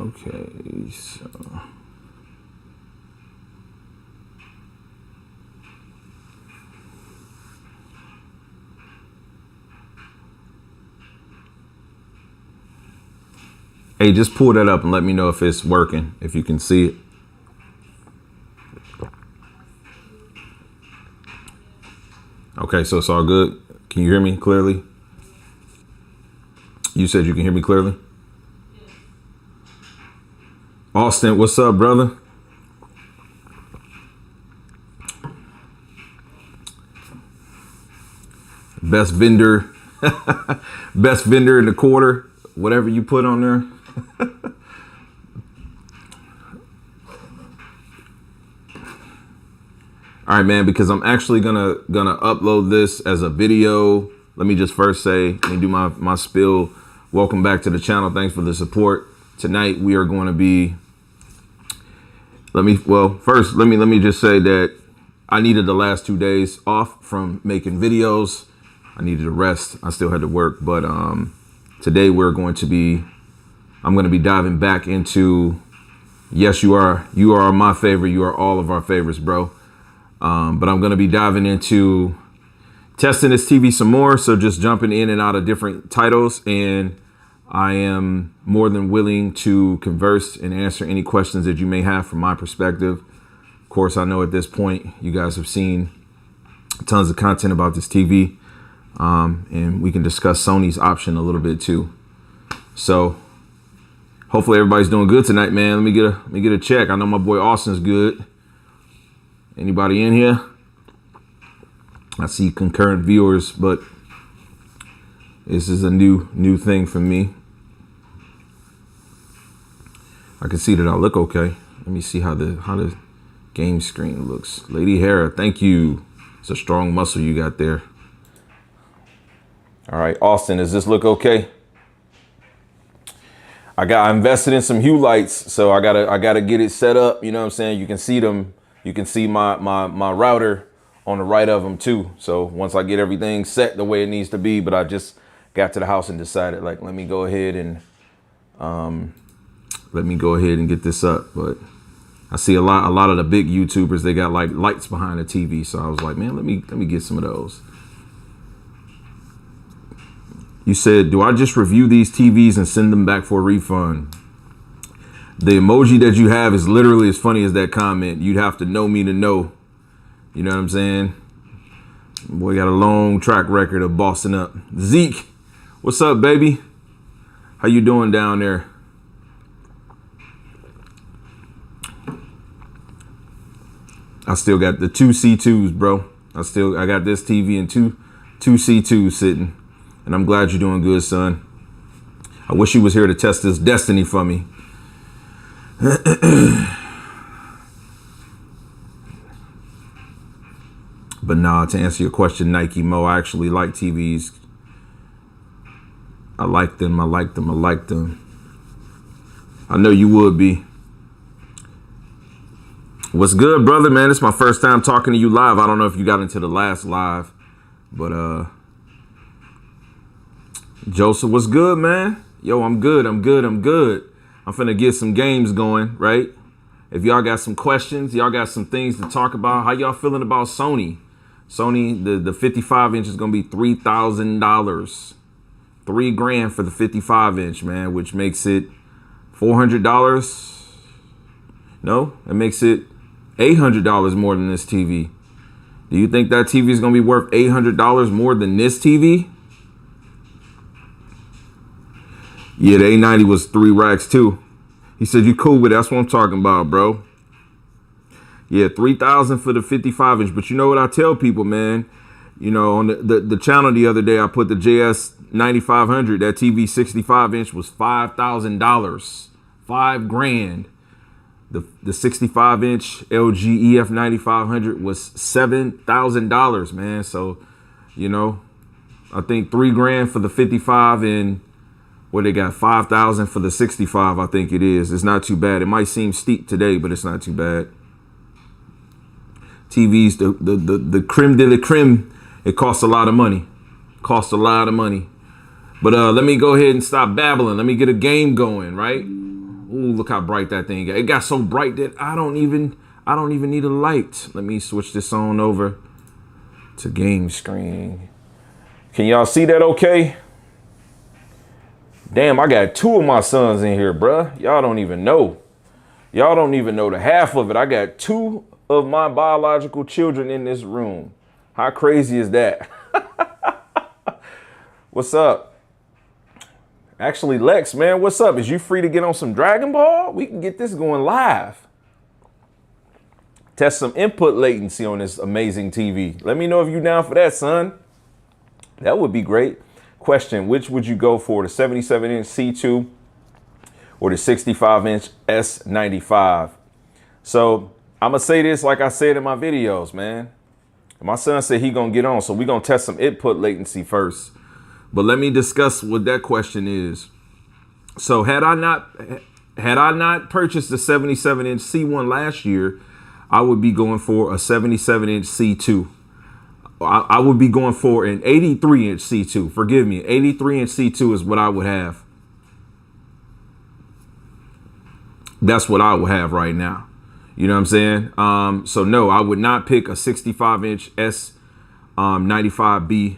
Okay, so hey, just pull that up and let me know if it's working, if you can see it. Okay, so it's all good. Can you hear me clearly? You said you can hear me clearly? Austin, what's up, brother? Best vendor, best vendor in the quarter, whatever you put on there. All right, man, because I'm actually gonna upload this as a video. Let me just first say, let me do my spiel. Welcome back to the channel. Thanks for the support. Tonight we are going to be, let me just say that I needed the last 2 days off from making videos. I needed to rest. I still had to work, but today I'm going to be diving back into, yes, you are my favorite. You are all of our favorites, bro. But I'm going to be diving into testing this TV some more. So just jumping in and out of different titles. And I am more than willing to converse and answer any questions that you may have from my perspective. Of course, I know at this point, you guys have seen tons of content about this TV. And we can discuss Sony's option a little bit too. So hopefully everybody's doing good tonight, man. Let me get a check. I know my boy Austin's good. Anybody in here? I see concurrent viewers, but this is a new thing for me. I can see that I look okay. Let me see how the game screen looks. Lady Hera, thank you. It's a strong muscle you got there. All right, Austin, does this look okay? I invested in some hue lights, so I gotta get it set up. You know what I'm saying? You can see them. You can see my router on the right of them too. So once I get everything set the way it needs to be, but I just got to the house and decided, like, let me go ahead and get this up. But I see a lot of the big YouTubers, they got like lights behind the TV. So I was like, man, let me get some of those. You said, do I just review these TVs and send them back for a refund? The emoji that you have is literally as funny as that comment. You'd have to know me to know. You know what I'm saying? Boy, got a long track record of bossing up. Zeke, what's up, baby? How you doing down there? I still got the 2 C2s, bro. I got this TV and two C2s sitting. And I'm glad you're doing good, son. I wish you was here to test this Destiny for me. But nah, to answer your question, Nike Mo, I actually like TVs. I like them. I know you would be. What's good, brother, man? It's my first time talking to you live. I don't know if you got into the last live, but Joseph, what's good, man? Yo, I'm good. I'm finna get some games going, right? If y'all got some questions, y'all got some things to talk about. How y'all feeling about Sony? Sony, the 55 inch is gonna be $3,000. $3,000 for the 55 inch, man, which makes it $400. No, it makes it $800 more than this TV. Do you think that TV is gonna be worth $800 more than this TV? Yeah, the A90 was 3 racks too. He said, you cool with it. That's what I'm talking about, bro. Yeah, $3,000 for the 55 inch. But you know what I tell people, man? You know, on the channel the other day, I put the JS9500. That TV 65 inch was $5,000. $5,000. The 65 inch LG EF9500 was $7,000, man. So, you know, I think $3,000 for the 55 and what they got, $5,000 for the 65, I think it is. It's not too bad. It might seem steep today, but it's not too bad. TVs, the creme de la creme, it costs a lot of money. Costs a lot of money. But let me go ahead and stop babbling. Let me get a game going, right? Ooh, look how bright that thing got. It got so bright that I don't even need a light. Let me switch this on over to game screen. Can y'all see that okay? Damn, I got 2 of my sons in here, bruh. Y'all don't even know. Y'all don't even know the half of it. I got 2 of my biological children in this room. How crazy is that? What's up? Actually, Lex, man, what's up? Is you free to get on some Dragon Ball? We can get this going live. Test some input latency on this amazing TV. Let me know if you're down for that, son. That would be great. Question, which would you go for, the 77-inch C2 or the 65-inch S95? So I'm going to say this like I said in my videos, man. My son said he going to get on, so we're going to test some input latency first. But let me discuss what that question is. So had I not purchased the 77-inch C1 last year, I would be going for a 77-inch C2. I would be going for an 83-inch C2. Forgive me, 83-inch C2 is what I would have. That's what I would have right now. You know what I'm saying? So no, I would not pick a 65-inch S95B.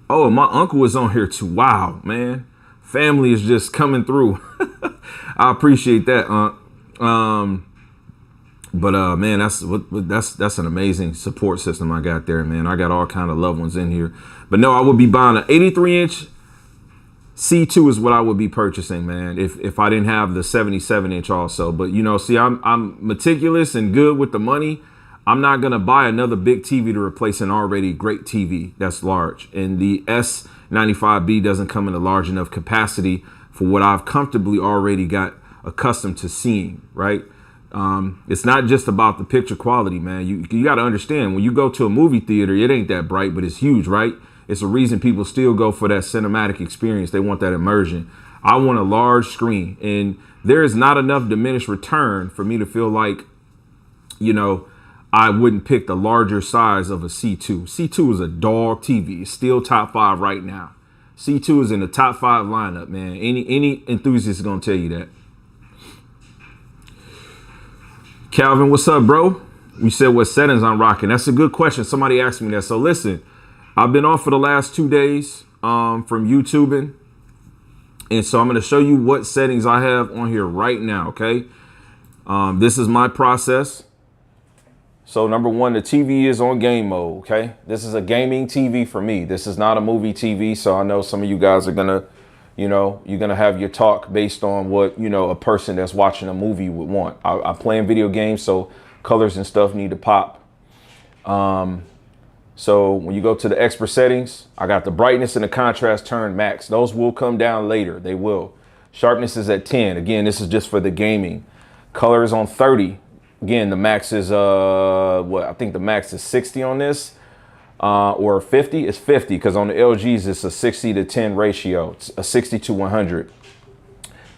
Oh, my uncle is on here too. Wow, man. Family is just coming through. I appreciate that, But man, that's an amazing support system I got there, man. I got all kind of loved ones in here. But no, I would be buying an 83-inch C2 is what I would be purchasing, man, if I didn't have the 77-inch also. But you know, see, I'm meticulous and good with the money. I'm not gonna buy another big TV to replace an already great TV that's large. And the S95B doesn't come in a large enough capacity for what I've comfortably already got accustomed to seeing, right? It's not just about the picture quality, man. You got to understand, when you go to a movie theater, it ain't that bright, but it's huge, right? It's a reason people still go for that cinematic experience. They want that immersion. I want a large screen, and there is not enough diminished return for me to feel like, you know, I wouldn't pick the larger size of a C2. C2 is a dog TV. It's still top 5 right now. C2 is in the top 5 lineup, man. Any enthusiast is going to tell you that. Calvin, what's up, bro? You said what settings I'm rocking. That's a good question. Somebody asked me that. So listen, I've been off for the last 2 days from YouTubing. And so I'm going to show you what settings I have on here right now, okay? This is my process. So number one, the TV is on game mode, okay? This is a gaming TV for me. This is not a movie TV. So I know some of you guys are going to, you know, you're going to have your talk based on what, you know, a person that's watching a movie would want. I play in video games, so colors and stuff need to pop. So when you go to the expert settings, I got the brightness and the contrast turned max. Those will come down later. They will. Sharpness is at 10. Again, this is just for the gaming. Color is on 30. Again, the max is, what I think the max is 60 on this. Or 50, it's 50, because on the LGs, it's a 60-10 ratio. It's a 60 to 100.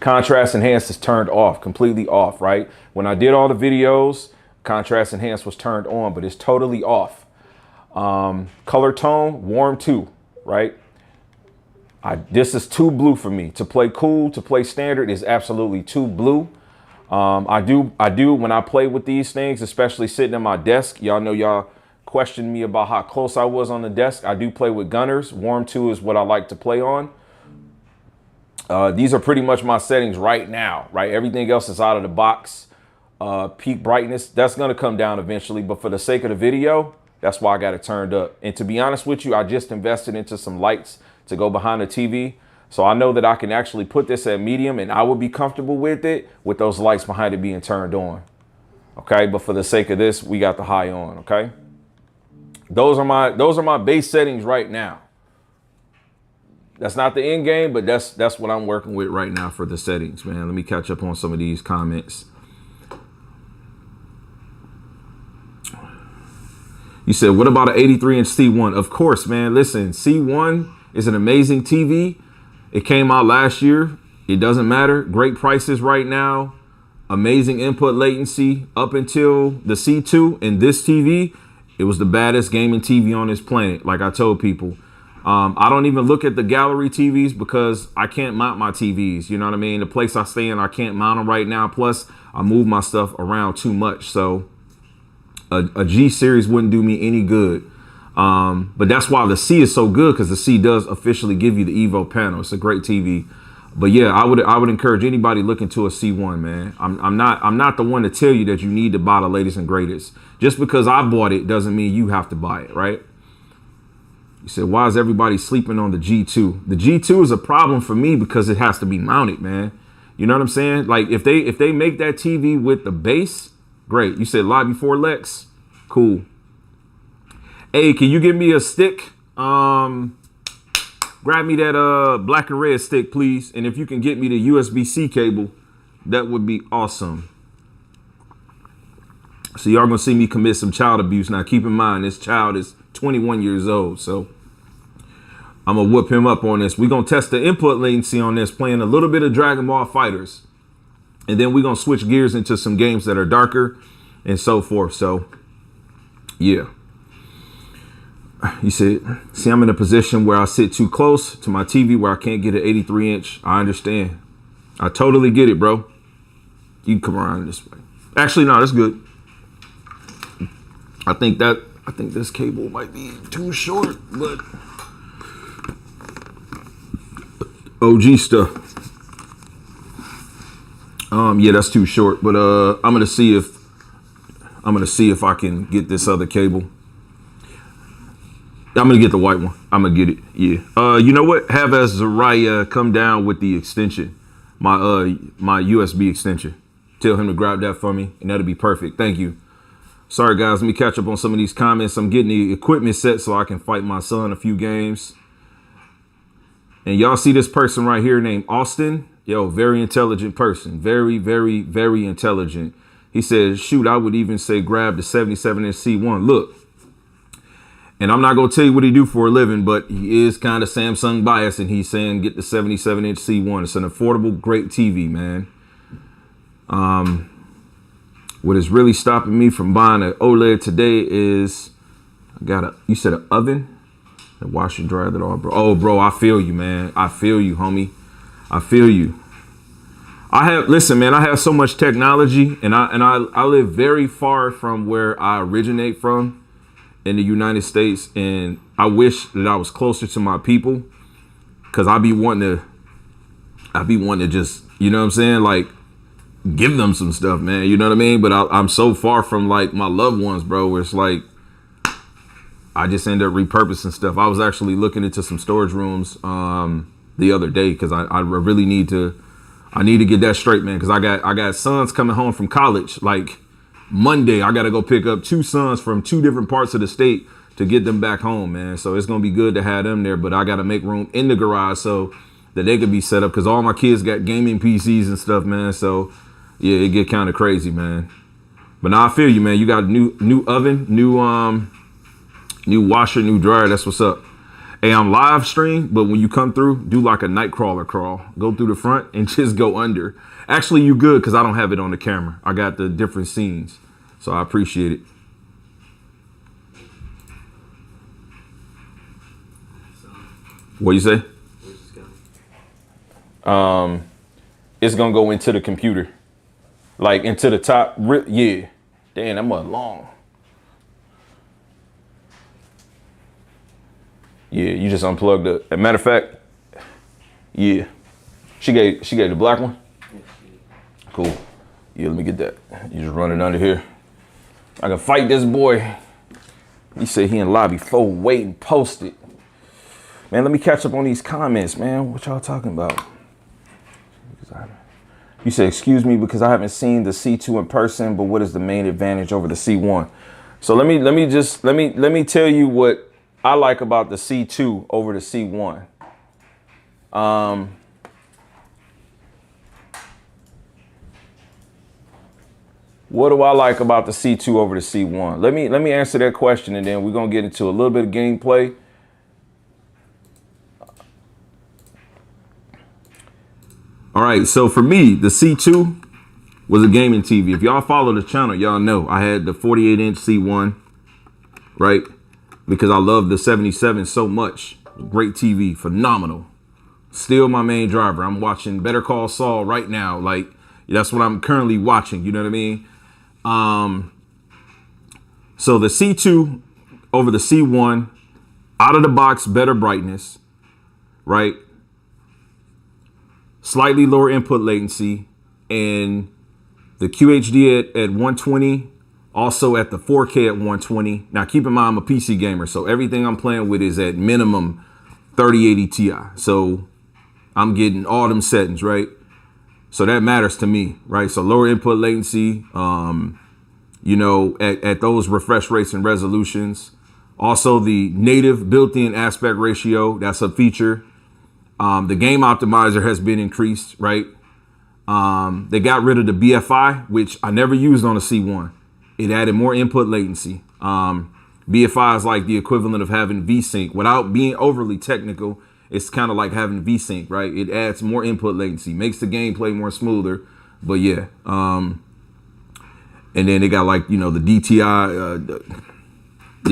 Contrast enhanced is turned off, completely off, right? When I did all the videos, contrast enhanced was turned on, but it's totally off. Color tone, warm 2, right? This is too blue for me. To play cool, to play standard is absolutely too blue. I do when I play with these things, especially sitting at my desk. Y'all know y'all questioned me about how close I was on the desk. I do play with gunners. Warm 2 is what I like to play on. These are pretty much my settings right now, right? Everything else is out of the box. Peak brightness, that's going to come down eventually. But for the sake of the video, that's why I got it turned up. And to be honest with you, I just invested into some lights to go behind the TV. So I know that I can actually put this at medium and I will be comfortable with it with those lights behind it being turned on. Okay, but for the sake of this, we got the high on, okay? Those are my base settings right now. That's not the end game, but that's what I'm working with right now for the settings, man. Let me catch up on some of these comments. You said, what about an 83-inch C1? Of course, man. Listen, C1 is an amazing TV. It came out last year. It doesn't matter. Great prices right now. Amazing input latency up until the C2 and this TV. It was the baddest gaming TV on this planet, like I told people. I don't even look at the gallery TVs because I can't mount my TVs. You know what I mean? The place I stay in, I can't mount them right now. Plus, I move my stuff around too much. So a G series wouldn't do me any good. But that's why the C is so good, because the C does officially give you the Evo panel. It's a great TV. But yeah, I would encourage anybody looking to a C1, man. I'm not the one to tell you that you need to buy the latest and greatest. Just because I bought it doesn't mean you have to buy it, right? You said, why is everybody sleeping on the G2? The G2 is a problem for me because it has to be mounted, man. You know what I'm saying? Like if they make that TV with the base, great. You said Lobby 4 Lex, cool. Hey, can you give me a stick? Grab me that black and red stick, please. And if you can get me the USB-C cable, that would be awesome. So y'all gonna see me commit some child abuse. Now keep in mind, this child is 21 years old, so I'm gonna whoop him up on this. We're gonna test the input latency on this, playing a little bit of Dragon Ball Fighters. And then we're gonna switch gears into some games that are darker and so forth. So yeah. You said, see, I'm in a position where I sit too close to my TV where I can't get an 83 inch. I understand. I totally get it, bro. You can come around this way. Actually, no, that's good. I think this cable might be too short, but OG stuff. Yeah, that's too short, but I'm gonna see if I can get this other cable. I'm gonna get the white one. I'm gonna get it. Yeah. You know what? Have Azariah come down with the extension, my USB extension. Tell him to grab that for me, and that'll be perfect. Thank you. Sorry guys, let me catch up on some of these comments. I'm getting the equipment set so I can fight my son a few games. And y'all see this person right here named Austin? Yo, very intelligent person. Very, very, very intelligent. He says, shoot, I would even say grab the 77-inch C1. Look. And I'm not going to tell you what he do for a living, but he is kind of Samsung biased, and he's saying get the 77-inch C1. It's an affordable, great TV, man. What is really stopping me from buying an OLED today is you said an oven? And wash and dry that all, bro. Oh, bro, I feel you, man. I feel you, homie. I feel you. Listen, man, I have so much technology, and I live very far from where I originate from in the United States, and I wish that I was closer to my people, because I be wanting to just, you know what I'm saying, like give them some stuff, man, you know what I mean? But I'm so far from like my loved ones, bro, where it's like I just end up repurposing stuff. I was actually looking into some storage rooms the other day, because I really need to get that straight, man, because I got sons coming home from college like Monday. I got to go pick up 2 sons from 2 different parts of the state to get them back home, man. So it's going to be good to have them there, but I got to make room in the garage so that they could be set up, because all my kids got gaming PCs and stuff, man. So yeah, it get kind of crazy, man. But now I feel you, man. You got a new oven, new washer, new dryer. That's what's up. Hey, I'm live stream, but when you come through, do like a night crawler crawl. Go through the front and just go under. Actually, you good, because I don't have it on the camera. I got the different scenes, so I appreciate it. What you say? It's gonna go into the computer, like into the top. Yeah, damn, that must long. Yeah, you just unplugged the. As a matter of fact, yeah, she gave the black one. Cool. Yeah, let me get that. You just run it under here. I can fight this boy. He said he in lobby 4 waiting posted. Man, let me catch up on these comments, man. What y'all talking about? You said, excuse me, because I haven't seen the C2 in person, but what is the main advantage over the C1? So let me tell you what I like about the C2 over the C1. What do I like about the C2 over the C1? Let me answer that question, and then we're gonna get into a little bit of gameplay. All right, so for me, the C2 was a gaming TV. If y'all follow the channel, y'all know I had the 48-inch C1, right? Because I love the 77 so much. Great TV, phenomenal. Still my main driver. I'm watching Better Call Saul right now. Like, that's what I'm currently watching. You know what I mean? So the C2 over the C1, out of the box, better brightness, right? Slightly lower input latency, and the QHD at 120, also at the 4K at 120. Now keep in mind, I'm a PC gamer, so everything I'm playing with is at minimum 3080 Ti. So I'm getting all them settings, right? So that matters to me, right? So lower input latency, you know, at those refresh rates and resolutions. Also the native built-in aspect ratio, that's a feature. The game optimizer has been increased, right? They got rid of the BFI, which I never used on a C1. It added more input latency. BFI is like the equivalent of having VSync. Without being overly technical, it's kind of like having VSync, right? It adds more input latency, makes the gameplay more smoother. But yeah, and then they got, like, you know, the DTI, the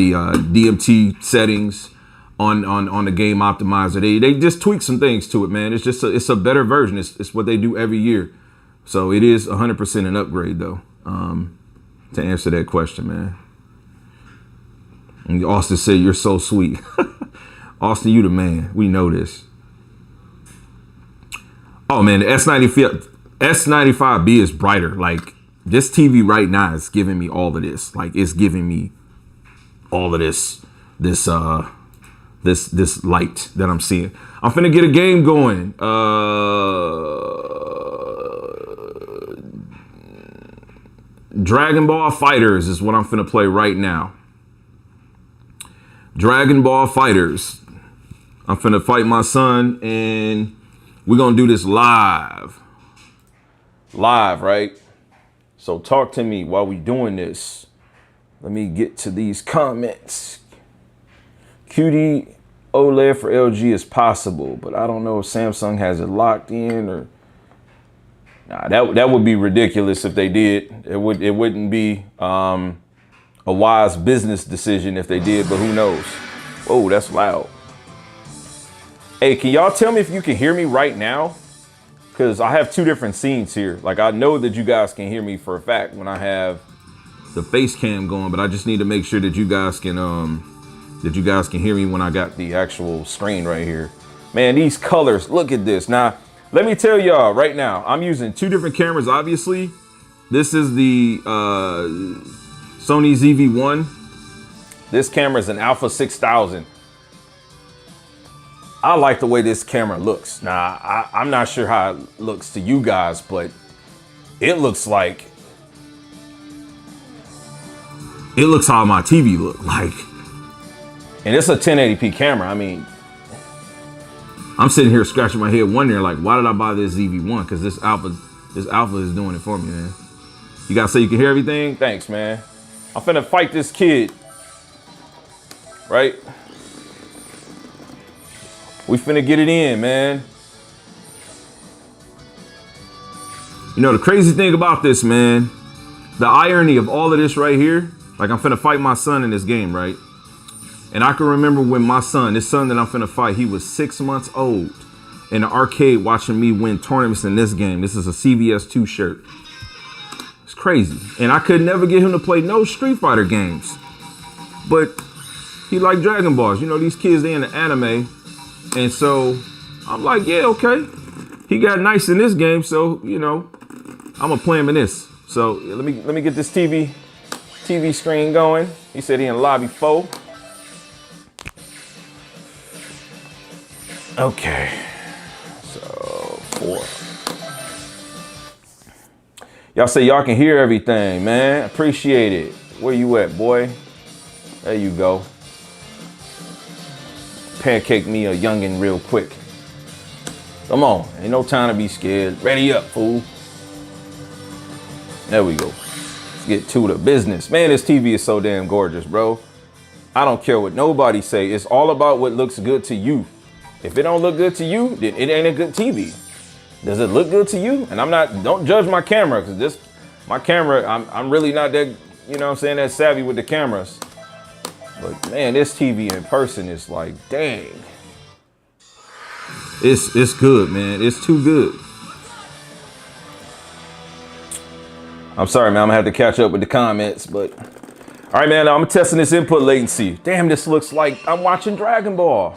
DMT settings on the game optimizer. They just tweak some things to it, man. It's just it's a better version. It's what they do every year. So it is 100% an upgrade, though, to answer that question, man. And Austin said, "You're so sweet." Austin, you the man. We know this. Oh man, the S95B is brighter. Like, this TV right now is giving me all of this. Like, it's giving me all of this light that I'm seeing. I'm finna get a game going. Dragon Ball Fighters is what I'm finna play right now. Dragon Ball Fighters. I'm finna fight my son, and we're gonna do this live. Live, right? So talk to me while we doing this. Let me get to these comments. QD-OLED for LG is possible, but I don't know if Samsung has it locked in, or nah, that would be ridiculous if they did. It wouldn't be a wise business decision if they did, but who knows? Oh, that's loud. Hey, can y'all tell me if you can hear me right now? Because I have two different scenes here. Like, I know that you guys can hear me for a fact when I have the face cam going, but I just need to make sure that you guys can hear me when I got the actual screen right here. Man, these colors, look at this. Now, let me tell y'all right now, I'm using two different cameras, obviously. This is the Sony ZV-1. This camera is an Alpha 6000. I like the way this camera looks. Now, I'm not sure how it looks to you guys, but it looks how my TV look like. And it's a 1080p camera. I mean, I'm sitting here scratching my head wondering, like, why did I buy this ZV-1? Because this Alpha is doing it for me, man. You guys say you can hear everything? Thanks, man. I'm finna fight this kid, right? We finna get it in, man. You know, the crazy thing about this, man, the irony of all of this right here, like, I'm finna fight my son in this game, right? And I can remember when my son, this son that I'm finna fight, he was 6 months old in the arcade watching me win tournaments in this game. This is a CVS 2 shirt. It's crazy. And I could never get him to play no Street Fighter games. But he liked Dragon Balls. You know, these kids, they into anime. And so I'm like, yeah, okay. He got nice in this game, so, you know, I'm gonna play him in this. So let me get this TV screen going. He said he in lobby 4. Okay, so 4. Y'all say y'all can hear everything, man. Appreciate it. Where you at, boy? There you go. Pancake me a youngin' real quick. Come on, ain't no time to be scared. Ready up, fool. There we go. Let's get to the business. Man, this TV is so damn gorgeous, bro. I don't care what nobody say. It's all about what looks good to you. If it don't look good to you, then it ain't a good TV. Does it look good to you? And don't judge my camera, because my camera, I'm really not that, you know what I'm saying, that savvy with the cameras. But man, this TV in person is like, dang. It's good, man. It's too good. I'm sorry, man. I'm gonna have to catch up with the comments, but all right, man. I'm testing this input latency. Damn, this looks like I'm watching Dragon Ball.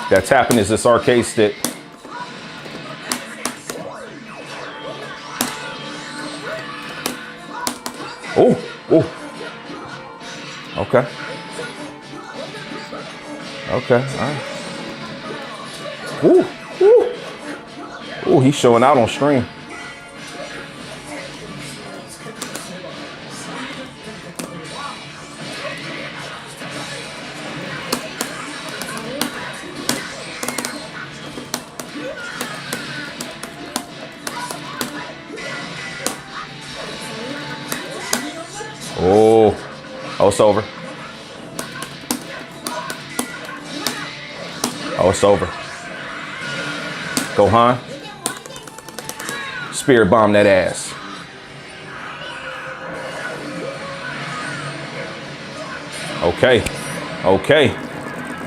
That tapping is this arcade stick. Oh, oh. Okay. Okay, all right. Ooh, ooh. Ooh, he's showing out on stream. Oh, it's over. Oh, it's over. Gohan. Spirit bomb that ass. Okay. Okay.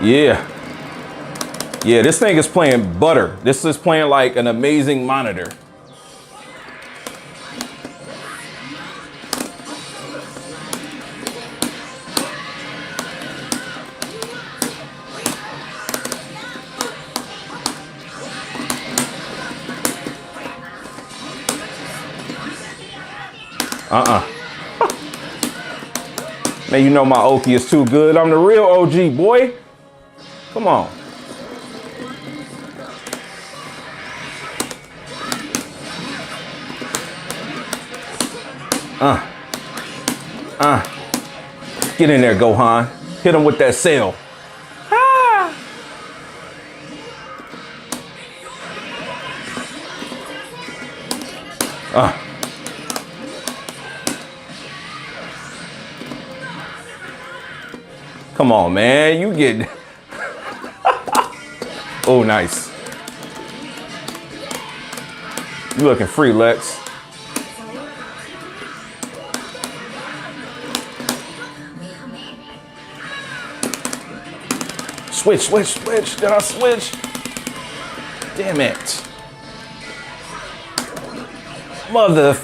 Yeah. Yeah, this thing is playing butter. This is playing like an amazing monitor. Man, you know my Oki is too good. I'm the real OG, boy. Come on. Get in there, Gohan. Hit him with that sail. Ah. Come on, man. You get. Oh, nice. You looking free, Lex. Switch, switch, switch. Did I switch? Damn it. Mother.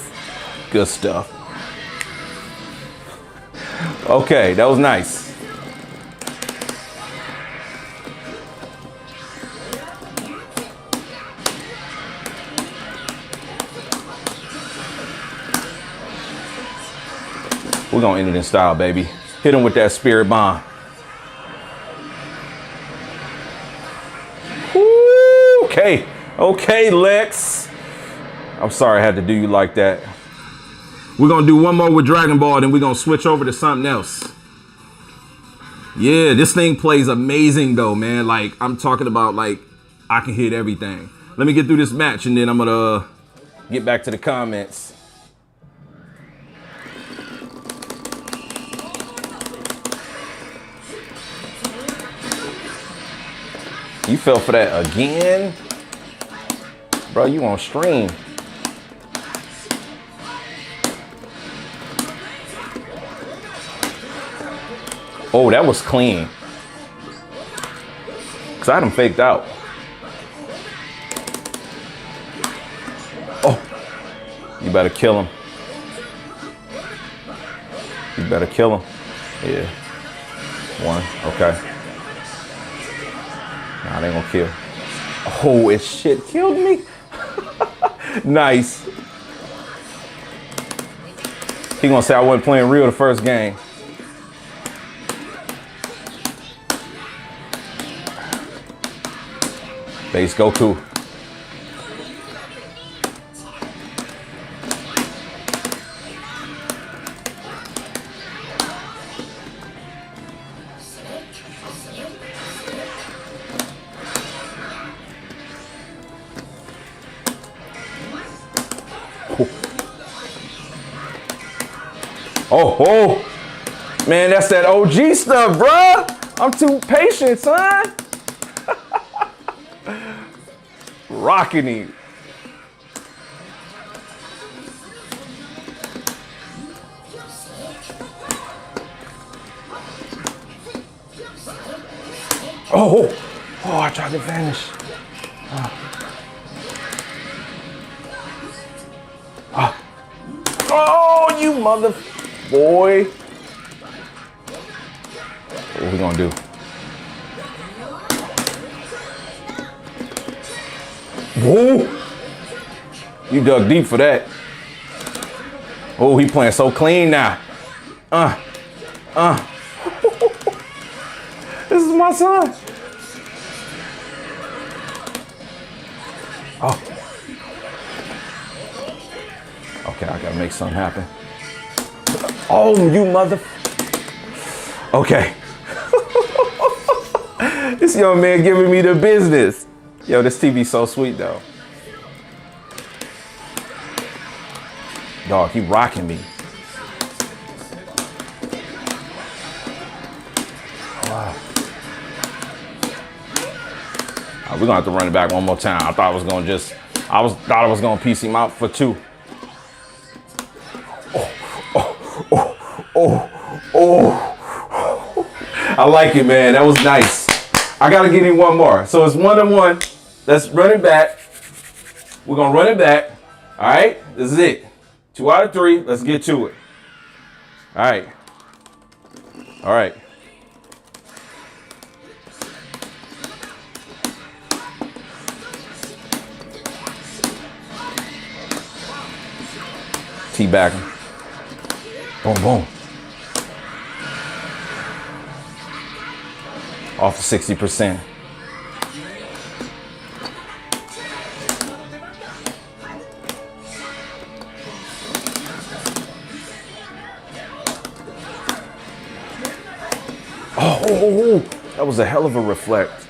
Good stuff. Okay, that was nice. We're gonna end it in style, baby. Hit him with that spirit bomb. Woo, okay, okay, Lex. I'm sorry I had to do you like that. We're gonna do one more with Dragon Ball, then we're gonna switch over to something else. Yeah, this thing plays amazing though, man. Like, I'm talking about, like, I can hit everything. Let me get through this match and then I'm gonna get back to the comments. You fell for that again? Bro, you on stream. Oh, that was clean. Cause I had him faked out. Oh, you better kill him. You better kill him. Yeah. One, okay. Nah, they gonna kill. Oh, it shit killed me. Nice. He gonna say I wasn't playing real the first game. Base Goku. Oh, oh, man, that's that OG stuff, bruh. I'm too patient, son. Rocking him. Oh, I tried to vanish. Oh, you mother boy. What we gonna do? Whoa. You dug deep for that. Oh, he playing so clean now. This is my son. Oh. Okay, I gotta make something happen. Oh, you mother. Okay. This young man giving me the business. Yo, this TV's so sweet though. Dog, he rocking me. Wow. We're gonna have to run it back one more time. I thought I was gonna piece him out for 2. I like it, man. That was nice. I gotta give him one more. So it's 1-1. Let's run it back. We're gonna run it back. All right, this is it. 2 out of 3. Let's get to it. All right. All right. Teabag him. Boom, boom. Off to 60%. Oh, that was a hell of a reflect.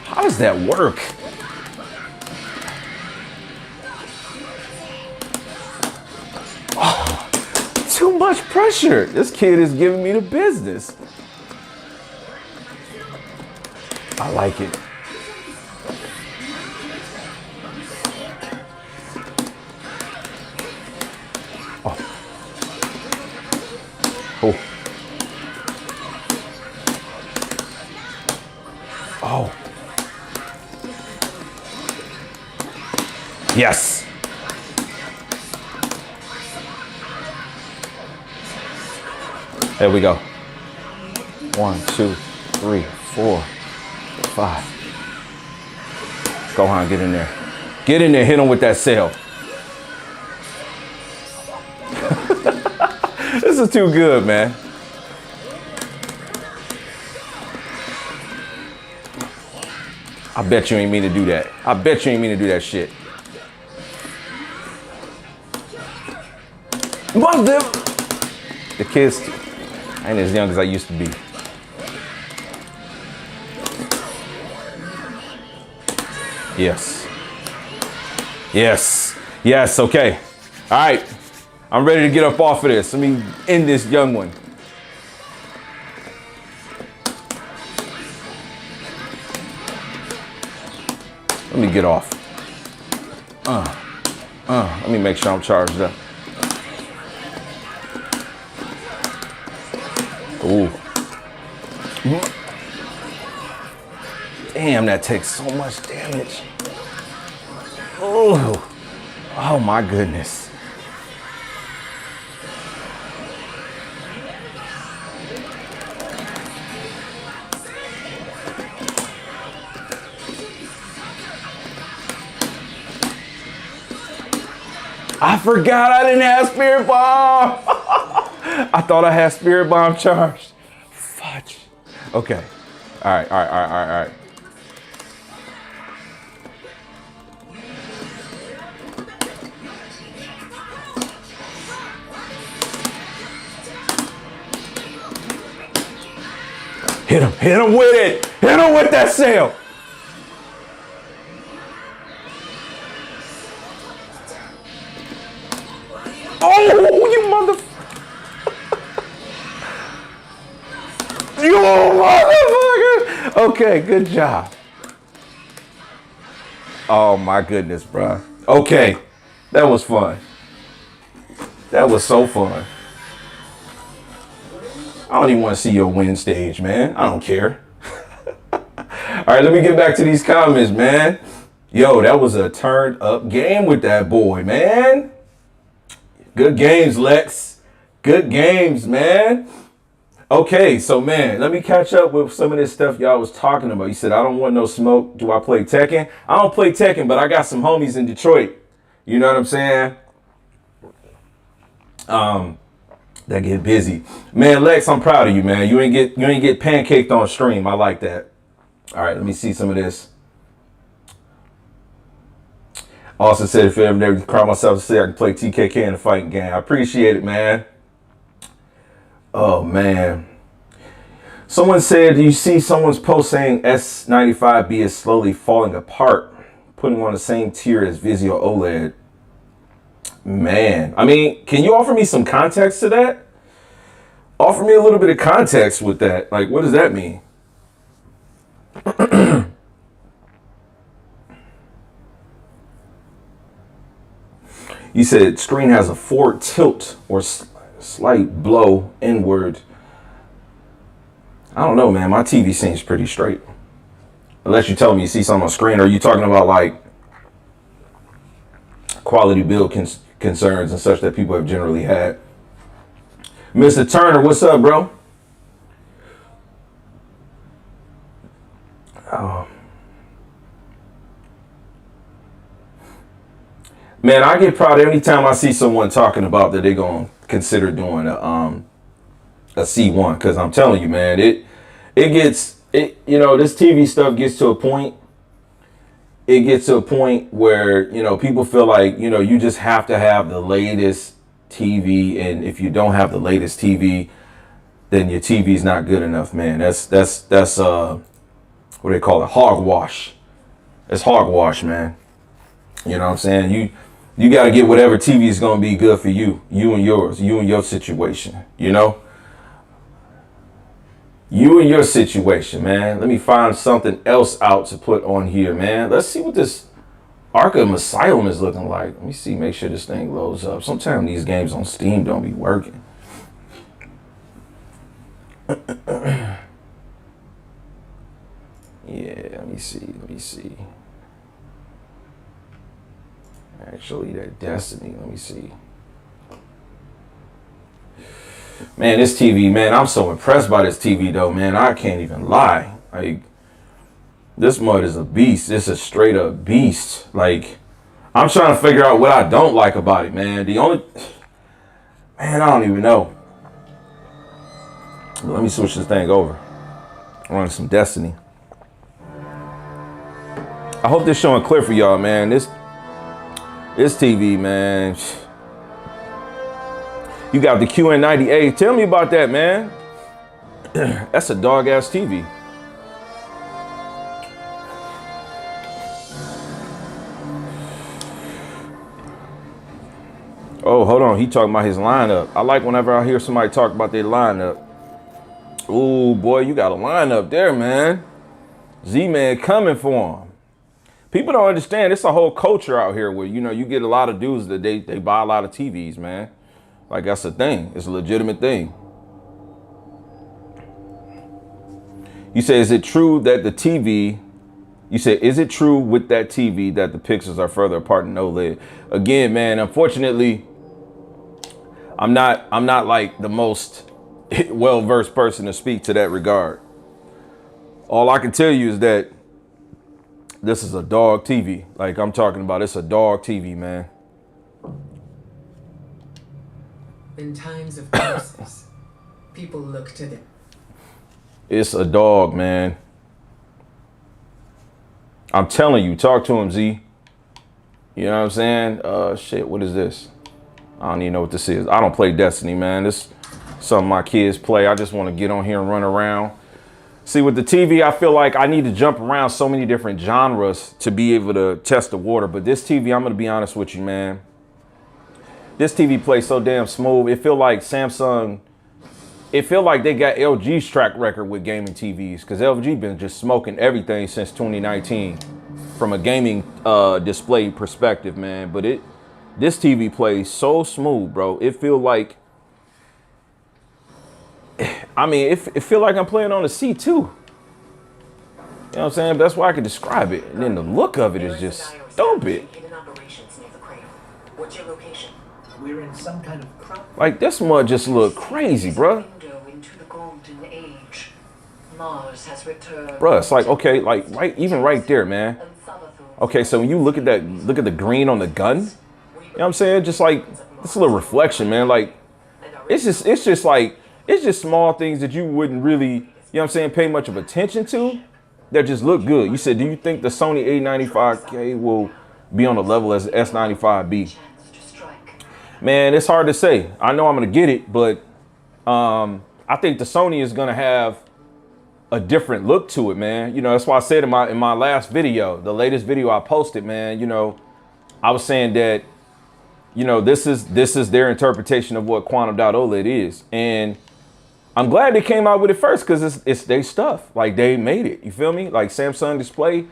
How does that work? Too much pressure. This kid is giving me the business. I like it. Oh. Oh. Yes. There we go. 1, 2, 3, 4, 5. Go on, get in there. Get in there, hit him with that sail. This is too good, man. I bet you ain't mean to do that. I bet you ain't mean to do that shit. Mother! The kids ain't as young as I used to be. Yes. Yes. Yes, okay. All right. I'm ready to get up off of this. Let me end this young one. Let me get off. Let me make sure I'm charged up. Ooh. Damn, that takes so much damage. Oh, oh my goodness. I forgot I didn't have Spirit Bomb. I thought I had Spirit Bomb charged. Fudge. Okay. All right. Hit him with it. Hit him with that sail. Oh, motherfucker. Okay, good job. Oh my goodness, bro. Okay, that was fun. That was so fun. I don't even want to see your win stage, man. I don't care. All right, let me get back to these comments, man. Yo, that was a turned up game with that boy, man. Good games, Lex. Good games, man. Okay, so man, let me catch up with some of this stuff y'all was talking about. You said, I don't want no smoke. Do I play Tekken? I don't play Tekken, but I got some homies in Detroit. You know what I'm saying? That get busy. Man, Lex, I'm proud of you, man. You ain't get pancaked on stream. I like that. All right, let me see some of this. Austin said, if I ever never cry myself to say I can play TKK in a fighting game. I appreciate it, man. Oh, man. Someone said, do you see someone's post saying S95B is slowly falling apart, putting on the same tier as Vizio OLED? Man, I mean, can you offer me some context to that? Offer me a little bit of context with that. Like, what does that mean? You said screen has a forward tilt or slight blow inward. I don't know, man. My TV seems pretty straight. Unless you tell me you see something on screen, or are you talking about like quality build concerns and such that people have generally had? Mr. Turner, what's up, bro? Oh. Man, I get proud every time I see someone talking about that they're going to consider doing a C1, because I'm telling you, man, this TV stuff gets to a point. It gets to a point where, people feel like, you just have to have the latest TV, and if you don't have the latest TV, then your TV's not good enough, man. That's what do they call it? Hogwash. It's hogwash, man. You know what I'm saying? You got to get whatever TV is going to be good for you and yours, you and your situation, You and your situation, man. Let me find something else out to put on here, man. Let's see what this Arkham Asylum is looking like. Let me see, make sure this thing loads up. Sometimes these games on Steam don't be working. Yeah, let me see. Actually, that Destiny, let me see. Man, this TV, man, I'm so impressed by this TV, though, man. I can't even lie. Like, this mud is a beast. It's a straight up beast. Like, I'm trying to figure out what I don't like about it, man. Man, I don't even know. Let me switch this thing over. Run some Destiny. I hope this showing clear for y'all, man. This TV, man. You got the QN90A. Tell me about that, man. That's a dog ass TV. Oh, hold on. He talking about his lineup. I like whenever I hear somebody talk about their lineup. Ooh, boy, you got a lineup there, man. Z-Man coming for him. People don't understand. It's a whole culture out here where, you get a lot of dudes that they buy a lot of TVs, man. Like, that's a thing. It's a legitimate thing. You say, is it true that the TV, is it true with that TV that the pixels are further apart in OLED? Again, man, unfortunately, I'm not like the most well-versed person to speak to that regard. All I can tell you is that this is a dog TV. Like I'm talking about, it's a dog TV, man. In times of crisis, people look to them. It's a dog, man. I'm telling you, talk to him, Z. You know what I'm saying? Shit, what is this? I don't even know what this is. I don't play Destiny, man. This is something my kids play. I just want to get on here and run around. See, with the TV, I feel like I need to jump around so many different genres to be able to test the water. But this TV, I'm going to be honest with you, man. This TV plays so damn smooth. It feel like Samsung. it feel like they got LG's track record with gaming TVs, because LG been just smoking everything since 2019 from a gaming display perspective, man. But this TV plays so smooth, bro. It feel like, I mean, it feel like I'm playing on a C2. You know what I'm saying? That's why I can describe it. And then the look of it is just stupid. What's your location? We're in some kind of crop. Like, this mud just look crazy, bruh. Mars has returned. Bruh, it's like, okay, like even right there, man. Okay, so when you look at that, look at the green on the gun. You know what I'm saying? Just like this little reflection, man. Like it's just small things that you wouldn't really, you know what I'm saying, pay much of attention to that just look good. You said, do you think the Sony A95K will be on the level as the S95B? Man, it's hard to say. I know I'm gonna get it, but I think the Sony is gonna have a different look to it, man. You know, that's why I said in my last video, the latest video I posted, man, you know, I was saying that, you know, this is their interpretation of what quantum dot OLED is. And I'm glad they came out with it first, because it's their stuff. Like, they made it. You feel me? Like, Samsung Display,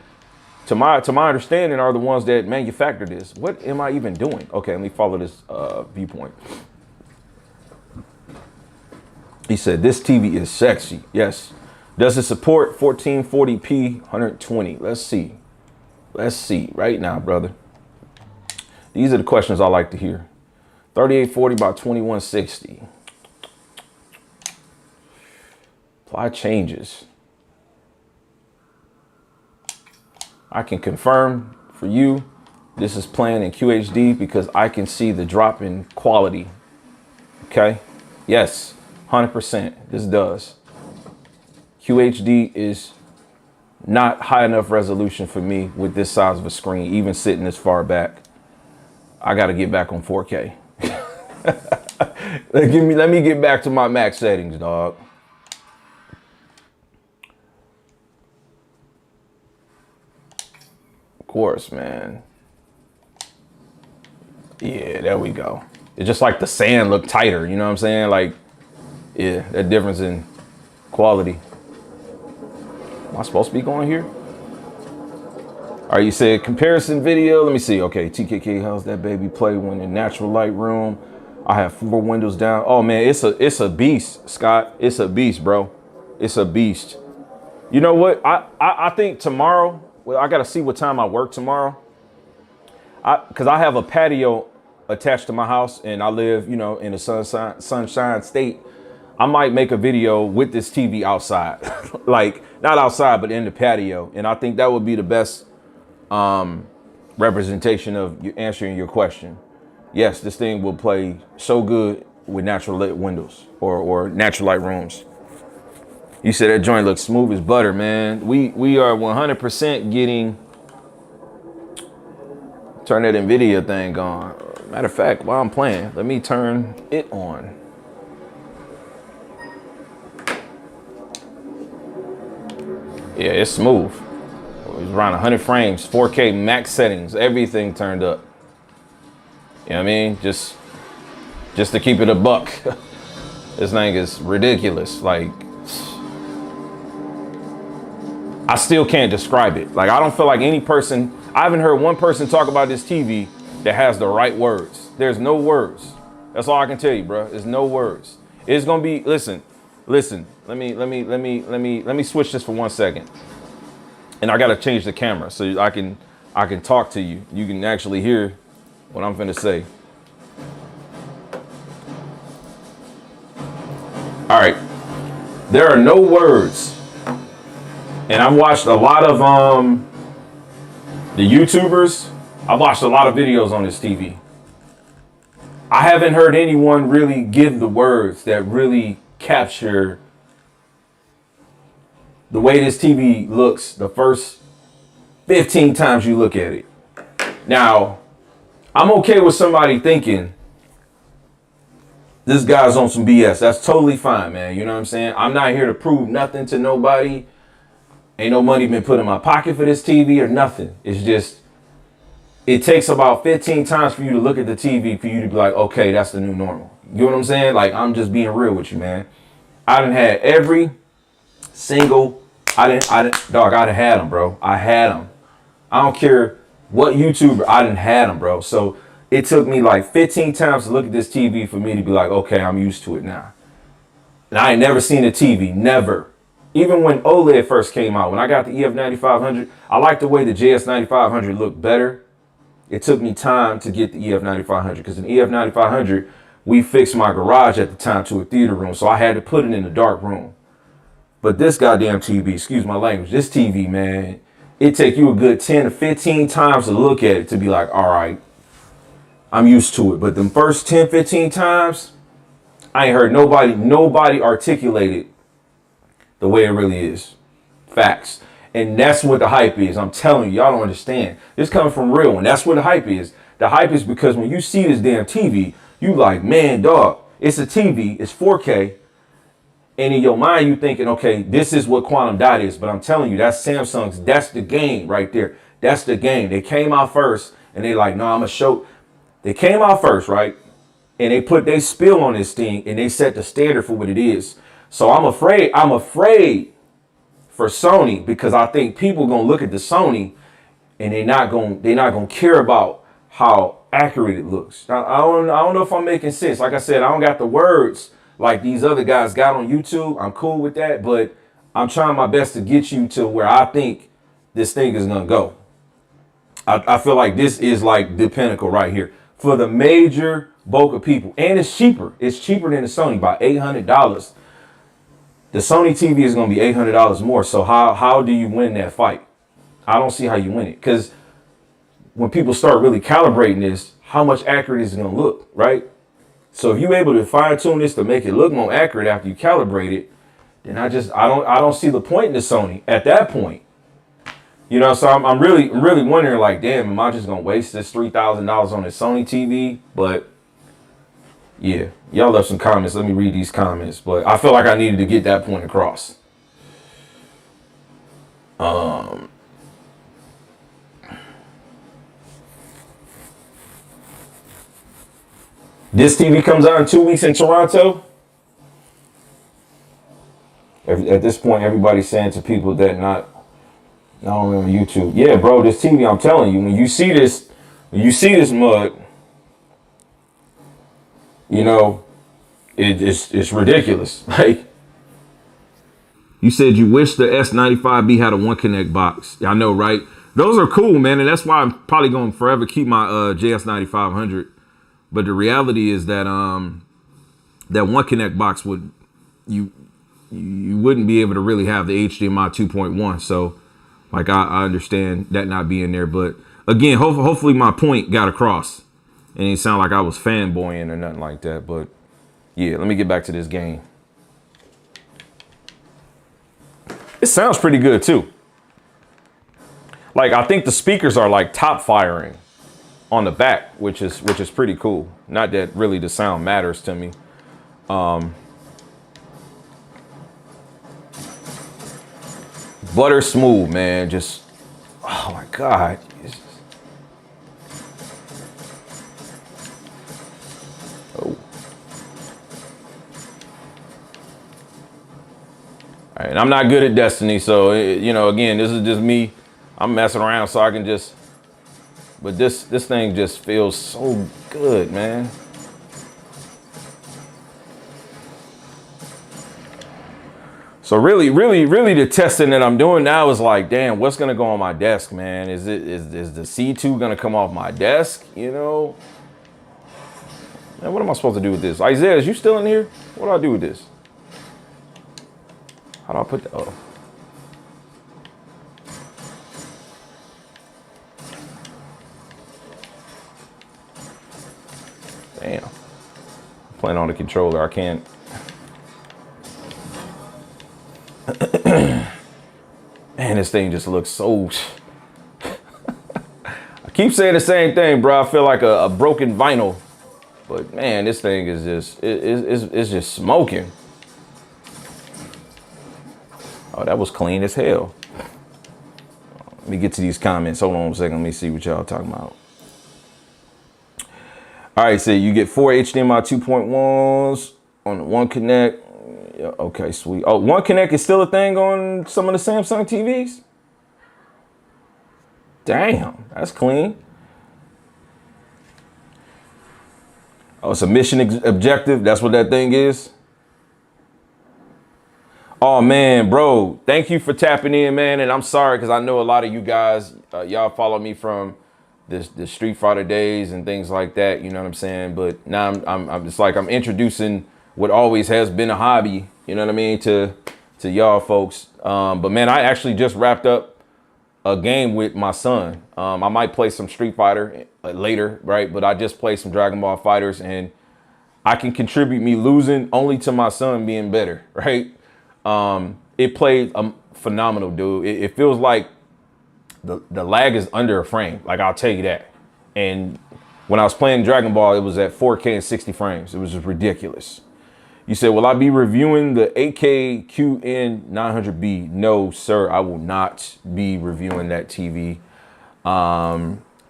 to my understanding, are the ones that manufactured this. What am I even doing? Okay, let me follow this viewpoint. He said, this TV is sexy. Yes. Does it support 1440p 120? Let's see. Let's see right now, brother. These are the questions I like to hear. 3840 by 2160. Apply changes. I can confirm for you, this is playing in QHD because I can see the drop in quality. Okay? Yes, 100%. This does. QHD is not high enough resolution for me with this size of a screen, even sitting this far back. I got to get back on 4K. Let me get back to my max settings, dog. Of course, man. Yeah, there we go. It's just like the sand look tighter, you know what I'm saying? Like, yeah, that difference in quality. Am I supposed to be going here? All right, you said comparison video. Let me see. Okay, TKK, how's that baby play when in natural light room? I have 4 windows down. Oh man, it's a beast, Scott. It's a beast, bro. It's a beast. You know what? I think tomorrow, well, I gotta see what time I work tomorrow. Cause I have a patio attached to my house and I live, you know, in a sunshine state. I might make a video with this TV outside, like not outside, but in the patio. And I think that would be the best representation of you answering your question. Yes, this thing will play so good with natural lit windows or natural light rooms. You said that joint looks smooth as butter, man. We are 100% getting, turn that NVIDIA thing on. Matter of fact, while I'm playing, let me turn it on. Yeah, it's smooth. It's around 100 frames, 4K max settings, everything turned up. You know what I mean? Just to keep it a buck. This thing is ridiculous. Like, I still can't describe it. Like, I don't feel like any person, I haven't heard one person talk about this TV that has the right words. There's no words. That's all I can tell you, bro. There's no words. It's gonna be, listen. Let me switch this for 1 second. And I gotta change the camera so I can talk to you. You can actually hear what I'm finna say. All right, there are no words. And I've watched a lot of the YouTubers. I've watched a lot of videos on this TV. I haven't heard anyone really give the words that really capture the way this TV looks the first 15 times you look at it. Now, I'm okay with somebody thinking this guy's on some BS. That's totally fine, man. You know what I'm saying? I'm not here to prove nothing to nobody. Ain't no money been put in my pocket for this TV or nothing. It's just, it takes about 15 times for you to look at the TV for you to be like, okay, that's the new normal. You know what I'm saying? Like, I'm just being real with you, man. I done had every single, I done had them, bro. I had them. I don't care what YouTuber, I done had them, bro. So it took me like 15 times to look at this TV for me to be like, okay, I'm used to it now. And I ain't never seen a TV, never. Even when OLED first came out, when I got the EF9500, I liked the way the JS9500 looked better. It took me time to get the EF9500 because in EF9500, we fixed my garage at the time to a theater room. So I had to put it in a dark room. But this goddamn TV, excuse my language, this TV, man, it take you a good 10 to 15 times to look at it to be like, all right, I'm used to it. But the first 10, 15 times, I ain't heard nobody articulate it the way it really is. Facts. And that's what the hype is. I'm telling you, y'all don't understand. This coming from real, and that's what the hype is. The hype is because when you see this damn TV, you like, man, dog, it's a TV, it's 4K. And in your mind, you thinking, okay, this is what quantum dot is. But I'm telling you, that's Samsung's, that's the game right there. That's the game. They came out first, and they like, no, I'm going to show. They came out first, right? And they put their spill on this thing, and they set the standard for what it is. So I'm afraid for Sony, because I think people gonna look at the Sony and they're not gonna care about how accurate it looks. I don't know if I'm making sense. Like I said, I don't got the words like these other guys got on YouTube. I'm cool with that, but I'm trying my best to get you to where I think this thing is gonna go. I feel like this is like the pinnacle right here for the major bulk of people, and it's cheaper. It's cheaper than the Sony by $800. The Sony TV is going to be $800 more. So how do you win that fight? I don't see how you win it. Because when people start really calibrating this, how much accurate is it going to look, right? So if you're able to fine tune this to make it look more accurate after you calibrate it, then I don't see the point in the Sony at that point. You know, so I'm really wondering, like, damn, am I just going to waste this $3,000 on this Sony TV? But yeah, y'all left some comments. Let me read these comments. But I feel like I needed to get that point across. This TV comes out in 2 weeks in Toronto. At this point, everybody's saying to people that not only on YouTube, yeah, bro, this TV, I'm telling you, when you see this mug, you know, it's ridiculous. Like, You said you wish the S95B had a One Connect box. I know, right? Those are cool, man, and that's why I'm probably going to forever keep my JS9500. But the reality is that that One Connect box would you wouldn't be able to really have the HDMI 2.1. So, like, I understand that not being there, but again, hopefully my point got across. It didn't sound like I was fanboying or nothing like that, but yeah, let me get back to this game. It sounds pretty good too. Like, I think the speakers are like top firing on the back, which is pretty cool. Not that really the sound matters to me. Butter smooth, man. Just, oh my God. Oh. All right, and I'm not good at Destiny, so, you know, again, this is just me. I'm messing around so I can just, but this thing just feels so good, man. So really the testing that I'm doing now is like, damn, what's gonna go on my desk, man? Is the C2 gonna come off my desk? You know? Man, what am I supposed to do with this? Isaiah, is you still in here? What do I do with this? How do I put that? Oh. Damn. I'm playing on the controller. I can't. Man, this thing just looks so. I keep saying the same thing, bro. I feel like a broken vinyl. But man, this thing is just, it's just smoking. Oh, that was clean as hell. Let me get to these comments. Hold on a second. Let me see what y'all talking about. All right, so you get 4 HDMI 2.1s on the One Connect. Yeah, okay, sweet. Oh, One Connect is still a thing on some of the Samsung TVs? Damn, that's clean. Oh, it's a mission objective. That's what that thing is. Oh man, bro, thank you for tapping in, man. And I'm sorry because I know a lot of you guys, y'all follow me from the Street Fighter days and things like that. You know what I'm saying? But now I'm it's like I'm introducing what always has been a hobby. You know what I mean to y'all folks. But man, I actually just wrapped up a game with my son. I might play some Street Fighter later, right? But I just played some Dragon Ball Fighters, and I can contribute me losing only to my son being better, right? It played phenomenal, dude. It feels like the lag is under a frame. Like, I'll tell you that. And when I was playing Dragon Ball, it was at 4K and 60 frames. It was just ridiculous. You said, will I be reviewing the 8K QN900B? No, sir, I will not be reviewing that TV.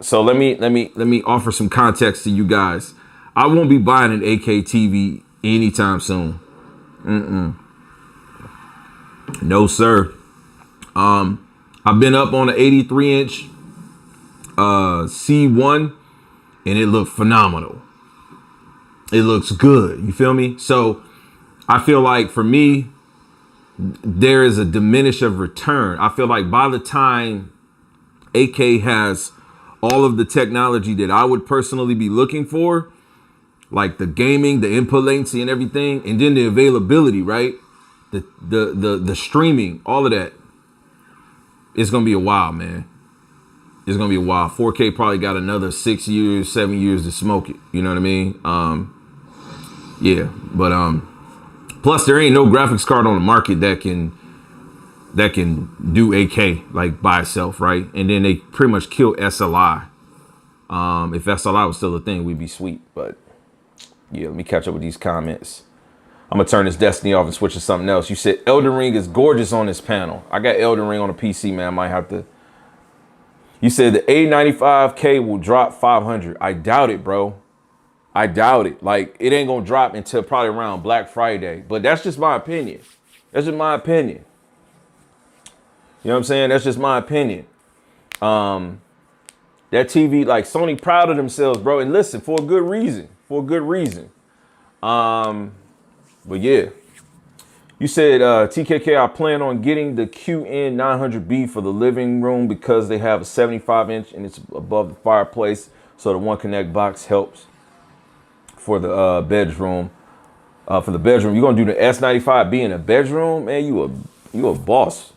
So let me offer some context to you guys. I won't be buying an 8K TV anytime soon. No, sir. I've been up on an 83-inch C1, and it looked phenomenal. It looks good. You feel me? So I feel like for me, there is a diminish of return. I feel like by the time 8K has all of the technology that I would personally be looking for, like the gaming, the input latency and everything, and then the availability, right? The streaming, all of that, it's gonna be a while, man. It's gonna be a while. 4K probably got another 6 years, 7 years to smoke it. You know what I mean? Yeah, but plus there ain't no graphics card on the market that can do 8K like by itself, right? And then they pretty much killed SLI. If SLI was still a thing, we'd be sweet. But yeah, let me catch up with these comments. I'm gonna turn this Destiny off and switch to something else. You said Elden Ring is gorgeous on this panel. I got Elden Ring on a PC, man. I might have to. You said the A95K will drop 500. I doubt it, bro. I doubt it. Like, it ain't gonna drop until probably around Black Friday. But that's just my opinion. That's just my opinion. You know what I'm saying? That's just my opinion. That TV, like, Sony proud of themselves, bro. And listen, for a good reason. For a good reason. But yeah. You said, TKK, I plan on getting the QN900B for the living room because they have a 75-inch and it's above the fireplace. So the One Connect box helps for the bedroom. For the bedroom, you're gonna do the S95B in the bedroom, man. You a boss.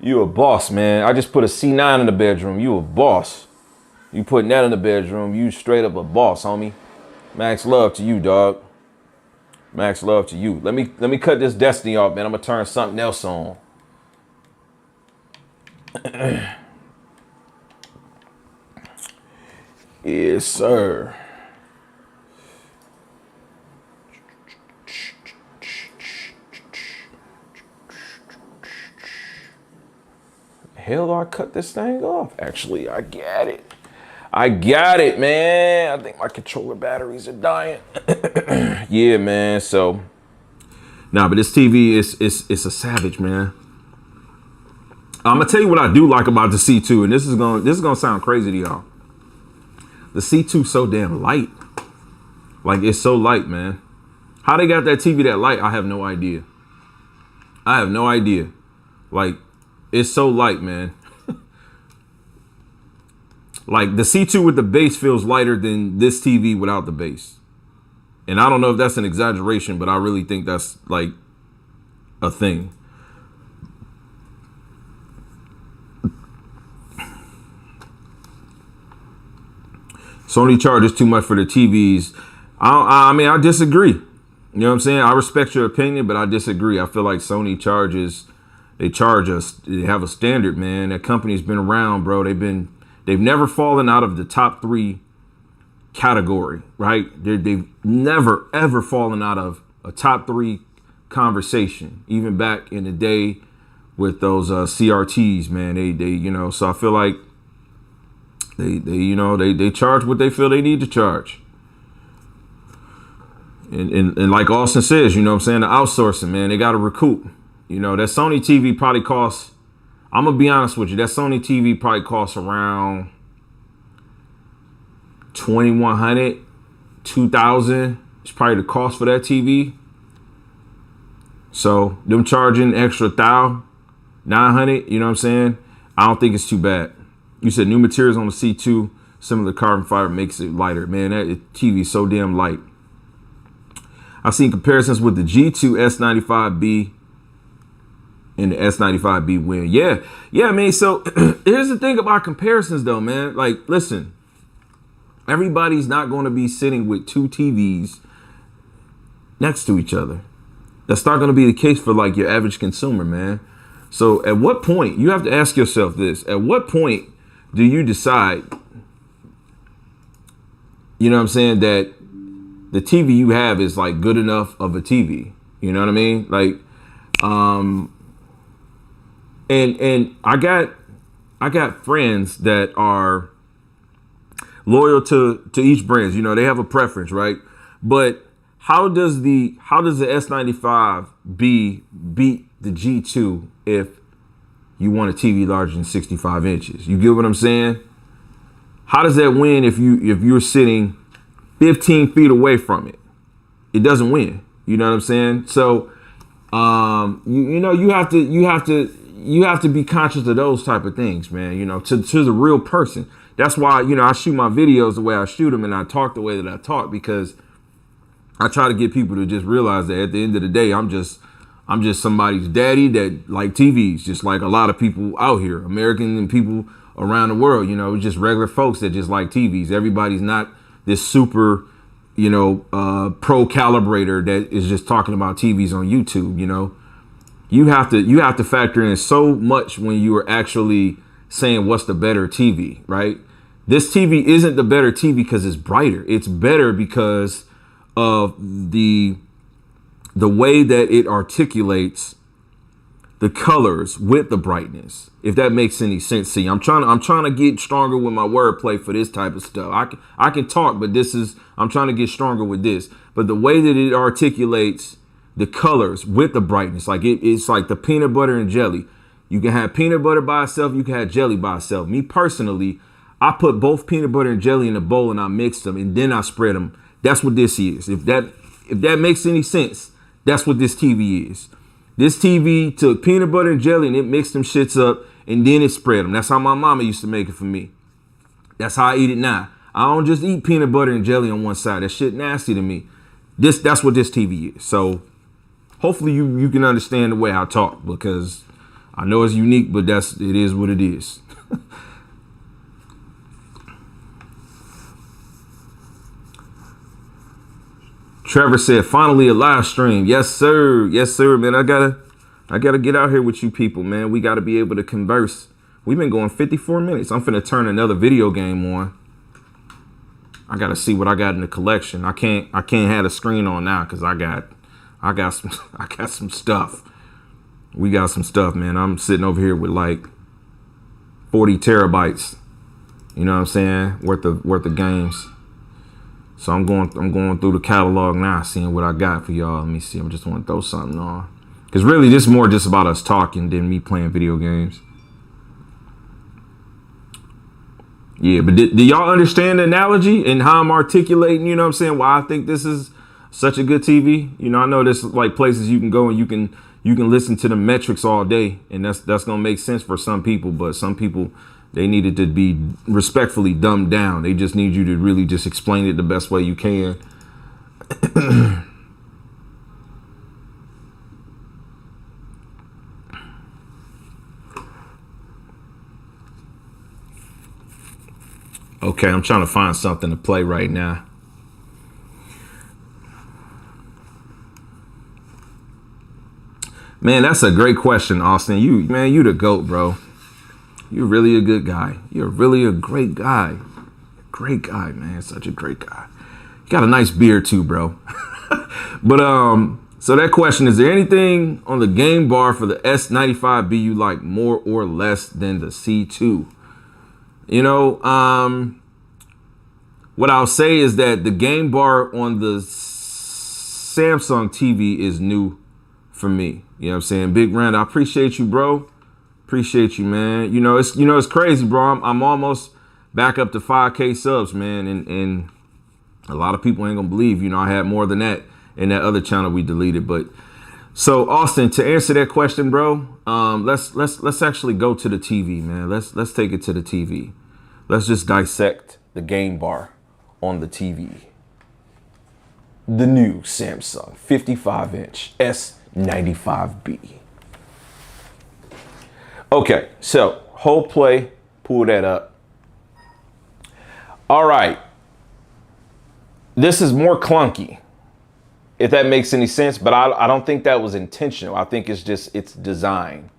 You a boss, man. I just put a C9 in the bedroom. You a boss. You putting that in the bedroom, you straight up a boss, homie. Max love to you, dog. Max love to you. Let me cut this Destiny off, man. I'm gonna turn something else on. Yes, sir. Hell do I cut this thing off? Actually, I got it. I got it, man. I think my controller batteries are dying. Yeah, man. So, nah, but this TV is a savage, man. I'm gonna tell you what I do like about the C2, and this is gonna sound crazy to y'all. The C2 so damn light. Like, it's so light, man. How they got that TV that light, I have no idea. I have no idea. Like, it's so light, man. Like, the C2 with the base feels lighter than this TV without the base. And I don't know if that's an exaggeration, but I really think that's like a thing. Sony charges too much for the TVs. I mean, I disagree. You know what I'm saying? I respect your opinion, but I disagree. I feel like Sony charges, they charge us, they have a standard, man. That company's been around, bro. They've never fallen out of the top 3 category, right? They've never, ever fallen out of a top 3 conversation, even back in the day with those CRTs, man. They you know, so I feel like they charge what they feel they need to charge. And like Austin says, you know what I'm saying, the outsourcing, man, they got to recoup. You know, that Sony TV probably costs, I'm going to be honest with you, that Sony TV probably costs around $2,100, $2,000. It's probably the cost for that TV. So them charging extra $1,900, you know what I'm saying? I don't think it's too bad. You said new materials on the C2, similar to carbon fiber, makes it lighter. Man, that TV is so damn light. I've seen comparisons with the G2 S95B and the S95B Win. Yeah, I mean, so here's the thing about comparisons though, man. Like, listen, everybody's not going to be sitting with two TVs next to each other. That's not going to be the case for like your average consumer, man. So at what point, you have to ask yourself this, at what point do you decide, you know what I'm saying, that the TV you have is like good enough of a TV? You know what I mean? Like, and I got friends that are loyal to each brand. You know, they have a preference, right? But how does the S95B beat the G2 if you want a TV larger than 65 inches? You get what I'm saying? How does that win if you're sitting 15 feet away from it? It doesn't win. You know what I'm saying? So you have to be conscious of those type of things, man. You know, to the real person. That's why, you know, I shoot my videos the way I shoot them and I talk the way that I talk, because I try to get people to just realize that at the end of the day, I'm just somebody's daddy that like TVs, just like a lot of people out here, American and people around the world, you know, just regular folks that just like TVs. Everybody's not this super, you know, pro calibrator that is just talking about TVs on YouTube. You know, you have to factor in so much when you are actually saying what's the better TV, right? This TV isn't the better TV because it's brighter. It's better because of the way that it articulates the colors with the brightness, if that makes any sense. See, I'm trying to get stronger with my wordplay for this type of stuff. I can talk, but I'm trying to get stronger with this. But the way that it articulates the colors with the brightness, like it's like the peanut butter and jelly. You can have peanut butter by itself, you can have jelly by itself. Me personally, I put both peanut butter and jelly in a bowl and I mix them and then I spread them. That's what this is. If that makes any sense, that's what this TV is. This TV took peanut butter and jelly and it mixed them shits up and then it spread them. That's how my mama used to make it for me. That's how I eat it now. I don't just eat peanut butter and jelly on one side. That shit nasty to me. That's what this TV is. So hopefully you can understand the way I talk, because I know it's unique, but it is what it is. Trevor said, finally a live stream. Yes, sir. Yes, sir, man. I gotta get out here with you people, man. We gotta be able to converse. We've been going 54 minutes. I'm finna turn another video game on. I gotta see what I got in the collection. I can't have the screen on now because I got some stuff. We got some stuff, man. I'm sitting over here with like 40 terabytes. You know what I'm saying? Worth of games. So I'm going through the catalog now, seeing what I got for y'all. Let me see. I just want to throw something on, because really this is more just about us talking than me playing video games. Yeah, but do y'all understand the analogy and how I'm articulating, you know what I'm saying, why I think this is such a good TV? You know, I know there's like places you can go and you can listen to the metrics all day, and that's gonna make sense for some people, but some people, they need it to be respectfully dumbed down. They just need you to really just explain it the best way you can. Okay, I'm trying to find something to play right now. Man, that's a great question, Austin. You the GOAT, bro. You're really a good guy. You're really a great guy. Great guy, man. Such a great guy. You got a nice beard too, bro. But so that question, is there anything on the game bar for the S95B you like more or less than the C2? You know, what I'll say is that the game bar on the Samsung TV is new for me. You know what I'm saying? Big Rand, I appreciate you, bro. Appreciate you, man. It's crazy, bro. I'm almost back up to 5K subs, man. And a lot of people ain't gonna believe, I had more than that in that other channel we deleted. But so Austin, to answer that question, bro, let's actually go to the TV, man. Let's take it to the TV. Let's just dissect the game bar on the TV. The new Samsung 55-inch S95B. Okay, so whole play, pull that up. All right. This is more clunky, if that makes any sense, but I don't think that was intentional. I think it's design.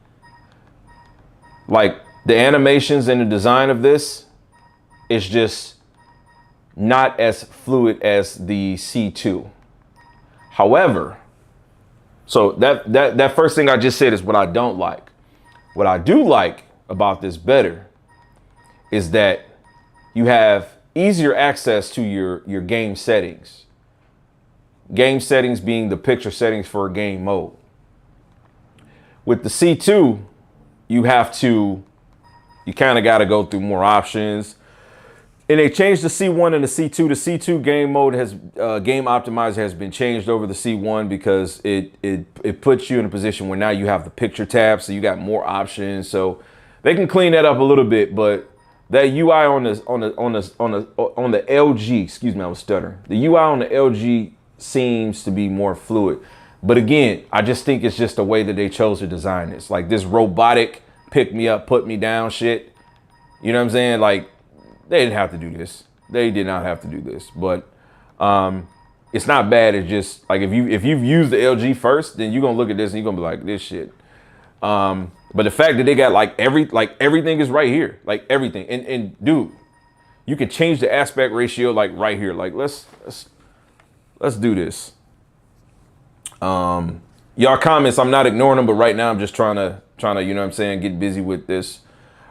Like the animations and the design of this is just not as fluid as the C2. However, so that first thing I just said is what I don't like. What I do like about this better is that you have easier access to your game settings. Game settings being the picture settings for a game mode. With the C2, you kind of got to go through more options. And they changed the C1 and the C2. The C2 game mode game optimizer has been changed over the C1 because it puts you in a position where now you have the picture tab, so you got more options. So they can clean that up a little bit, but that UI on the LG, excuse me, I was stuttering. The UI on the LG seems to be more fluid. But again, I just think it's just the way that they chose to design this. Like this robotic pick me up, put me down shit. You know what I'm saying? Like they didn't have to do this. They did not have to do this. But it's not bad. It's just like if you've used the LG first, then you're gonna look at this and you're gonna be like, this shit. But the fact that they got everything is right here, like everything. And dude, you can change the aspect ratio like right here. Like let's do this. Y'all comments, I'm not ignoring them, but right now I'm just trying to, you know what I'm saying, get busy with this.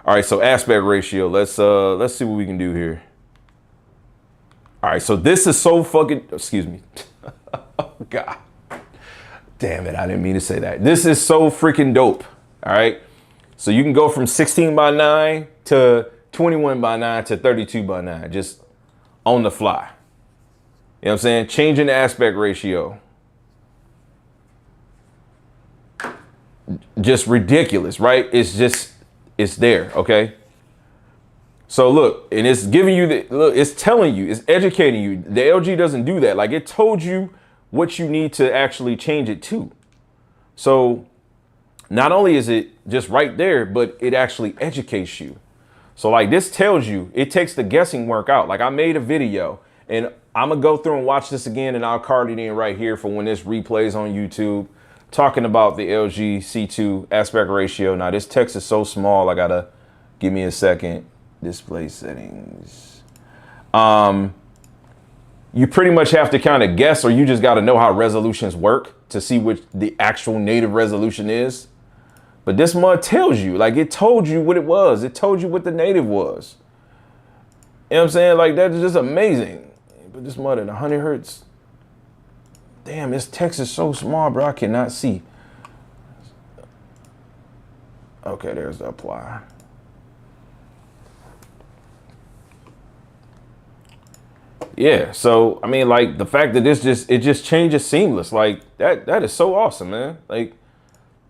All right, so aspect ratio. Let's see what we can do here. All right, so this is so fucking, excuse me. Oh God. Damn it, I didn't mean to say that. This is so freaking dope. All right. So you can go from 16:9 to 21:9 to 32:9, just on the fly. You know what I'm saying? Changing the aspect ratio. Just ridiculous, right? It's there, okay? So look, and it's giving you it's telling you, it's educating you. The LG doesn't do that. Like it told you what you need to actually change it to. So not only is it just right there, but it actually educates you. So like this tells you, it takes the guessing work out. Like I made a video and I'm gonna go through and watch this again and I'll card it in right here for when this replays on YouTube, talking about the LG C2 aspect ratio. Now this text is so small, I gotta, give me a second. Display settings. You pretty much have to kind of guess, or you just gotta know how resolutions work to see what the actual native resolution is. But this mud tells you, like it told you what it was. It told you what the native was. You know what I'm saying? Like that's just amazing. But this mud at 100 hertz. Damn, this text is so small, bro. I cannot see. Okay, there's the apply. Yeah, so I mean, like the fact that this it just changes seamless. Like that is so awesome, man. Like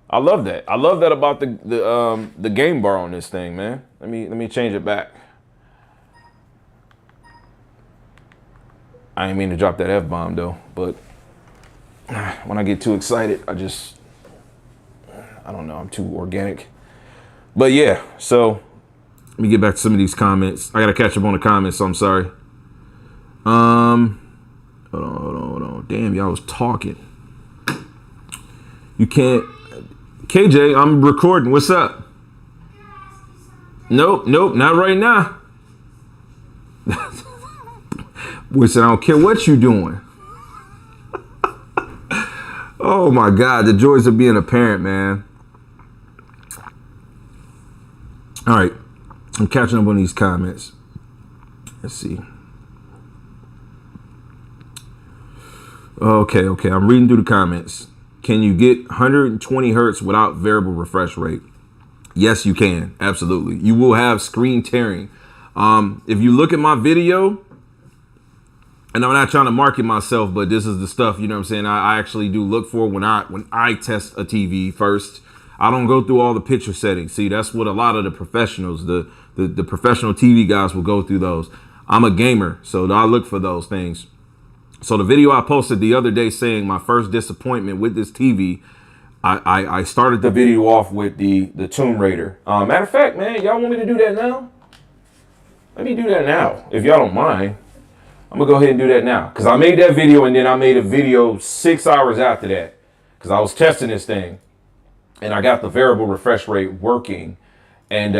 I love that. I love that about the game bar on this thing, man. Let me change it back. I ain't mean to drop that F-bomb though, but when I get too excited, I don't know, I'm too organic. But yeah, so let me get back to some of these comments. I gotta catch up on the comments, so I'm sorry. Hold on. Damn, y'all was talking. You can't. KJ, I'm recording. What's up? Nope, not right now. Boy said, I don't care what you doing. Oh my God, the joys of being a parent, man. All right, I'm catching up on these comments. Let's see. Okay, okay. I'm reading through the comments. Can you get 120 hertz without variable refresh rate? Yes, you can. Absolutely. You will have screen tearing. If you look at my video, and I'm not trying to market myself, but this is the stuff, you know what I'm saying, I actually do look for when I test a TV first. I don't go through all the picture settings. See, that's what a lot of the professionals, the professional TV guys will go through those. I'm a gamer, so I look for those things. So the video I posted the other day saying my first disappointment with this TV, I started the video off with the Tomb Raider. Matter of fact, man, y'all want me to do that now? Let me do that now, if y'all don't mind. I'm gonna go ahead and do that now. Because I made that video and then I made a video 6 hours after that. Because I was testing this thing. And I got the variable refresh rate working. And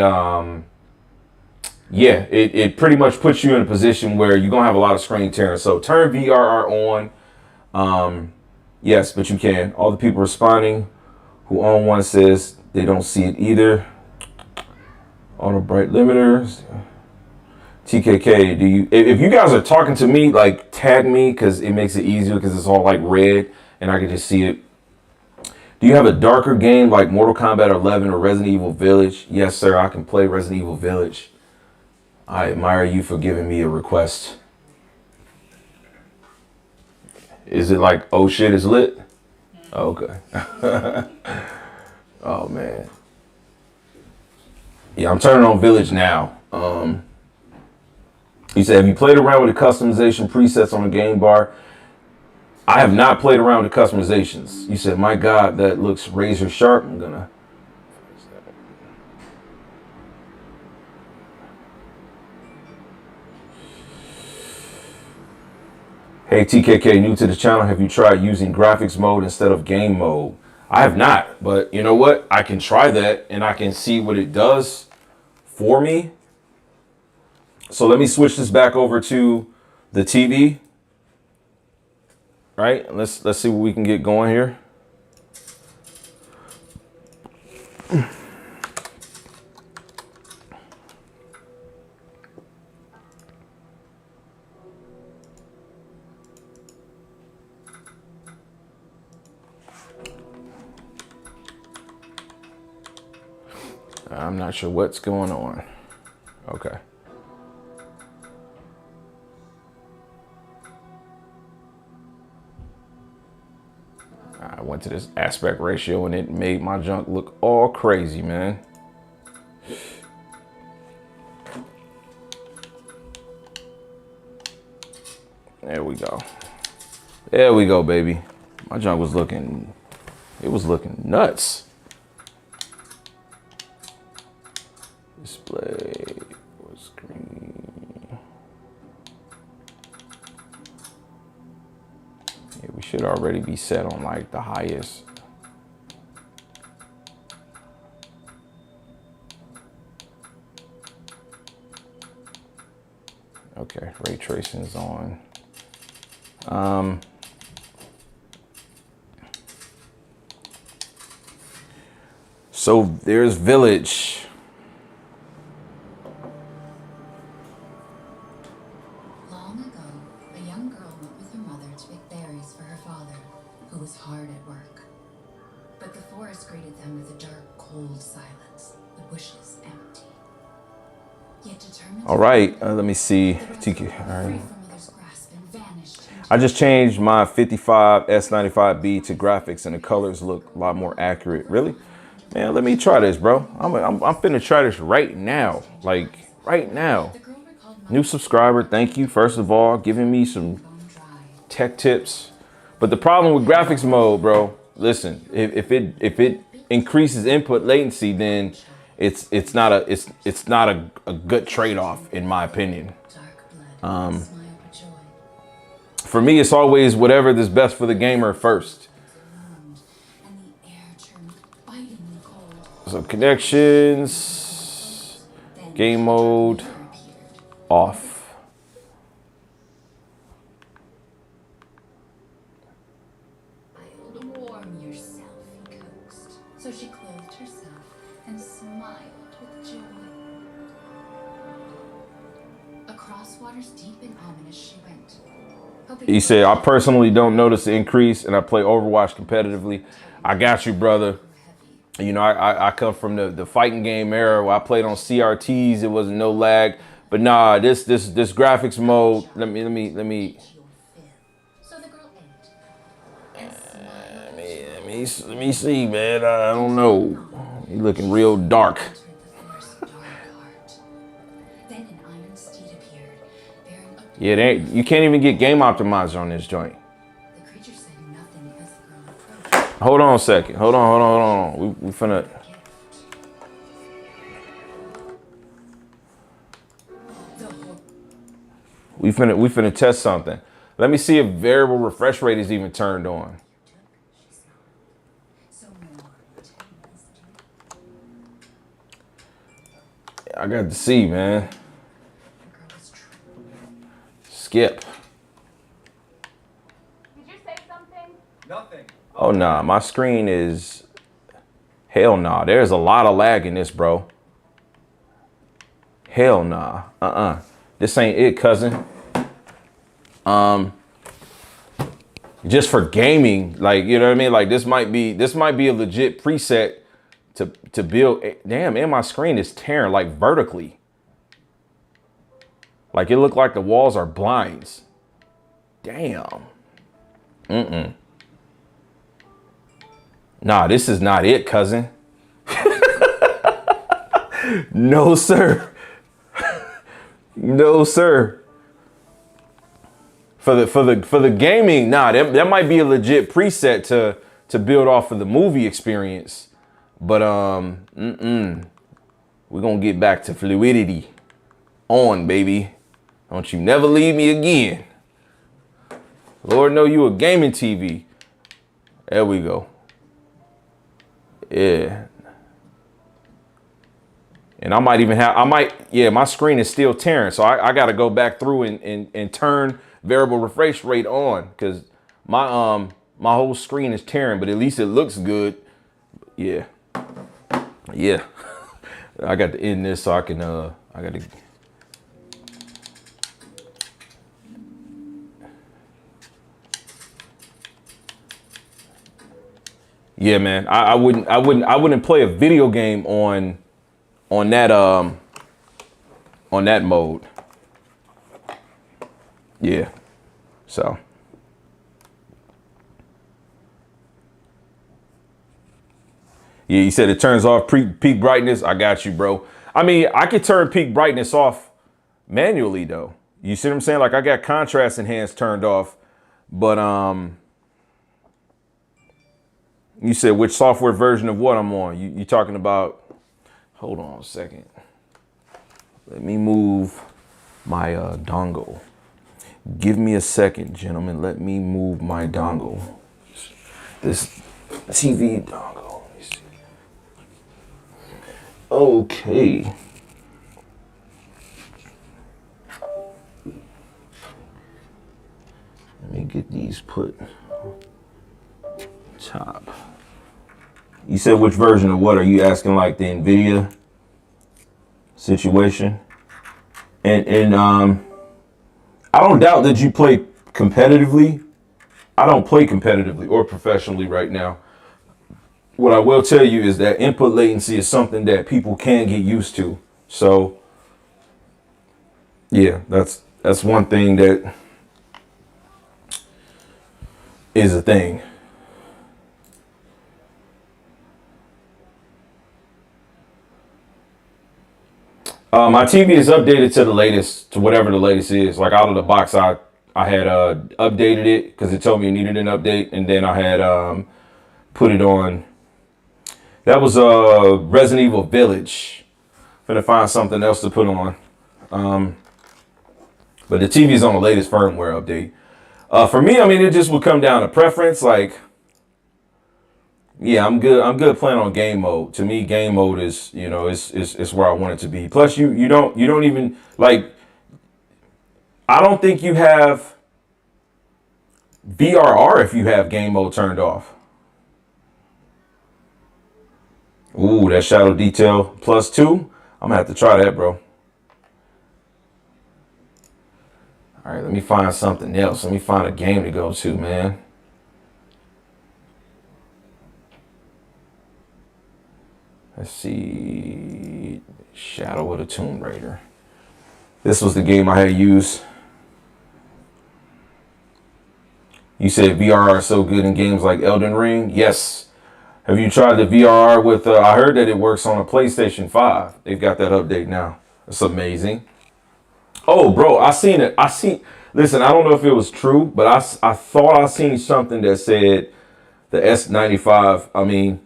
yeah, it pretty much puts you in a position where you're gonna have a lot of screen tearing. So turn VRR on. Yes, but you can. All the people responding who own one says they don't see it either. Auto bright limiters. TKK, do you, if you guys are talking to me, like tag me because it makes it easier because it's all like red and I can just see it. Do you have a darker game like Mortal Kombat 11 or Resident Evil Village? Yes, sir, I can play Resident Evil Village. I admire you for giving me a request. Is it like, oh shit, it's lit? Oh, okay. Oh man. Yeah, I'm turning on Village now. You said, have you played around with the customization presets on the game bar? I have not played around with the customizations. You said, my God, that looks razor sharp. I'm gonna. Hey, TKK, new to the channel. Have you tried using graphics mode instead of game mode? I have not, but you know what? I can try that and I can see what it does for me. So let me switch this back over to the TV. Right? Let's see what we can get going here. I'm not sure what's going on. Okay. I went to this aspect ratio and it made my junk look all crazy, man. There we go. There we go, baby. My junk was looking, it was looking nuts. Display or screen. Yeah, we should already be set on like the highest. Okay, ray tracing is on. So there's Village. Long ago, a young girl went with her mother to pick berries for her father, who was hard at work. But the forest greeted them with a dark, cold silence, the bushes empty. Yet determined. All right, let me see. TK. All right. I just changed my 55 S95B to graphics and the colors look a lot more accurate. Really? Man, let me try this, bro. I'm finna try this right now. Like, right now. New subscriber, thank you, first of all, giving me some tech tips. But the problem with graphics mode, bro, listen, if it increases input latency, then it's not a good trade-off, in my opinion. For me, it's always whatever is best for the gamer first. So connections, game mode, off. I'll warm yourself, he coaxed. So she clothed herself and smiled with joy. Across waters deep and ominous she went. He said, I personally don't notice the increase and I play Overwatch competitively. I got you, brother. You know, I come from the fighting game era where I played on CRTs. It wasn't no lag. But nah, this graphics mode, let me So the girl ate. And let me see, man. I don't know. He looking real dark. entered the forest's dark heart. Then an iron steed appeared, bearing a Yeah, you can't even get game optimizer on this joint. The creature said nothing as the girl approached. Hold on a second. Hold on. We finna. The whole We finna test something. Let me see if variable refresh rate is even turned on. so more intense. I got to see, man. The girl was true. Skip. Did you say something? Nothing. Oh nah, my screen is. Hell nah. There's a lot of lag in this, bro. Hell nah. This ain't it, cousin. Just for gaming, like, you know what I mean? Like this might be a legit preset to build. Damn, and my screen is tearing like vertically. Like it looked like the walls are blinds. Damn. Nah, this is not it, cousin. No, sir. No, sir. For the gaming, nah, that might be a legit preset to build off of the movie experience. But we're gonna get back to fluidity. On, baby. Don't you never leave me again. Lord know you a gaming TV. There we go. Yeah. And I might even have, my screen is still tearing. So I got to go back through and turn variable refresh rate on because my whole screen is tearing, but at least it looks good. Yeah. Yeah. I got to end this so I can, I got to. Yeah, man, I wouldn't play a video game on that mode. Yeah. So. Yeah, you said it turns off peak brightness. I got you, bro. I mean, I could turn peak brightness off manually though. You see what I'm saying? Like I got contrast enhanced turned off, but you said which software version of what I'm on? You talking about? Hold on a second. Let me move my dongle. Give me a second, gentlemen. Let me move my dongle. This TV dongle. Let me see. Okay. Let me get these put top. You said which version of what? Are you asking like the NVIDIA situation? And I don't doubt that you play competitively. I don't play competitively or professionally right now. What I will tell you is that input latency is something that people can get used to. So yeah, that's one thing that is a thing. My TV is updated to the latest, to whatever the latest is. Like out of the box, I had updated it because it told me it needed an update, and then I had put it on. That was Resident Evil Village. Gonna find something else to put on. But the TV is on the latest firmware update. For me, I mean, it just would come down to preference. Like, yeah, I'm good playing on game mode. To me, game mode is, you know, it's where I want it to be. Plus, you don't even like. I don't think you have VRR if you have game mode turned off. Ooh, that shadow detail +2. I'm gonna have to try that, bro. All right, let me find something else. Let me find a game to go to, man. Let's see. Shadow of the Tomb Raider. This was the game I had used. You said VR is so good in games like Elden Ring. Yes. Have you tried the VR with, I heard that it works on a PlayStation 5. They've got that update now. It's amazing. Oh, bro, I seen it. Listen, I don't know if it was true, but I thought I seen something that said the S95, I mean,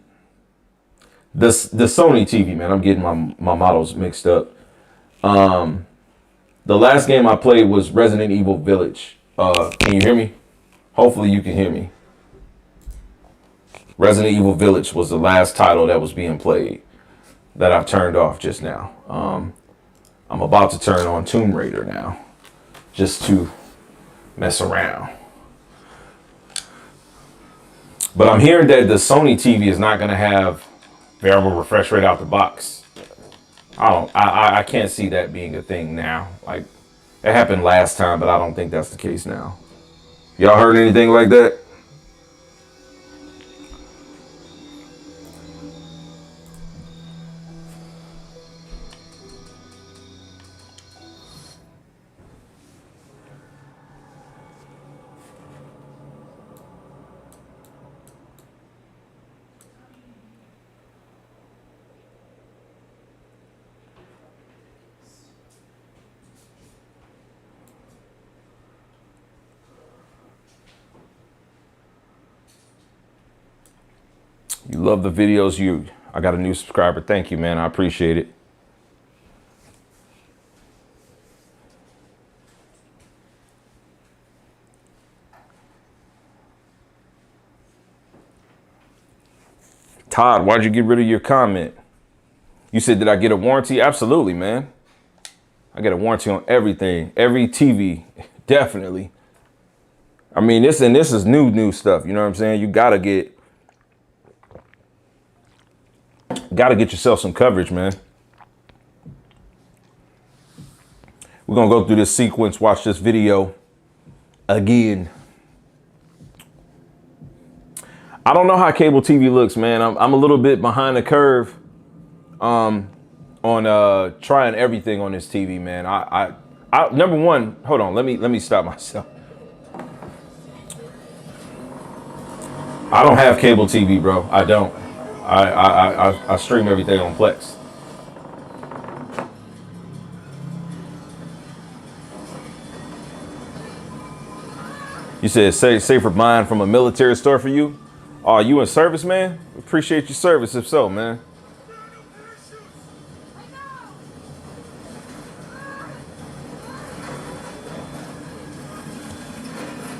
the Sony TV, man. I'm getting my models mixed up. The last game I played was Resident Evil Village. Can you hear me? Hopefully you can hear me. Resident Evil Village was the last title that was being played that I turned off just now. I'm about to turn on Tomb Raider now, just to mess around. But I'm hearing that the Sony TV is not going to have variable refresh rate out the box. I can't see that being a thing now. Like, it happened last time, but I don't think that's the case now. Y'all heard anything like that? You love the videos. I got a new subscriber. Thank you, man. I appreciate it. Todd, why'd you get rid of your comment? You said, did I get a warranty? Absolutely, man. I get a warranty on everything, every TV, definitely. I mean, this is new stuff. You know what I'm saying? You gotta get yourself some coverage, man. We're gonna go through this sequence, watch this video again. I don't know how cable TV looks, man. I'm a little bit behind the curve on trying everything on this TV, man. I number one, hold on, let me stop myself. I don't have cable TV, bro. I don't. I stream everything on Plex. You said safer buying from a military store for you? Oh, you in service, man? Appreciate your service if so, man.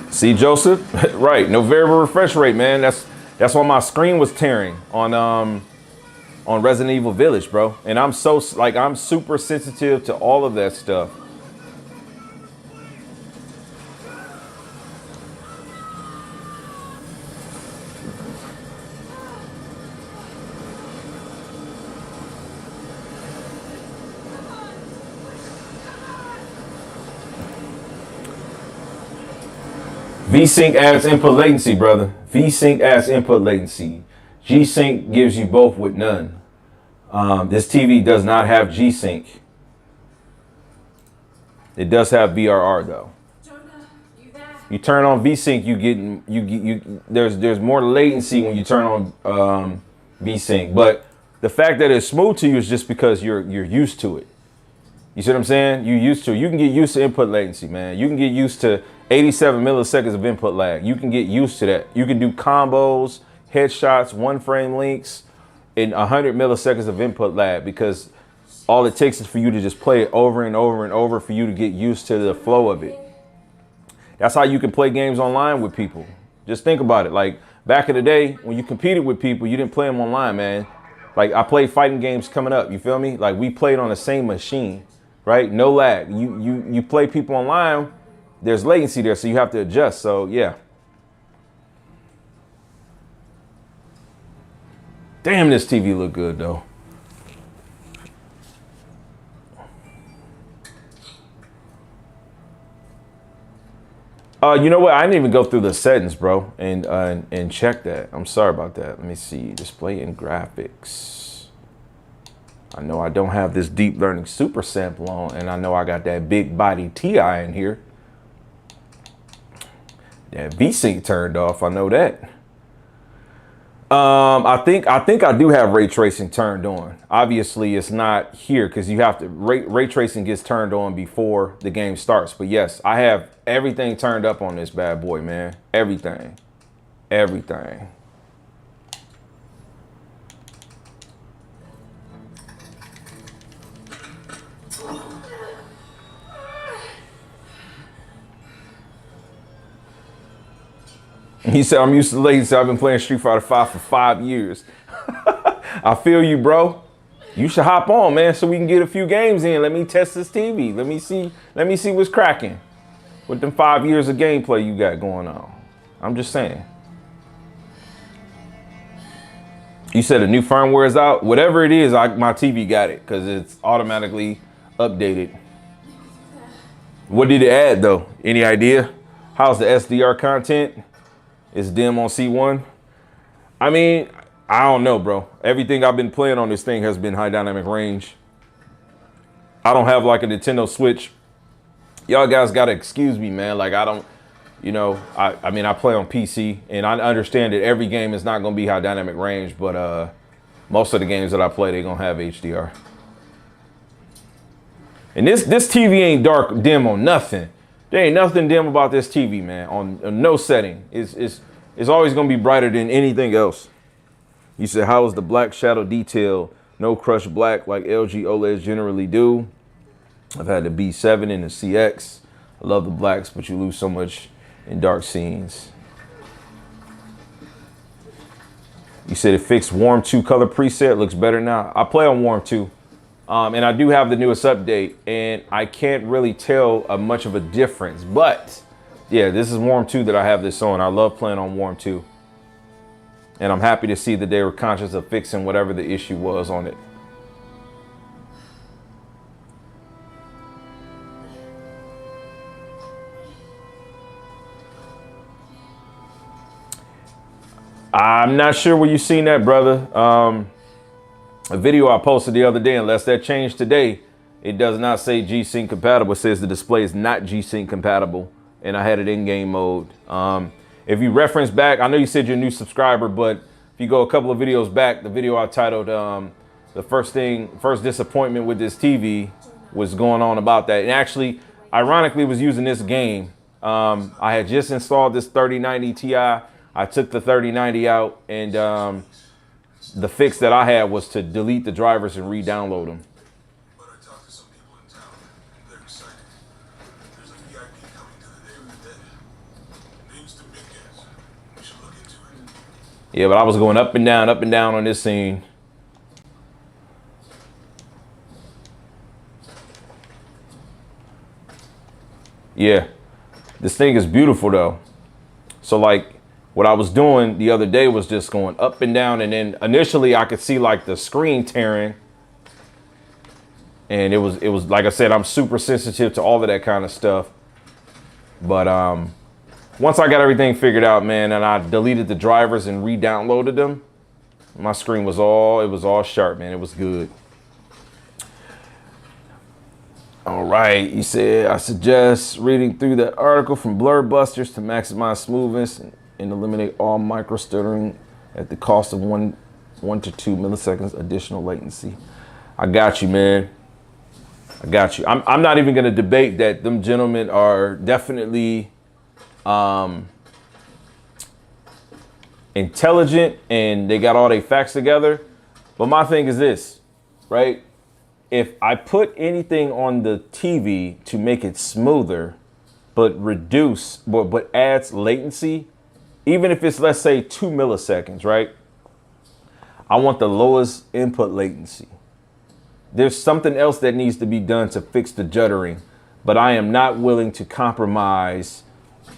See, Joseph? Right, no variable refresh rate, man. That's why my screen was tearing on Resident Evil Village, bro. And I'm super sensitive to all of that stuff. V-Sync adds input latency, brother. V-Sync adds input latency. G-Sync gives you both with none. This TV does not have G-Sync. It does have VRR though. You turn on V-Sync, there's more latency when you turn on V-Sync. But the fact that it's smooth to you is just because you're used to it. You see what I'm saying? You're used to it. You can get used to input latency, man. You can get used to 87 milliseconds of input lag. You can get used to that. You can do combos, headshots, one frame links in 100 milliseconds of input lag, because all it takes is for you to just play it over and over and over for you to get used to the flow of it. That's how you can play games online with people. Just think about it. Like back in the day when you competed with people, you didn't play them online, man. Like I played fighting games coming up, you feel me? Like we played on the same machine, right? No lag. You play people online, there's latency there, so you have to adjust. So yeah. Damn, this TV look good though. You know what? I didn't even go through the settings, bro, and check that. I'm sorry about that. Let me see. Display and graphics. I know I don't have this deep learning super sample on, and I know I got that big body TI in here. That VSync turned off. I know that. I think I do have ray tracing turned on. Obviously, it's not here because you have to ray tracing gets turned on before the game starts. But yes, I have everything turned up on this bad boy, man. Everything. He said, I'm used to latency. I've been playing Street Fighter 5 for 5 years. I feel you, bro. You should hop on, man, so we can get a few games in. Let me test this TV. Let me see what's cracking with them 5 years of gameplay you got going on. I'm just saying. You said a new firmware is out. Whatever it is, my TV got it because it's automatically updated. What did it add, though? Any idea? How's the SDR content? It's dim on C1. I mean, I don't know, bro. Everything I've been playing on this thing has been high dynamic range. I don't have like a Nintendo Switch. Y'all guys gotta excuse me, man. Like I don't, you know, I mean, I play on PC and I understand that every game is not gonna be high dynamic range, but most of the games that I play, they're gonna have HDR. And this TV ain't dark dim on nothing. There ain't nothing dim about this TV, man, on no setting. It's always gonna be brighter than anything else. You said, how is the black shadow detail? No crushed black like LG OLEDs generally do. I've had the B7 and the CX. I love the blacks, but you lose so much in dark scenes. You said it fixed Warm 2 color preset, looks better now. I play on Warm 2. And I do have the newest update, and I can't really tell much of a difference. But yeah, this is Warm 2 that I have this on. I love playing on Warm 2. And I'm happy to see that they were conscious of fixing whatever the issue was on it. I'm not sure where you've seen that, brother. A video I posted the other day, unless that changed today, it does not say G-Sync compatible. It says the display is not G-Sync compatible, and I had it in game mode. If you reference back, I know you said you're a new subscriber, but if you go a couple of videos back, the video I titled the first disappointment with this TV was going on about that. And actually, ironically, was using this game. I had just installed this 3090 Ti. I took the 3090 out, and the fix that I had was to delete the drivers and re-download them. But I talked to some people in town, and they're excited. There's a VIP coming to the Day of the Dead. Name's the Big Gas. We should look into it. Yeah, but I was going up and down on this scene. Yeah, this thing is beautiful though. So like, what I was doing the other day was just going up and down, and then initially I could see like the screen tearing, and it was like I said, I'm super sensitive to all of that kind of stuff. But once I got everything figured out, man, and I deleted the drivers and re-downloaded them, my screen was all sharp, man. It was good. All right, you said I suggest reading through that article from Blur Busters to maximize smoothness and eliminate all micro stuttering at the cost of 1 to 2 milliseconds additional latency. I got you, man. I got you. I'm not even gonna debate that them gentlemen are definitely intelligent and they got all their facts together. But my thing is this, right? If I put anything on the TV to make it smoother, but adds latency, even if it's, let's say, 2 milliseconds, right? I want the lowest input latency. There's something else that needs to be done to fix the juddering, but I am not willing to compromise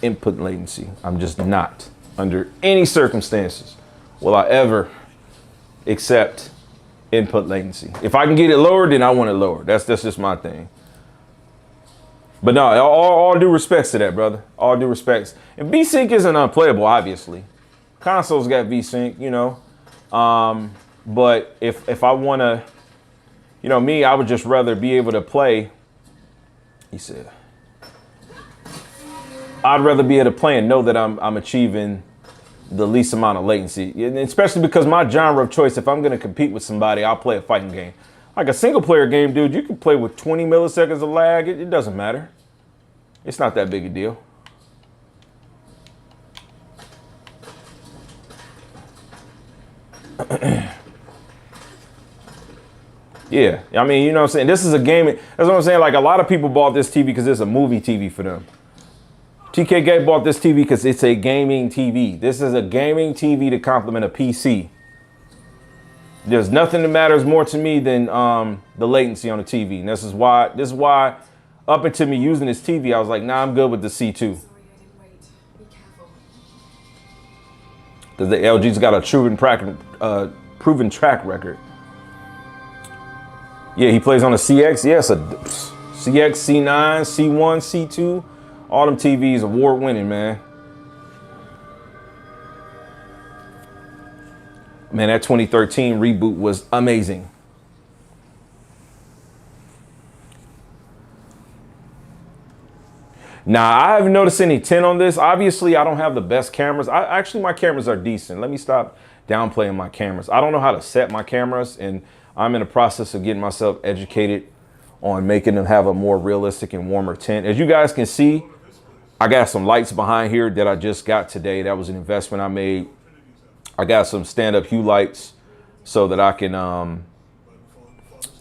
input latency. I'm just not. Under any circumstances will I ever accept input latency. If I can get it lower, then I want it lower. That's just my thing. But no, all due respects to that, brother. All due respects. And V-Sync isn't unplayable, obviously. Consoles got V-Sync, you know. But if I want to, you know, me, I would just rather be able to play. He said, I'd rather be able to play and know that I'm achieving the least amount of latency. And especially because my genre of choice, if I'm going to compete with somebody, I'll play a fighting game. Like a single player game, dude, you can play with 20 milliseconds of lag. It doesn't matter. It's not that big a deal. Yeah, I mean, you know what I'm saying? This is a game. That's what I'm saying. Like, a lot of people bought this TV because it's a movie TV for them. TKG bought this TV because it's a gaming TV. This is a gaming TV to complement a PC. There's nothing that matters more to me than the latency on the TV. And this is why up until me using this TV, I was like, nah, I'm good with the C2. Because the LG's got a proven track record. Yeah, he plays on a CX. Yes, a CX, C9, C1, C2. All them TVs award winning, man. Man, that 2013 reboot was amazing. Now, I haven't noticed any 10 on this. Obviously, I don't have the best cameras. Actually, my cameras are decent. Let me stop downplaying my cameras. I don't know how to set my cameras, and I'm in the process of getting myself educated on making them have a more realistic and warmer tint. As you guys can see, I got some lights behind here that I just got today. That was an investment I made. I got some stand-up hue lights so that I can,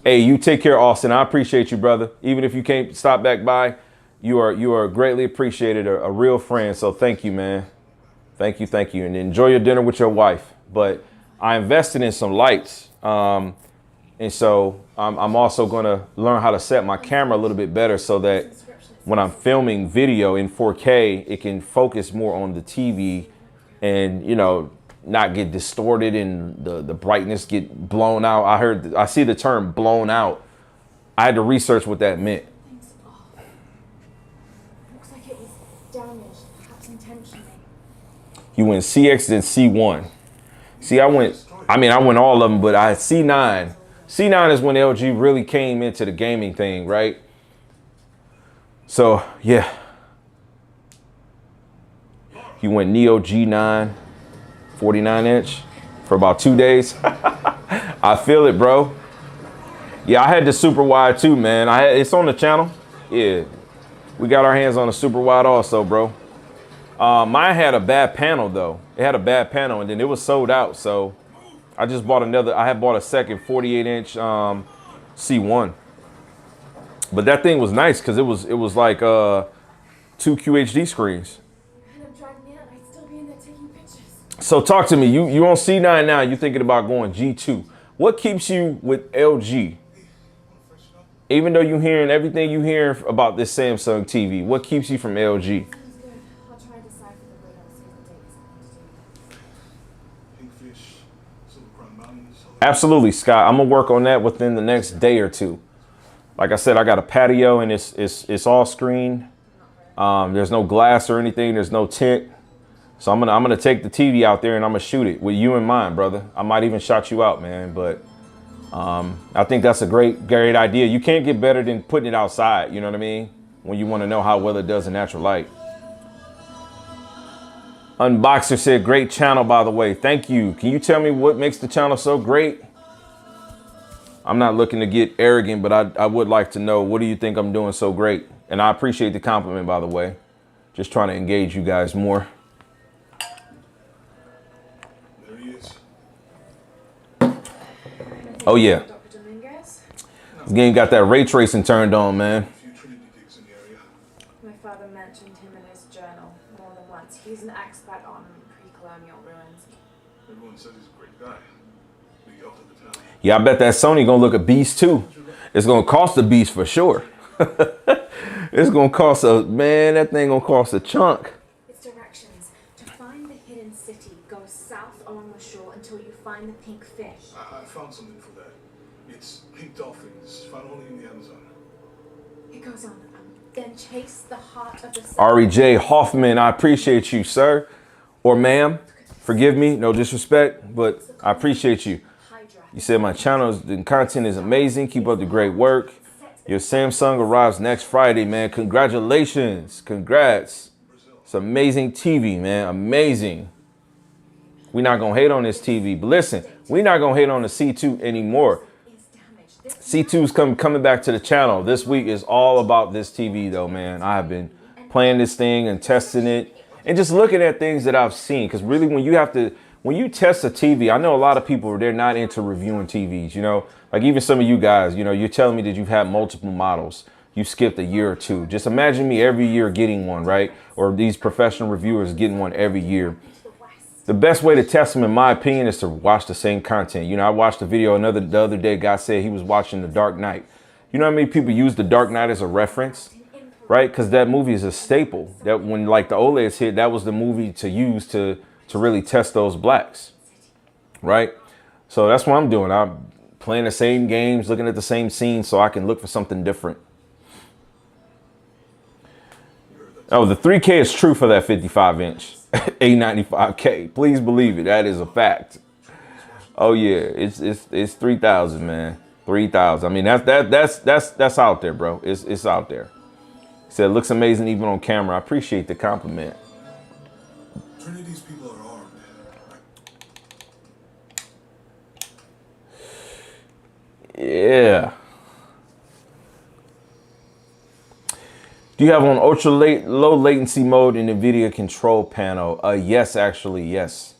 hey, you take care, Austin. I appreciate you, brother. Even if you can't stop back by, you are greatly appreciated, a real friend. So thank you, man. Thank you. And enjoy your dinner with your wife. But I invested in some lights. And so I'm also going to learn how to set my camera a little bit better so that when I'm filming video in 4K, it can focus more on the TV and, you know, not get distorted and the brightness get blown out. I see the term blown out. I had to research what that meant. Looks like it was damaged, perhaps intentionally. You went CX then C1. See, I went all of them, but I had C9. C9 is when LG really came into the gaming thing, right? So, yeah. You went Neo G9, 49 inch for about 2 days. I feel it, bro. Yeah, I had the super wide too, man. It's on the channel. Yeah, we got our hands on a super wide also, bro. Mine had a bad panel though. It had a bad panel and then it was sold out. So I just bought I had bought a second 48 inch C1. But that thing was nice because it was like 2 QHD screens. So talk to me. You on C9 now. You thinking about going G2. What keeps you with LG? Even though you're hearing everything you hear about this Samsung TV, what keeps you from LG? I'll try to decipher the radar as soon as the date is Kingfish, Silver Crown Mountains. Absolutely, Scott. I'm gonna work on that within the next day or two. Like I said, I got a patio and it's all screened. There's no glass or anything. There's no tint. So I'm gonna take the TV out there and I'm gonna shoot it with you in mind, brother. I might even shout you out, man. But I think that's a great idea. You can't get better than putting it outside. You know what I mean? When you want to know how well it does in natural light. Unboxer said, great channel, by the way. Thank you. Can you tell me what makes the channel so great? I'm not looking to get arrogant, but I would like to know, what do you think I'm doing so great? And I appreciate the compliment, by the way. Just trying to engage you guys more. There he is. Oh, yeah. This game got that ray tracing turned on, man. A few Trinity digs in the area. My father mentioned him in his journal more than once. He's an expert on pre-colonial ruins. Everyone said he's a great guy. We yelled at the town. Yeah, I bet that Sony gonna look a beast too. It's gonna cost a beast for sure. It's gonna cost that thing gonna cost a chunk. Its directions. To find the hidden city, go south along the shore until you find the pink fish. I found something for that. It's pink dolphins, found only in the Amazon. It goes on. then chase the heart of the Ari J. Hoffman, I appreciate you, sir. Or ma'am. Forgive me, no disrespect, but I appreciate you. You said my channel and content is amazing. Keep up the great work. Your Samsung arrives next Friday, man. Congratulations. Congrats. It's amazing TV, man. Amazing. We're not going to hate on this TV. But listen, we're not going to hate on the C2 anymore. C2's coming back to the channel. This week is all about this TV, though, man. I have been playing this thing and testing it and just looking at things that I've seen. Because really, when you test a TV, I know a lot of people, they're not into reviewing TVs, you know, like even some of you guys, you know, you're telling me that you've had multiple models. You skipped a year or two. Just imagine me every year getting one, right? Or these professional reviewers getting one every year. The best way to test them, in my opinion, is to watch the same content. You know, I watched a video the other day, guy said he was watching The Dark Knight. You know how many people use The Dark Knight as a reference, right? Because that movie is a staple. That when like the OLEDs hit, that was the movie to use to really test those blacks, right? So that's what I'm doing. I'm playing the same games, looking at the same scenes so I can look for something different. Oh, the 3K is true for that 55-inch A95K. Please believe it. That is a fact. Oh yeah, it's 3,000, man. 3,000. I mean, that's out there, bro. It's out there. He said, looks amazing even on camera. I appreciate the compliment. Trinity's people are armed. Yeah. Do you have on low latency mode in the NVIDIA control panel? Yes, actually, yes.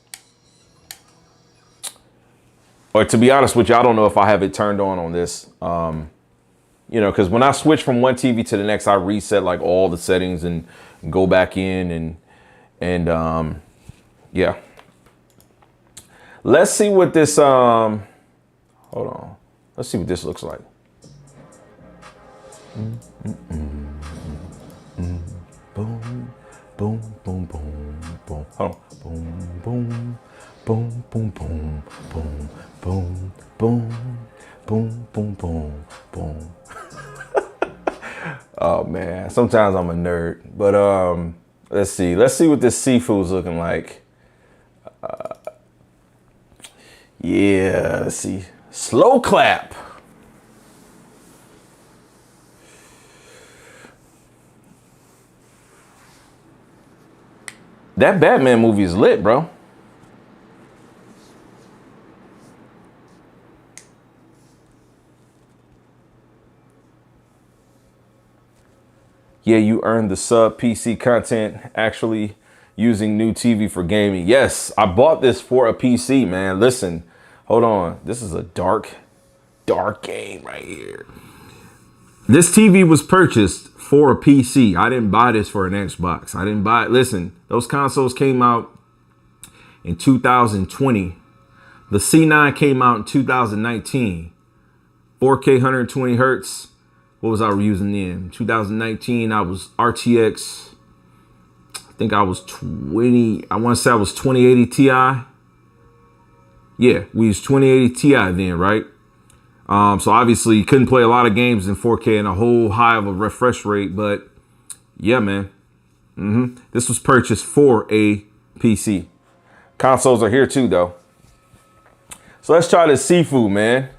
Or to be honest with you, I don't know if I have it turned on this. You know, because when I switch from one TV to the next, I reset like all the settings and go back in and yeah. Let's see what this hold on. Let's see what this looks like. Boom, boom, boom, boom, boom. Hold on. Boom, boom, boom, boom, boom, boom, boom, boom, boom, boom, boom. Oh man, sometimes I'm a nerd, but let's see what this seafood's looking like. Yeah, let's see. Slow clap. That Batman movie is lit, bro. Yeah, you earned the sub PC content actually using new TV for gaming. Yes, I bought this for a PC, man. Listen, hold on. This is a dark game right here. This TV was purchased for a PC. I didn't buy this for an Xbox. I didn't buy it. Listen, those consoles came out in 2020. The C9 came out in 2019. 4K 120 hertz. What was I using then? 2019, I was RTX. I think I was 20. I want to say I was 2080 Ti. Yeah, we used 2080 Ti then, right? So obviously you couldn't play a lot of games in 4K and a whole high of a refresh rate, but yeah, man. This was purchased for a PC. Consoles are here too, though. So let's try this seafood, man.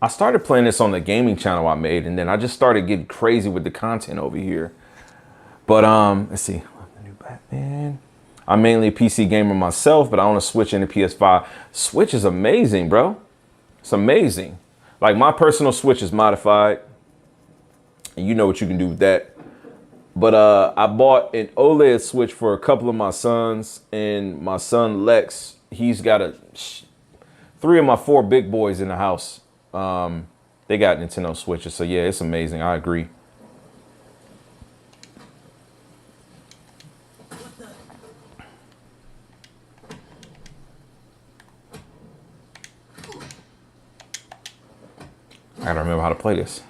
I started playing this on the gaming channel I made, and then I just started getting crazy with the content over here. But let's see. The new Batman. I'm mainly a PC gamer myself, but I own a Switch and a PS5. Switch is amazing, bro. It's amazing. Like my personal Switch is modified. And you know what you can do with that. But I bought an OLED Switch for a couple of my sons, and my son Lex, he's got 3 of my 4 big boys in the house. They got Nintendo Switches. So yeah, it's amazing. I agree. I gotta remember how to play this.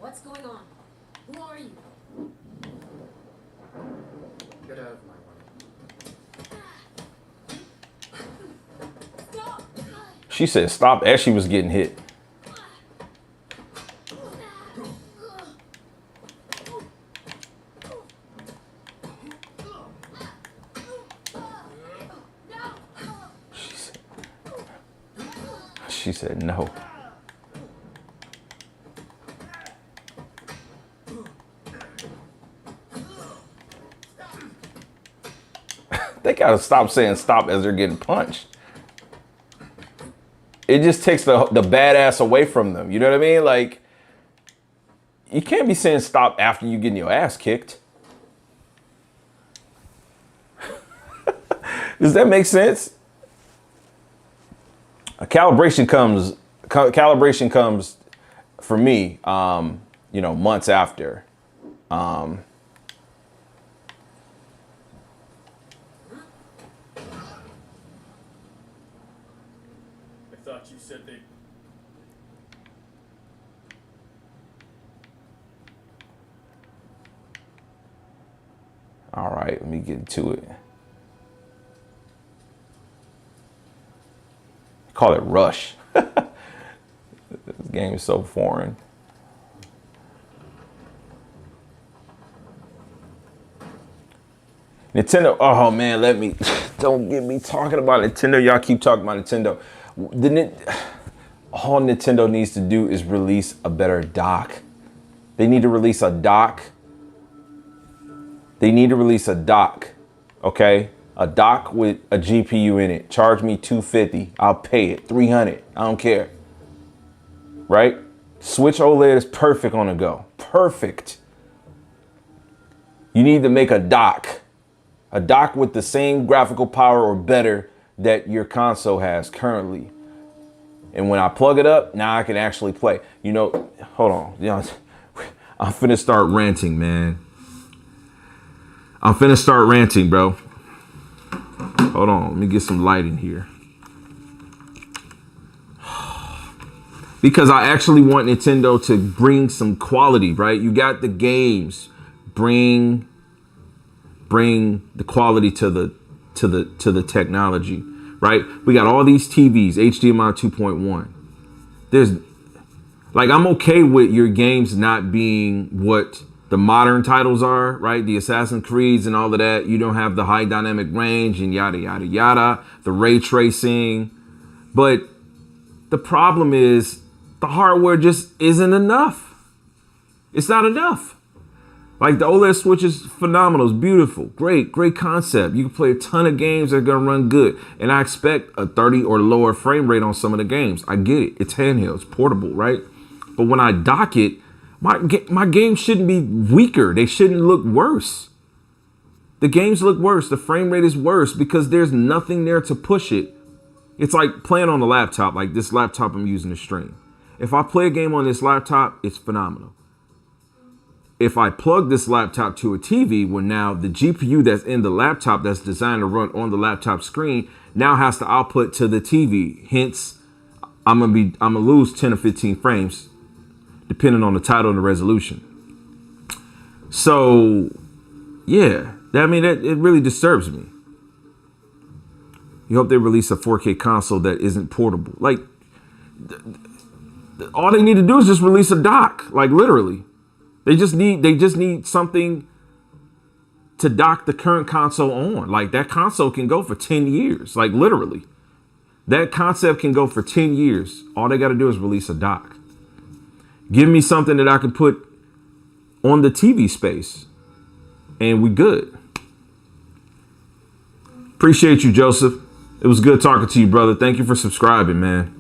What's going on? Who are you? Get out of my way. She said stop as she was getting hit. She said no. They gotta stop saying stop as they're getting punched. It just takes the badass away from them. You know what I mean? Like, you can't be saying stop after you getting your ass kicked. Does that make sense? Calibration comes for me, you know, months after. You said they... All right, let me get to it. Call it Rush. This game is so foreign. Nintendo, oh man, don't get me talking about Nintendo. Y'all keep talking about Nintendo. All Nintendo needs to do is release a better dock. They need to release a dock. They need to release a dock, okay? A dock with a GPU in it. Charge me $250. I'll pay it. $300. I don't care. Right? Switch OLED is perfect on the go. Perfect. You need to make a dock. A dock with the same graphical power or better that your console has currently. And when I plug it up, now I can actually play. You know, hold on. You know, I'm finna start ranting, man. I'm finna start ranting, bro. Hold on, let me get some light in here. Because I actually want Nintendo to bring some quality, right? You got the games. Bring the quality to the technology, right? We got all these TVs, HDMI 2.1. There's like, I'm okay with your games not being what the modern titles are, right? The Assassin's Creeds and all of that. You don't have the high dynamic range and yada, yada, yada, the ray tracing. But the problem is the hardware just isn't enough. It's not enough. Like the OLED Switch is phenomenal. It's beautiful. Great concept. You can play a ton of games that are going to run good. And I expect a 30 or lower frame rate on some of the games. I get it. It's handheld. It's portable, right? But when I dock it, my games shouldn't be weaker. They shouldn't look worse. The games look worse. The frame rate is worse because there's nothing there to push it. It's like playing on a laptop, like this laptop I'm using to stream. If I play a game on this laptop, it's phenomenal. If I plug this laptop to a TV, well, now the GPU that's in the laptop that's designed to run on the laptop screen now has to output to the TV. Hence, I'm gonna lose 10 or 15 frames depending on the title and the resolution. So, yeah, I mean, it really disturbs me. You hope they release a 4K console that isn't portable. Like, all they need to do is just release a dock, like literally. They just need something to dock the current console on. Like, that console can go for 10 years, like literally. That concept can go for 10 years. All they got to do is release a dock. Give me something that I can put on the TV space and we good. Appreciate you, Joseph. It was good talking to you, brother. Thank you for subscribing, man.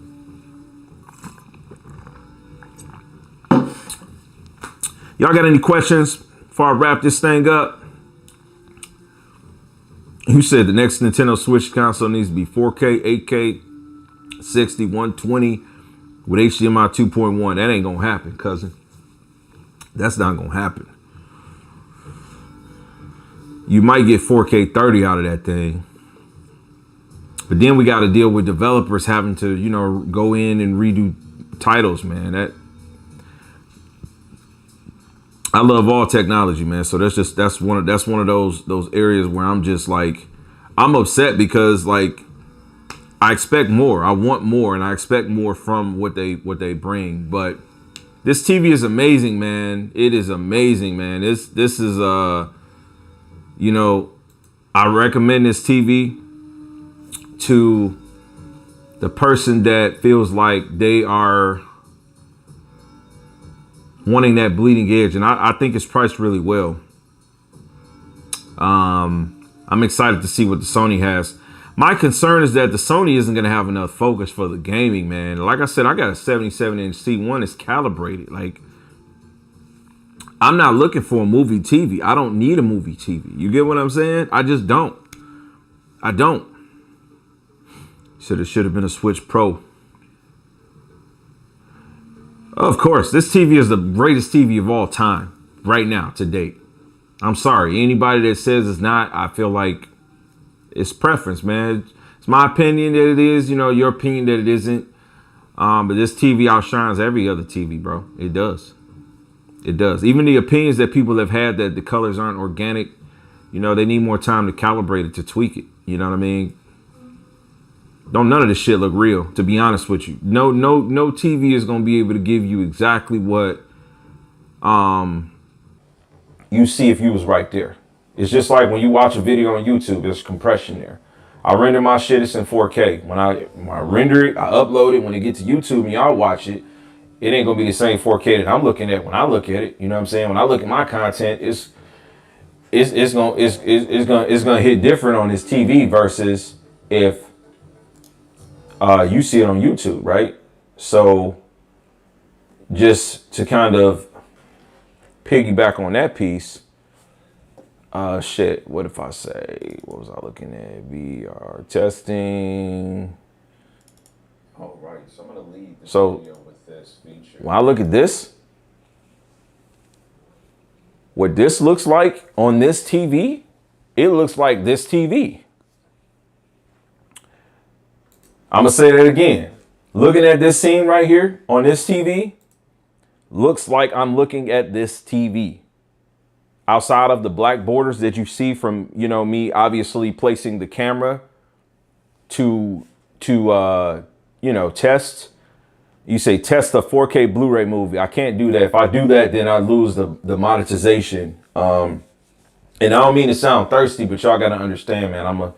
Y'all got any questions before I wrap this thing up? You said the next Nintendo Switch console needs to be 4K, 8K, 60, 120 with HDMI 2.1. That ain't gonna happen, cousin. That's not gonna happen. You might get 4K 30 out of that thing. But then we got to deal with developers having to, you know, go in and redo titles, man. I love all technology, man. So that's one of those areas where I'm just like, I'm upset because like I expect more. I want more, and I expect more from what they bring. But this TV is amazing, man. It is amazing, man. This is you know, I recommend this TV to the person that feels like they are wanting that bleeding edge, and I think it's priced really well. I'm excited to see what the Sony has. My concern is that the Sony isn't going to have enough focus for the gaming, man. Like I said, I got a 77-inch C1. It's calibrated. Like, I'm not looking for a movie TV. I don't need a movie TV. You get what I'm saying? I just don't. I don't. Should have been a Switch Pro. Of course, this TV is the greatest TV of all time right now to date. I'm sorry. Anybody that says it's not, I feel like it's preference, man. It's my opinion that it is, you know, your opinion that it isn't. But this TV outshines every other TV, bro. It does. It does. Even the opinions that people have had that the colors aren't organic, you know, they need more time to calibrate it, to tweak it. You know what I mean? Don't none of this shit look real, to be honest with you. No TV is gonna be able to give you exactly what you see if you was right there. It's just like when you watch a video on YouTube, there's compression there. I render my shit, it's in 4K. When I render it, I upload it. When it gets to YouTube and y'all watch it, it ain't gonna be the same 4K that I'm looking at when I look at it. You know what I'm saying? When I look at my content, it's gonna hit different on this TV versus if you see it on YouTube, right? So just to kind of piggyback on that piece, shit, what if I say, what was I looking at? VR testing. Oh, right. So I'm gonna lead the video with this feature. When I look at this, what this looks like on this TV, it looks like this TV. I'm gonna say that again. Looking at this scene right here on this TV, looks like I'm looking at this TV. Outside of the black borders that you see from, you know, me obviously placing the camera to you know, test. You say test a 4K Blu-ray movie. I can't do that. If I do that, then I lose the monetization. And I don't mean to sound thirsty, but y'all gotta understand, man, I'm a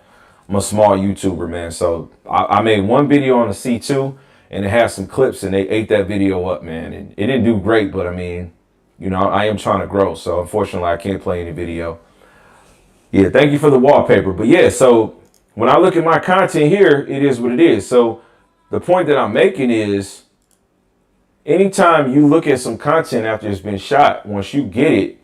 small YouTuber, man. So I made one video on the C2 and it had some clips and they ate that video up, man. And it didn't do great, but I mean, you know, I am trying to grow. So unfortunately, I can't play any video. Yeah, thank you for the wallpaper. But yeah, so when I look at my content here, it is what it is. So the point that I'm making is anytime you look at some content after it's been shot, once you get it,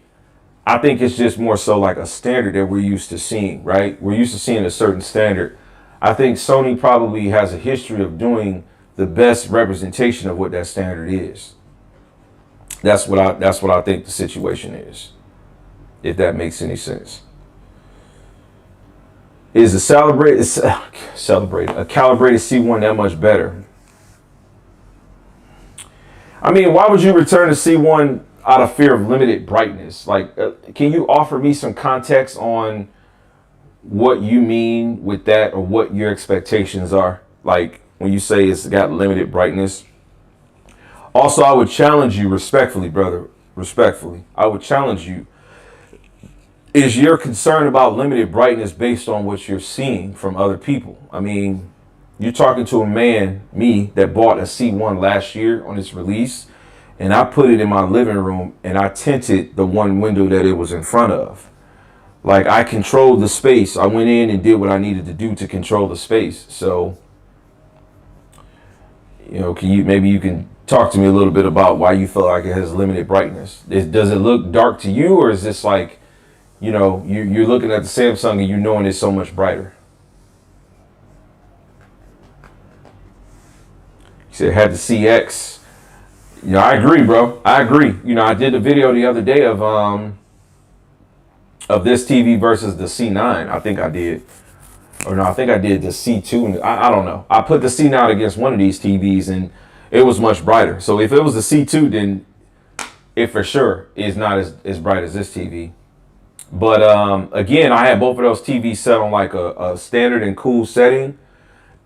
I think it's just more so like a standard that we're used to seeing, right? We're used to seeing a certain standard. I think Sony probably has a history of doing the best representation of what that standard is. That's what I think the situation is, if that makes any sense. Is a calibrated C1 that much better? I mean, why would you return a C1 out of fear of limited brightness? Like, can you offer me some context on what you mean with that, or what your expectations are? Like when you say it's got limited brightness. Also, I would challenge you respectfully, brother, respectfully. I would challenge you. Is your concern about limited brightness based on what you're seeing from other people? I mean, you're talking to a man, me, that bought a C1 last year on its release, and I put it in my living room and I tinted the one window that it was in front of. Like, I controlled the space. I went in and did what I needed to do to control the space. So, you know, maybe you can talk to me a little bit about why you feel like it has limited brightness. Does it look dark to you, or is this like, you know, you're looking at the Samsung and you knowing it's so much brighter? You said it had the CX. You know, I agree, bro. I agree. You know, I did a video the other day of this TV versus the C9. I think I did. Or no, I think I did the C2. I don't know. I put the C9 against one of these TVs and it was much brighter. So if it was the C2, then it for sure is not as bright as this TV. But again, I had both of those TVs set on like a standard and cool setting.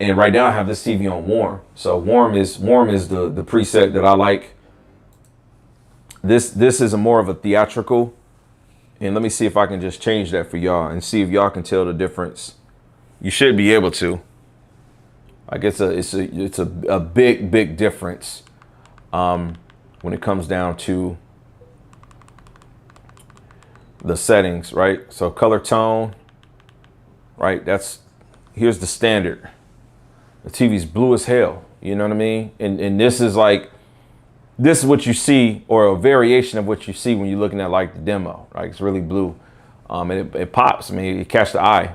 And right now I have this TV on warm. So warm is the preset that I like. This is a more of a theatrical. And let me see if I can just change that for y'all and see if y'all can tell the difference. You should be able to. Like it's a big difference when it comes down to the settings, right? So color tone, right? Here's the standard. The TV's blue as hell, you know what I mean? And this is what you see, or a variation of what you see when you're looking at like the demo, right? It's really blue. And it pops. I mean, it catches the eye.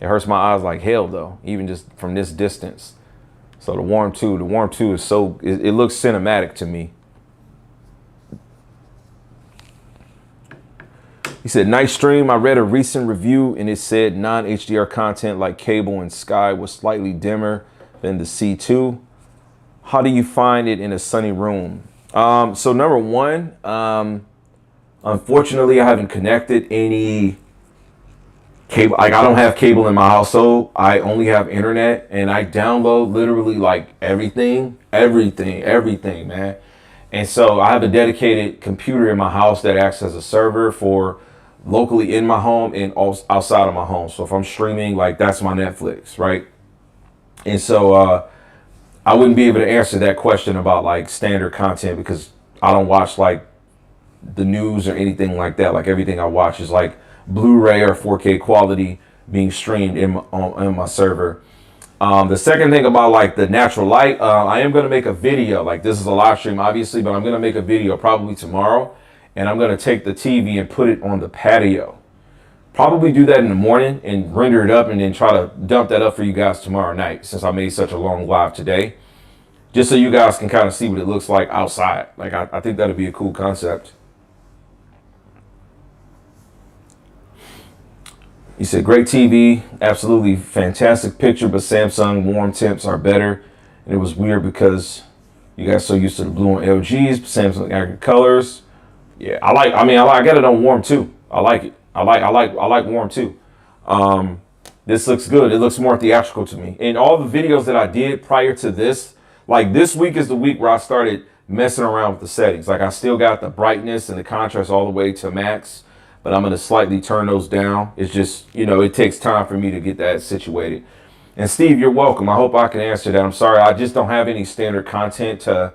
It hurts my eyes like hell though, even just from this distance. So the warm 2 is it looks cinematic to me. He said, nice stream. I read a recent review and it said non-HDR content like cable and Sky was slightly dimmer than the C2. How do you find it in a sunny room? So number one, unfortunately, I haven't connected any cable. Like I don't have cable in my household. I only have internet, and I download literally like everything, man. And so I have a dedicated computer in my house that acts as a server for locally in my home and also outside of my home. So if I'm streaming, like that's my Netflix, right? And so I wouldn't be able to answer that question about like standard content because I don't watch like the news or anything like that. Like everything I watch is like Blu-ray or 4K quality being streamed in my server. The second thing about like the natural light, I am going to make a video. Like this is a live stream obviously, but I'm going to make a video probably tomorrow, and I'm going to take the TV and put it on the patio. Probably do that in the morning and render it up and then try to dump that up for you guys tomorrow night since I made such a long live today. Just so you guys can kind of see what it looks like outside. Like I think that'd be a cool concept. He said, great TV, absolutely fantastic picture, but Samsung warm temps are better. And it was weird because you guys so used to the blue and LGs, Samsung accurate colors. Yeah, I got it on warm too. I like it. I like warm too. This looks good. It looks more theatrical to me. And all the videos that I did prior to this, like this week is the week where I started messing around with the settings. Like I still got the brightness and the contrast all the way to max, but I'm going to slightly turn those down. It's just, it takes time for me to get that situated. And Steve, you're welcome. I hope I can answer that. I'm sorry. I just don't have any standard content to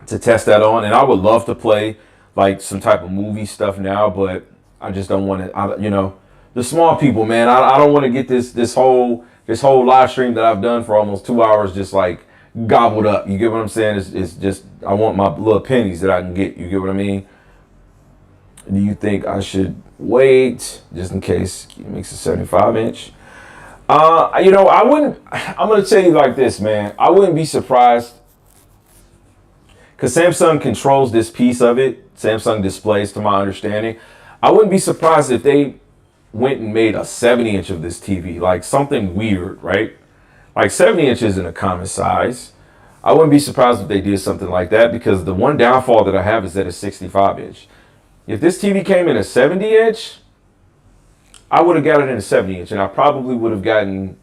test that on. And I would love to play like some type of movie stuff now, but I just don't want to, the small people, man, I don't want to get this whole live stream that I've done for almost 2 hours just like gobbled up. You get what I'm saying? It's just, I want my little pennies that I can get. You get what I mean? Do you think I should wait just in case it makes a 75-inch? I wouldn't. I'm going to tell you like this, man. I wouldn't be surprised because Samsung controls this piece of it. Samsung displays, to my understanding. I wouldn't be surprised if they went and made a 70-inch of this TV, like something weird, right? Like 70 inches isn't a common size. I wouldn't be surprised if they did something like that because the one downfall that I have is that it's 65-inch. If this TV came in a 70-inch, I would have got it in a 70-inch, and I probably would have gotten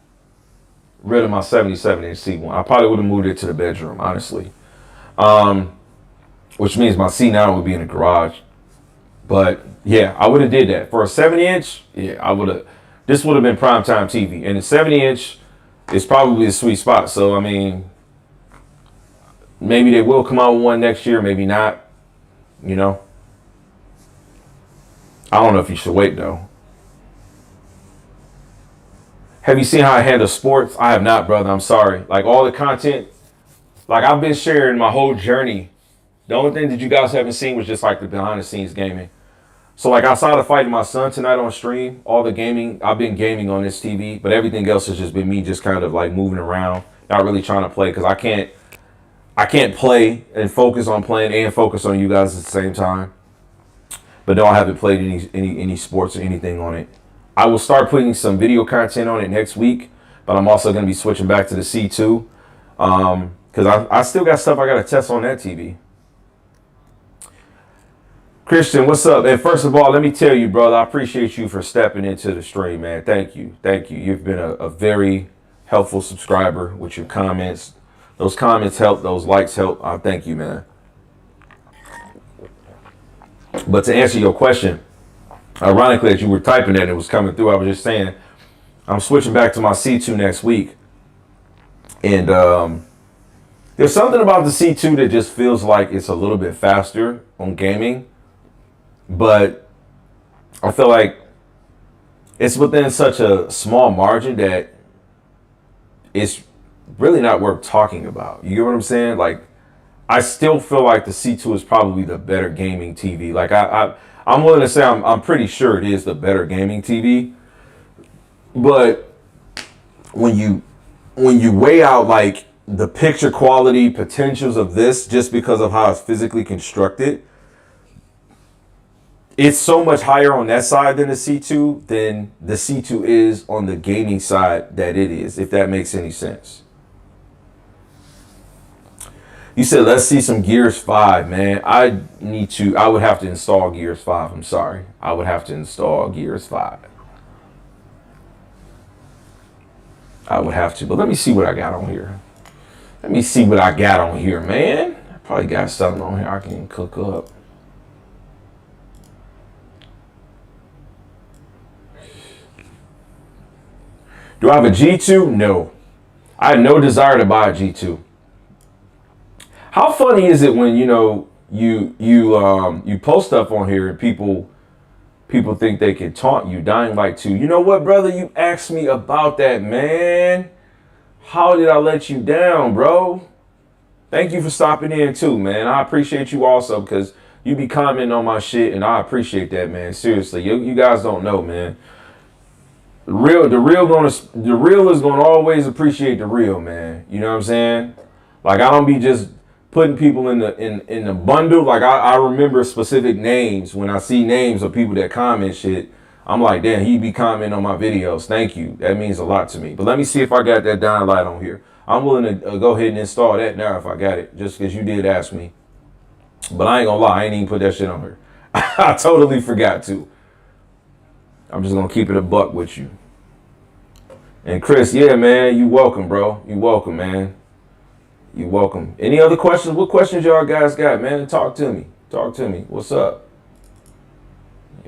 rid of my 77-inch C1. I probably would have moved it to the bedroom, honestly. Which means my C9 would be in the garage. But yeah, I would have did that. For a 70-inch, yeah, I would have. This would have been primetime TV, and the 70-inch is probably a sweet spot. So I mean, maybe they will come out with one next year, maybe not. I don't know if you should wait though. Have you seen how I handle sports? I have not, brother. I'm sorry. Like all the content, like I've been sharing my whole journey. The only thing that you guys haven't seen was just like the behind the scenes gaming. So like outside of fighting my son tonight on stream, all the gaming, I've been gaming on this TV, but everything else has just been me just kind of like moving around, not really trying to play because I can't play and focus on playing and focus on you guys at the same time. But no, I haven't played any sports or anything on it. I will start putting some video content on it next week, but I'm also going to be switching back to the C2 because I still got stuff I got to test on that TV. Christian, what's up? And first of all, let me tell you, brother, I appreciate you for stepping into the stream, man. Thank you. You've been a very helpful subscriber with your comments. Those comments help. Those likes help. I thank you, man. But to answer your question, ironically, as you were typing that, it was coming through. I was just saying, I'm switching back to my C2 next week. And there's something about the C2 that just feels like it's a little bit faster on gaming. But I feel like it's within such a small margin that it's really not worth talking about. You get what I'm saying? Like, I still feel like the C2 is probably the better gaming TV. Like, I'm willing to say I'm pretty sure it is the better gaming TV. But when you weigh out like the picture quality potentials of this, just because of how it's physically constructed, it's so much higher on that side than the C2 than the C2 is on the gaming side that it is, if that makes any sense. You said, let's see some Gears 5, man. I would have to install Gears 5. I'm sorry. I would have to install Gears 5. I would have to, but let me see what I got on here. Let me see what I got on here, man. I probably got something on here I can cook up. Do I have a G2? No. I had no desire to buy a G2. How funny is it when, you know, you post stuff on here and people think they can taunt you? Dying Light 2. You know what, brother? You asked me about that, man. How did I let you down, bro? Thank you for stopping in too, man. I appreciate you also, because you be commenting on my shit, and I appreciate that, man. Seriously, you guys don't know, man. The real is gonna always appreciate the real, man. You know what I'm saying? Like, I don't be just putting people in the bundle. Like, I remember specific names when I see names of people that comment shit. I'm like, damn, he be commenting on my videos. Thank you. That means a lot to me. But let me see if I got that Dying Light on here. I'm willing to go ahead and install that now if I got it, just because you did ask me. But I ain't gonna lie, I ain't even put that shit on here. I totally forgot to. I'm just gonna keep it a buck with you. And Chris, yeah, man, you welcome, bro. You welcome, man. You welcome. Any other questions? What questions y'all guys got, man? Talk to me. Talk to me. What's up?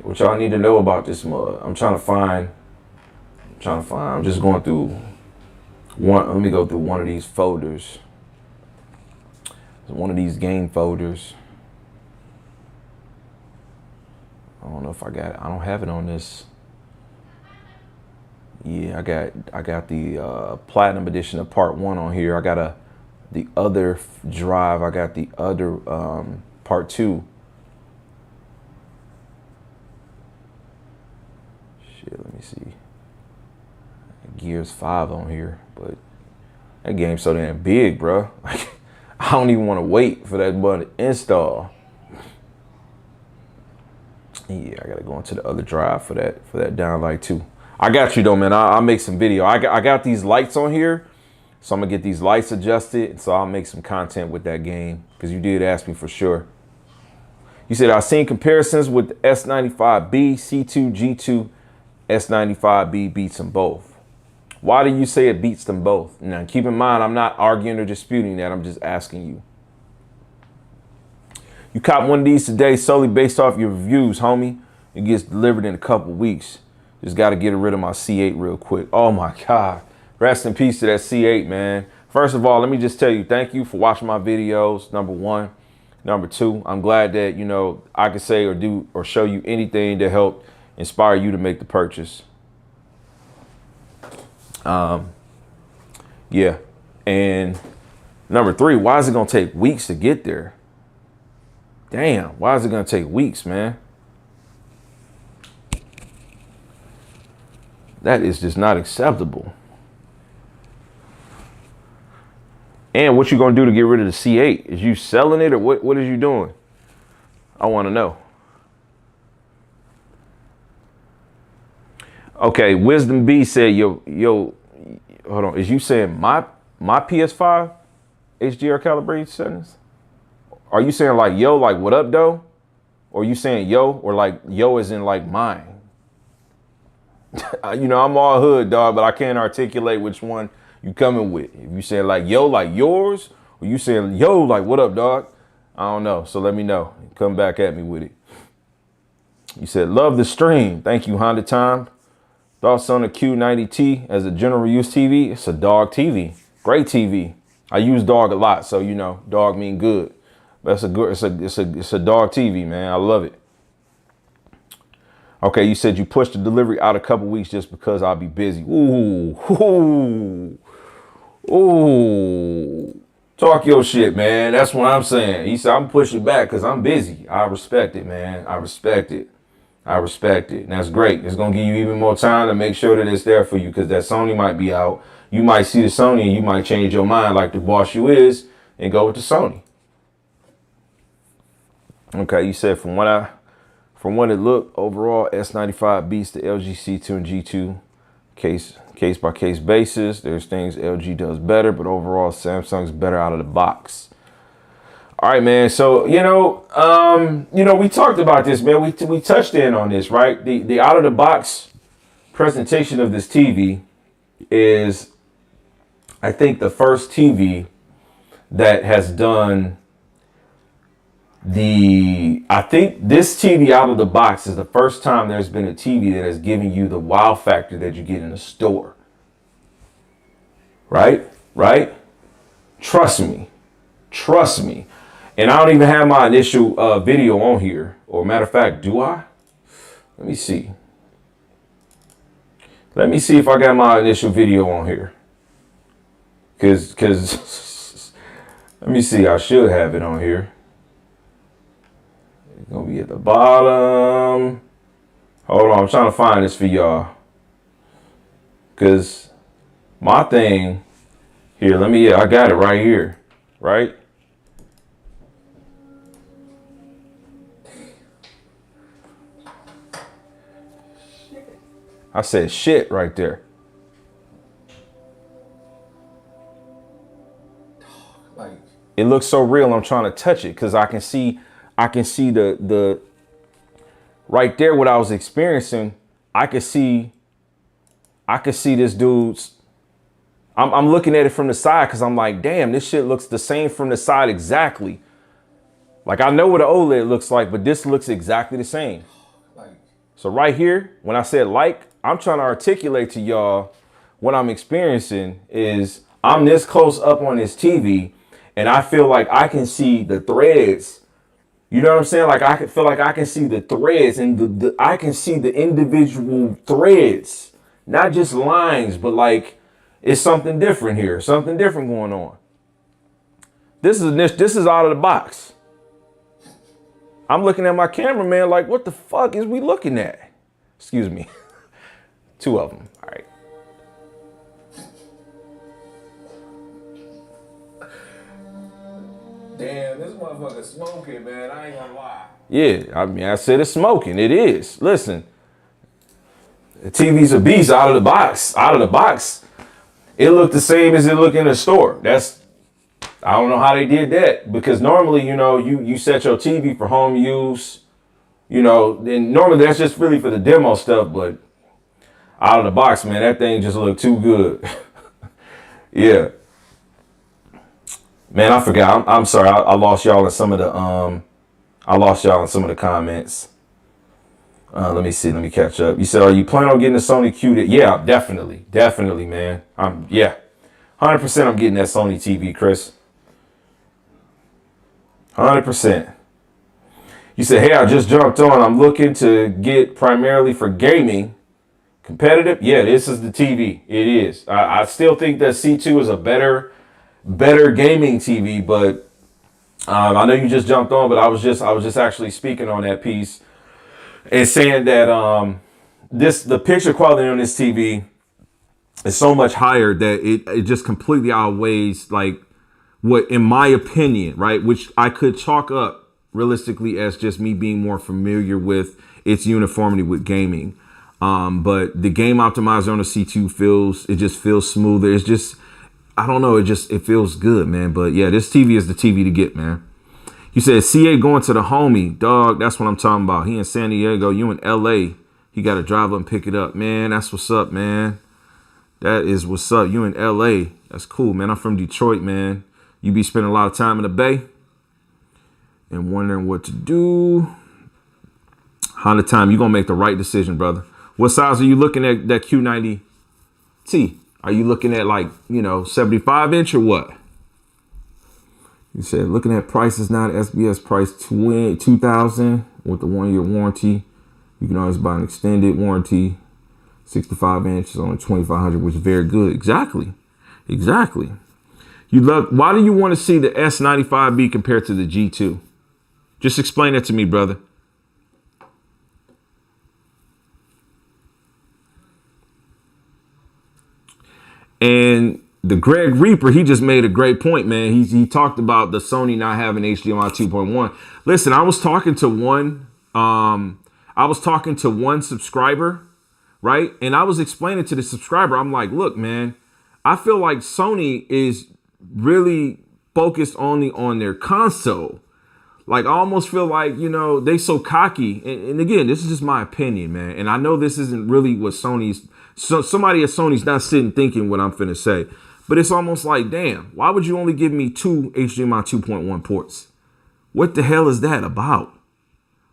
What y'all need to know about this mud? I'm just going through one. Let me go through one of these folders. One of these game folders. I don't know if I got it. I don't have it on this. Yeah, I got the platinum edition of part 1 on here. I got the other drive. I got the other part 2. Shit, let me see. Gears 5 on here, but that game's so damn big, bro. Like, I don't even want to wait for that button to install. Yeah, I gotta go into the other drive for that Dying Light 2. I got you though, man. I'll make some video. I got these lights on here, so I'm gonna get these lights adjusted. So I'll make some content with that game, because you did ask me for sure. You said I've seen comparisons with the S95B, C2, G2, S95B beats them both. Why do you say it beats them both? Now, keep in mind, I'm not arguing or disputing that. I'm just asking you. You cop one of these today solely based off your reviews, homie. It gets delivered in a couple weeks. Just got to get rid of my C8 real quick. Oh, my God. Rest in peace to that C8, man. First of all, let me just tell you, thank you for watching my videos, number one. Number two, I'm glad that, you know, I could say or do or show you anything to help inspire you to make the purchase. Yeah. And number three, why is it going to take weeks to get there? Damn, why is it going to take weeks, man? That is just not acceptable. And what you going to do to get rid of the C8? Is you selling it, or what is you doing? I want to know. Okay, Wisdom B said, yo, hold on. Is you saying my PS5 HDR calibrated settings? Are you saying like, yo, like what up, though? Or are you saying yo, or like yo as in like mine? You know, I'm all hood, dog, but I can't articulate which one you coming with? If you saying like yo, like yours, or you saying yo, like what up, dog? I don't know. So let me know. Come back at me with it. You said love the stream. Thank you, Honda Time. Thoughts on the Q90T as a general use TV? It's a dog TV. Great TV. I use dog a lot, so you know, dog mean good. That's a good. It's a dog TV, man. I love it. Okay, you said you pushed the delivery out a couple weeks just because I'll be busy. Ooh, ooh, ooh. Talk your shit, man. That's what I'm saying. He said I'm pushing back because I'm busy. I respect it, man. I respect it. I respect it. And that's great. It's going to give you even more time to make sure that it's there for you because that Sony might be out. You might see the Sony and you might change your mind like the boss you is and go with the Sony. Okay, you said from what it looked, overall, S95 beats the LG C2 and G2 case by case basis. There's things LG does better, but overall, Samsung's better out of the box. All right, man. So, you know, we talked about this, man. We touched in on this, right? The out of the box presentation of this TV is, I think, the first TV that has done I think this TV out of the box is the first time there's been a TV that has given you the wow factor that you get in a store. Right? Right? Trust me. Trust me. And I don't even have my initial video on here. Or matter of fact, do I? Let me see. Let me see if I got my initial video on here. Cause let me see. I should have it on here. It's gonna be at the bottom. Hold on, I'm trying to find this for y'all. Cause my thing here, I got it right here, right? I said shit right there. Like, it looks so real. I'm trying to touch it because I can see the right there what I was experiencing. I could see this dude's. I'm looking at it from the side because I'm like, damn, this shit looks the same from the side exactly. Like I know what an OLED looks like, but this looks exactly the same. So right here, when I said like, I'm trying to articulate to y'all what I'm experiencing is I'm this close up on this TV and I feel like I can see the threads. You know what I'm saying? Like I can feel like I can see the threads and I can see the individual threads, not just lines, but like it's something different here, something different going on. This is out of the box. I'm looking at my cameraman like, what the fuck is we looking at? Excuse me. Two of them. All right. Damn, this motherfucker smoking, man. I ain't gonna lie. Yeah, I mean, I said it's smoking. It is. Listen, the TV's a beast out of the box. Out of the box, it looked the same as it looked in the store. I don't know how they did that because normally, you know, you set your TV for home use, you know, and normally that's just really for the demo stuff, but out of the box, man, that thing just looked too good. Yeah. Man, I forgot. I'm sorry. I lost y'all in some of the comments. Let me see. Let me catch up. You said, are you planning on getting a Sony QD? Yeah, definitely. Definitely, man. 100% I'm getting that Sony TV, Chris. 100%. You said, hey, I just jumped on. I'm looking to get primarily for gaming. Competitive? Yeah, this is the TV. It is. I still think that C2 is a better gaming TV, but I know you just jumped on, but I was just actually speaking on that piece and saying that the picture quality on this TV is so much higher that it just completely outweighs like what, in my opinion, right, which I could chalk up realistically as just me being more familiar with its uniformity with gaming. But the game optimizer on the C2 just feels smoother. It's just, I don't know, it feels good, man. But yeah, this TV is the TV to get, man. You said CA going to the homie, dog. That's what I'm talking about. He in San Diego, you in LA. He got to drive up and pick it up, man. That's what's up, man. That is what's up. You in LA. That's cool, man. I'm from Detroit, man. You be spending a lot of time in the Bay and wondering what to do. Honda time, you're going to make the right decision, brother. What size are you looking at that Q90T? Are you looking at like, 75 inch or what? You said looking at prices now, the SBS price $2,000 with the 1-year warranty. You can always buy an extended warranty. 65 inches on a 2,500, which is very good. Exactly. Why do you want to see the S95B compared to the G2? Just explain that to me, brother. And the Greg Reaper, he just made a great point, man. He talked about the Sony not having HDMI 2.1. Listen, I was talking to one subscriber, right? And I was explaining to the subscriber, I'm like, look, man, I feel like Sony is really focused only on their console. Like, I almost feel like, they so cocky. And again, this is just my opinion, man. And I know this isn't really what somebody at Sony's not sitting thinking what I'm finna say. But it's almost like, damn, why would you only give me 2 HDMI 2.1 ports? What the hell is that about?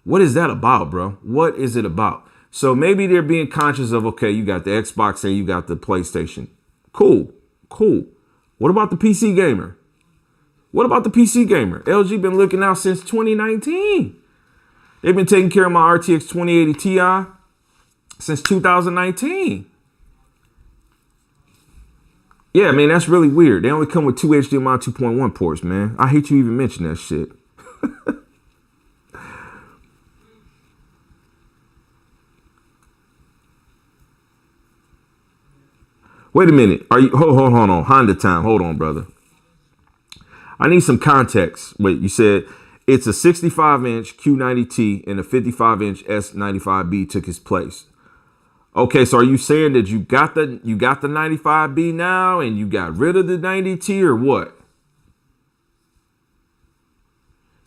What is that about, bro? What is it about? So maybe they're being conscious of, okay, you got the Xbox and you got the PlayStation. Cool. What about the PC gamer? LG been looking out since 2019. They've been taking care of my RTX 2080 Ti since 2019. Yeah, man, that's really weird. They only come with 2 HDMI 2.1 ports, man. I hate you even mention that shit. Wait a minute. Are you hold on. Honda time. Hold on, brother. I need some context. Wait, you said it's a 65-inch Q90T and a 55-inch S95B took its place. Okay, so are you saying that you got the 95B now and you got rid of the 90T or what?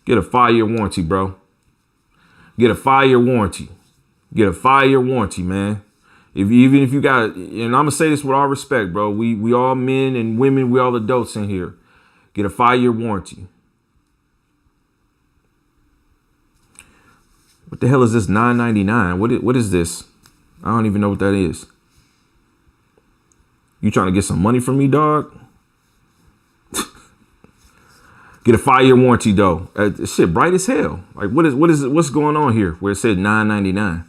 Get a 5-year warranty, bro. Get a 5-year warranty. Man. Even if you got, and I'm gonna say this with all respect, bro. We all men and women, we all adults in here. Get a 5-year warranty. What the hell is this $9.99? What is this? I don't even know what that is. You trying to get some money from me, dog? Get a 5-year warranty though. Shit, bright as hell. Like what's going on here? Where it said $9.99.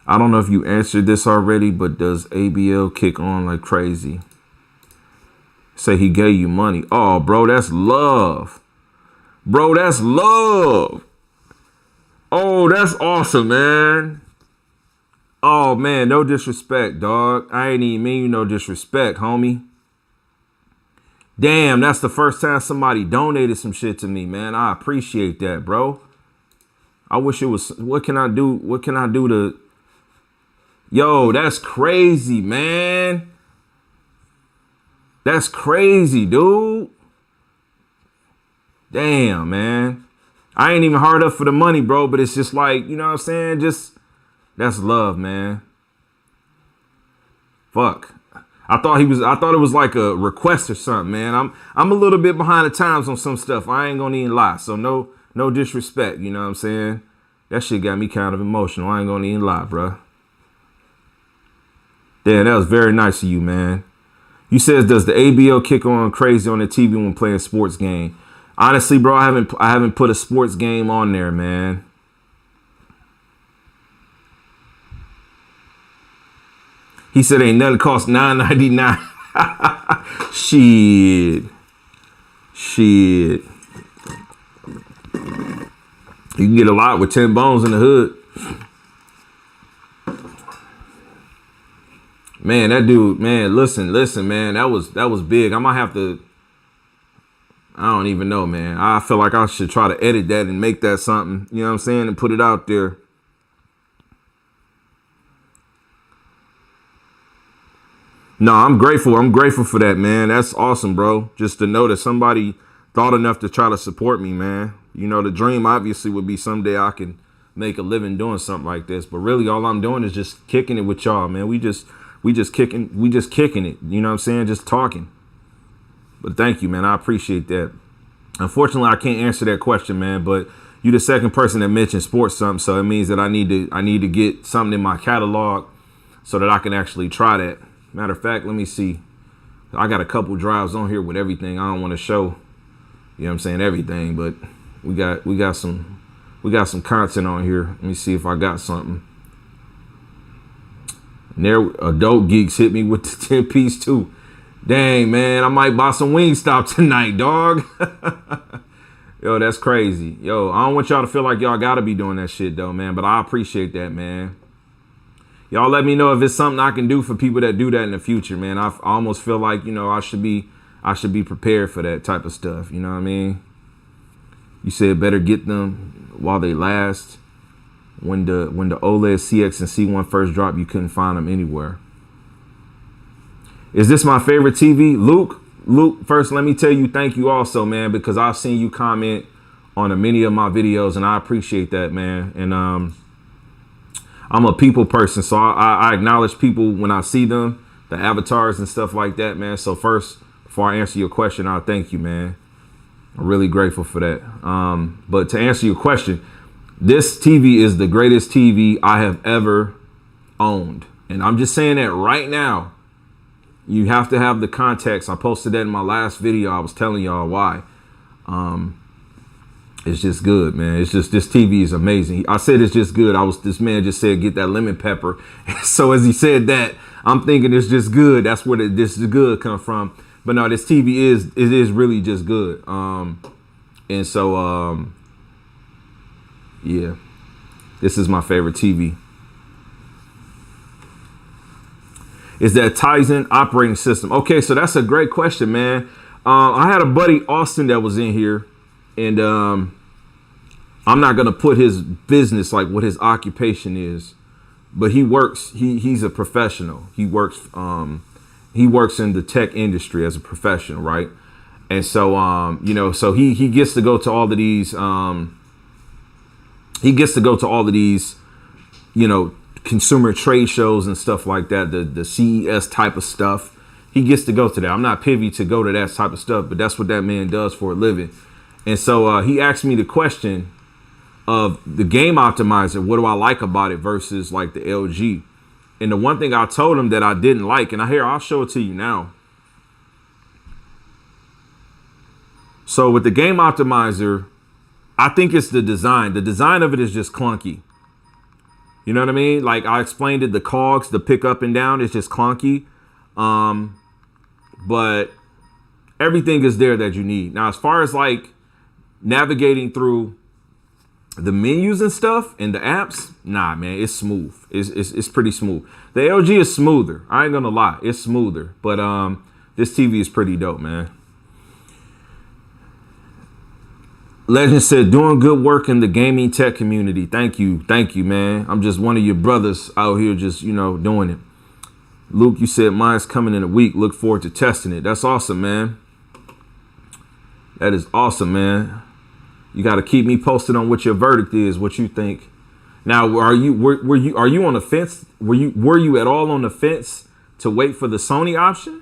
I don't know if you answered this already, but does ABL kick on like crazy? Say he gave you money. Oh, bro, that's love. Oh, that's awesome, man. Oh, man, no disrespect, dog. I ain't even mean you no disrespect, homie. Damn, that's the first time somebody donated some shit to me, man. I appreciate that, bro. I wish it was, what can I do to... Yo, that's crazy, man. That's crazy, dude. Damn, man. I ain't even hard up for the money, bro, but it's just like, you know what I'm saying? Just, that's love, man. Fuck. I thought it was like a request or something, man. I'm a little bit behind the times on some stuff. I ain't gonna even lie. So no disrespect, you know what I'm saying? That shit got me kind of emotional. I ain't gonna even lie, bro. Damn, that was very nice of you, man. You says, does the ABL kick on crazy on the TV when playing sports game? Honestly, bro, I haven't put a sports game on there, man. He said ain't nothing cost $9.99. Shit. You can get a lot with 10 bones in the hood. Man, that dude, man, listen, man, that was big. I might have to, I don't even know, man. I feel like I should try to edit that and make that something, you know what I'm saying, and put it out there. No, I'm grateful. I'm grateful for that, man. That's awesome, bro. Just to know that somebody thought enough to try to support me, man. You know, the dream obviously would be someday I can make a living doing something like this. But really all I'm doing is just kicking it with y'all, man. We just kicking it. You know what I'm saying? Just talking. But thank you, man. I appreciate that. Unfortunately, I can't answer that question, man, but you're the second person that mentioned sports something. So it means that I need to get something in my catalog so that I can actually try that. Matter of fact, let me see. I got a couple drives on here with everything. I don't want to show, you know what I'm saying, everything, but we got some content on here. Let me see if I got something. And there, Adult Geeks hit me with the 10-piece too. Dang, man, I might buy some Wingstop tonight, dog. Yo, that's crazy. Yo, I don't want y'all to feel like y'all gotta be doing that shit though, man, but I appreciate that, man. Y'all let me know if it's something I can do for people that do that in the future, man. I almost feel like, you know, I should be prepared for that type of stuff. You know what I mean? You said better get them while they last. When the OLED CX and C1 first dropped, you couldn't find them anywhere. Is this my favorite TV? Luke, first let me tell you thank you also, man, because I've seen you comment on many of my videos and I appreciate that, man. And I'm a people person, so I acknowledge people when I see them, the avatars and stuff like that, man. So first, before I answer your question, I'll thank you, man. I'm really grateful for that. But to answer your question, this TV is the greatest TV I have ever owned. And I'm just saying that right now. You have to have the context. I posted that in my last video. I was telling y'all why. It's just good, man. It's just, this TV is amazing. I said it's just good. This man just said, get that lemon pepper. So as he said that, I'm thinking it's just good. That's where this is good come from. But no, this TV is really just good. And so, yeah, this is my favorite TV. Is that Tizen operating system? Okay, so that's a great question, man. I had a buddy, Austin, that was in here, and I'm not gonna put his business, like what his occupation is, but he works. He's a professional. He works in the tech industry as a professional, right? And so you know, so he gets to go to all of these. He gets to go to all of these, you know, consumer trade shows and stuff like that, the CES type of stuff. He gets to go to that. I'm not privy to go to that type of stuff, but that's what that man does for a living. And so he asked me the question of the game optimizer. What do I like about it versus like the LG? And the one thing I told him that I didn't like, and I'll show it to you now. So with the game optimizer, I think it's the design. The design of it is just clunky. You know what I mean? Like I explained it, the cogs, the pick up and down, it's just clunky. But everything is there that you need. Now, as far as like navigating through the menus and stuff and the apps, nah, man, it's smooth. It's pretty smooth. The LG is smoother. I ain't gonna lie, it's smoother. But this TV is pretty dope, man. Legend said, doing good work in the gaming tech community. Thank you, man. I'm just one of your brothers out here just, you know, doing it. Luke, you said mine's coming in a week. Look forward to testing it. That's awesome, man. That is awesome, man. You got to keep me posted on what your verdict is, what you think. Now, are you on the fence? Were you at all on the fence to wait for the Sony option?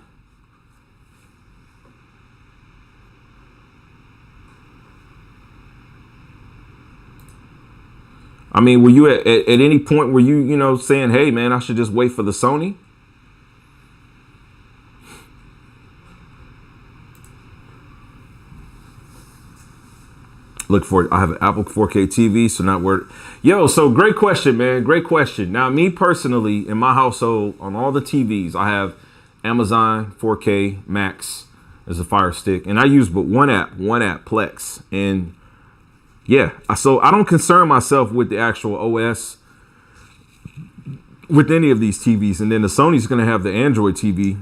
I mean, were you at any point were you know, saying, hey, man, I should just wait for the Sony? Look for it. I have an Apple 4K TV, so not worried. Yo, so great question, man. Great question. Now, me personally, in my household, on all the TVs, I have Amazon 4K Max as a Fire Stick, and I use but one app, Plex, and yeah, so I don't concern myself with the actual OS with any of these TVs. And then the Sony's going to have the Android TV.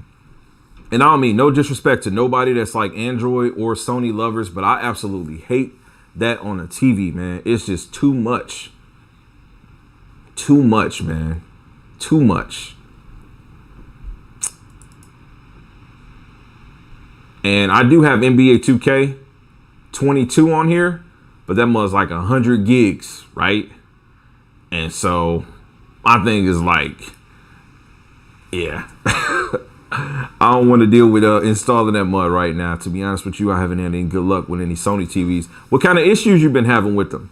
And I don't mean no disrespect to nobody that's like Android or Sony lovers, but I absolutely hate that on a TV, man. It's just too much. Too much, man. Too much. And I do have NBA 2K 22 on here. But that was like 100 gigs, right? And so my thing is like, yeah, I don't want to deal with installing that mud right now. To be honest with you, I haven't had any good luck with any Sony TVs. What kind of issues you been having with them?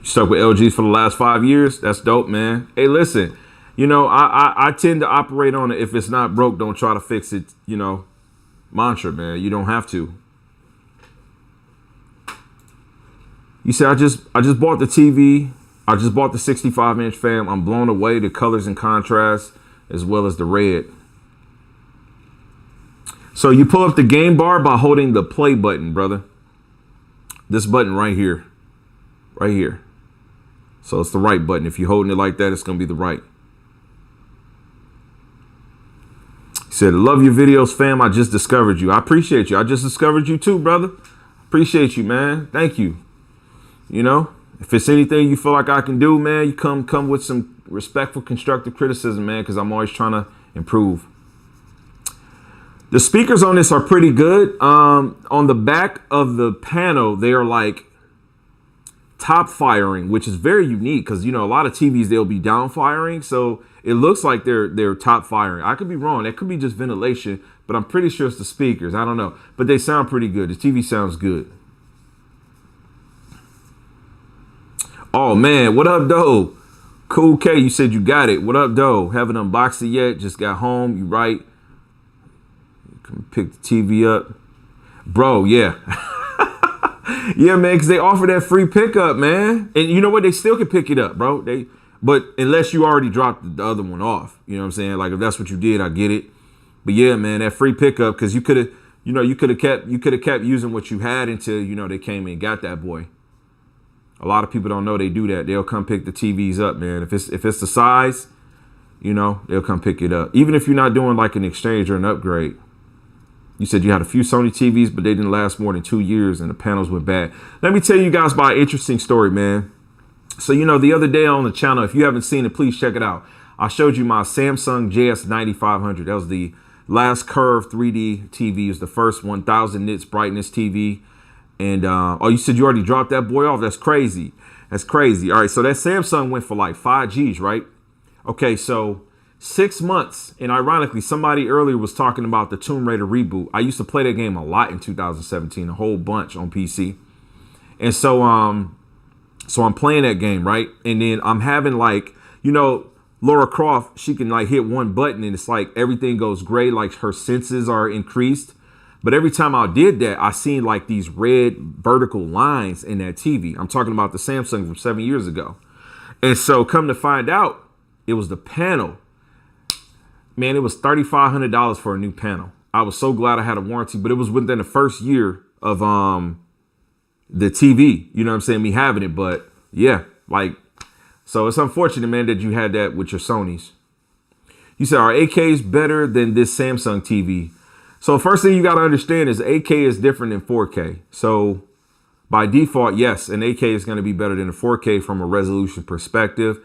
Stuck with LGs for the last 5 years. That's dope, man. Hey, listen, you know, I tend to operate on it. If it's not broke, don't try to fix it. You know, mantra, man. You don't have to. You say I just bought the TV. I just bought the 65-inch fam. I'm blown away. The colors and contrast, as well as the red. So you pull up the game bar by holding the play button, brother. This button right here, right here. So it's the right button. If you're holding it like that, it's going to be the right. He said, I love your videos, fam. I just discovered you. I appreciate you. I just discovered you too, brother. Appreciate you, man. Thank you. You know, if it's anything you feel like I can do, man, you come with some respectful, constructive criticism, man, because I'm always trying to improve. The speakers on this are pretty good. On the back of the panel, they are like top firing, which is very unique because, you know, a lot of TVs, they'll be down firing. So it looks like they're top firing. I could be wrong. That could be just ventilation, but I'm pretty sure it's the speakers. I don't know, but they sound pretty good. The TV sounds good. Oh man, what up, though? Cool K, you said you got it. What up, though? Haven't unboxed it yet. Just got home. You right? Come pick the TV up, bro. Yeah. Yeah, man, because they offer that free pickup, man. And you know what? They still can pick it up, bro. But unless you already dropped the other one off, you know what I'm saying? Like if that's what you did, I get it. But yeah, man, that free pickup, because you could have kept using what you had until, you know, they came and got that boy. A lot of people don't know they do that. They'll come pick the TVs up, man. If it's the size, you know, they'll come pick it up. Even if you're not doing like an exchange or an upgrade. You said you had a few Sony TVs, but they didn't last more than 2 years and the panels were bad. Let me tell you guys about an interesting story, man. So, you know, the other day on the channel, if you haven't seen it, please check it out. I showed you my Samsung JS9500. That was the last curved 3D TV. It was the first 1000 nits brightness TV. And, oh, you said you already dropped that boy off. That's crazy. That's crazy. All right. So that Samsung went for like 5 Gs, right? Okay. So 6 months. And ironically, somebody earlier was talking about the Tomb Raider reboot. I used to play that game a lot in 2017, a whole bunch on PC. And so I'm playing that game, right? And then I'm having like, you know, Lara Croft, she can like hit one button and it's like everything goes gray, like her senses are increased. But every time I did that, I seen like these red vertical lines in that TV. I'm talking about the Samsung from 7 years ago. And so come to find out, it was the panel. Man, it was $3,500 for a new panel. I was so glad I had a warranty, but it was within the first year of the TV. You know what I'm saying? Me having it, but yeah, like, so it's unfortunate, man, that you had that with your Sonys. You said, are 8Ks better than this Samsung TV? So first thing you got to understand is 8K is different than 4K. So by default, yes, an 8K is going to be better than a 4K from a resolution perspective.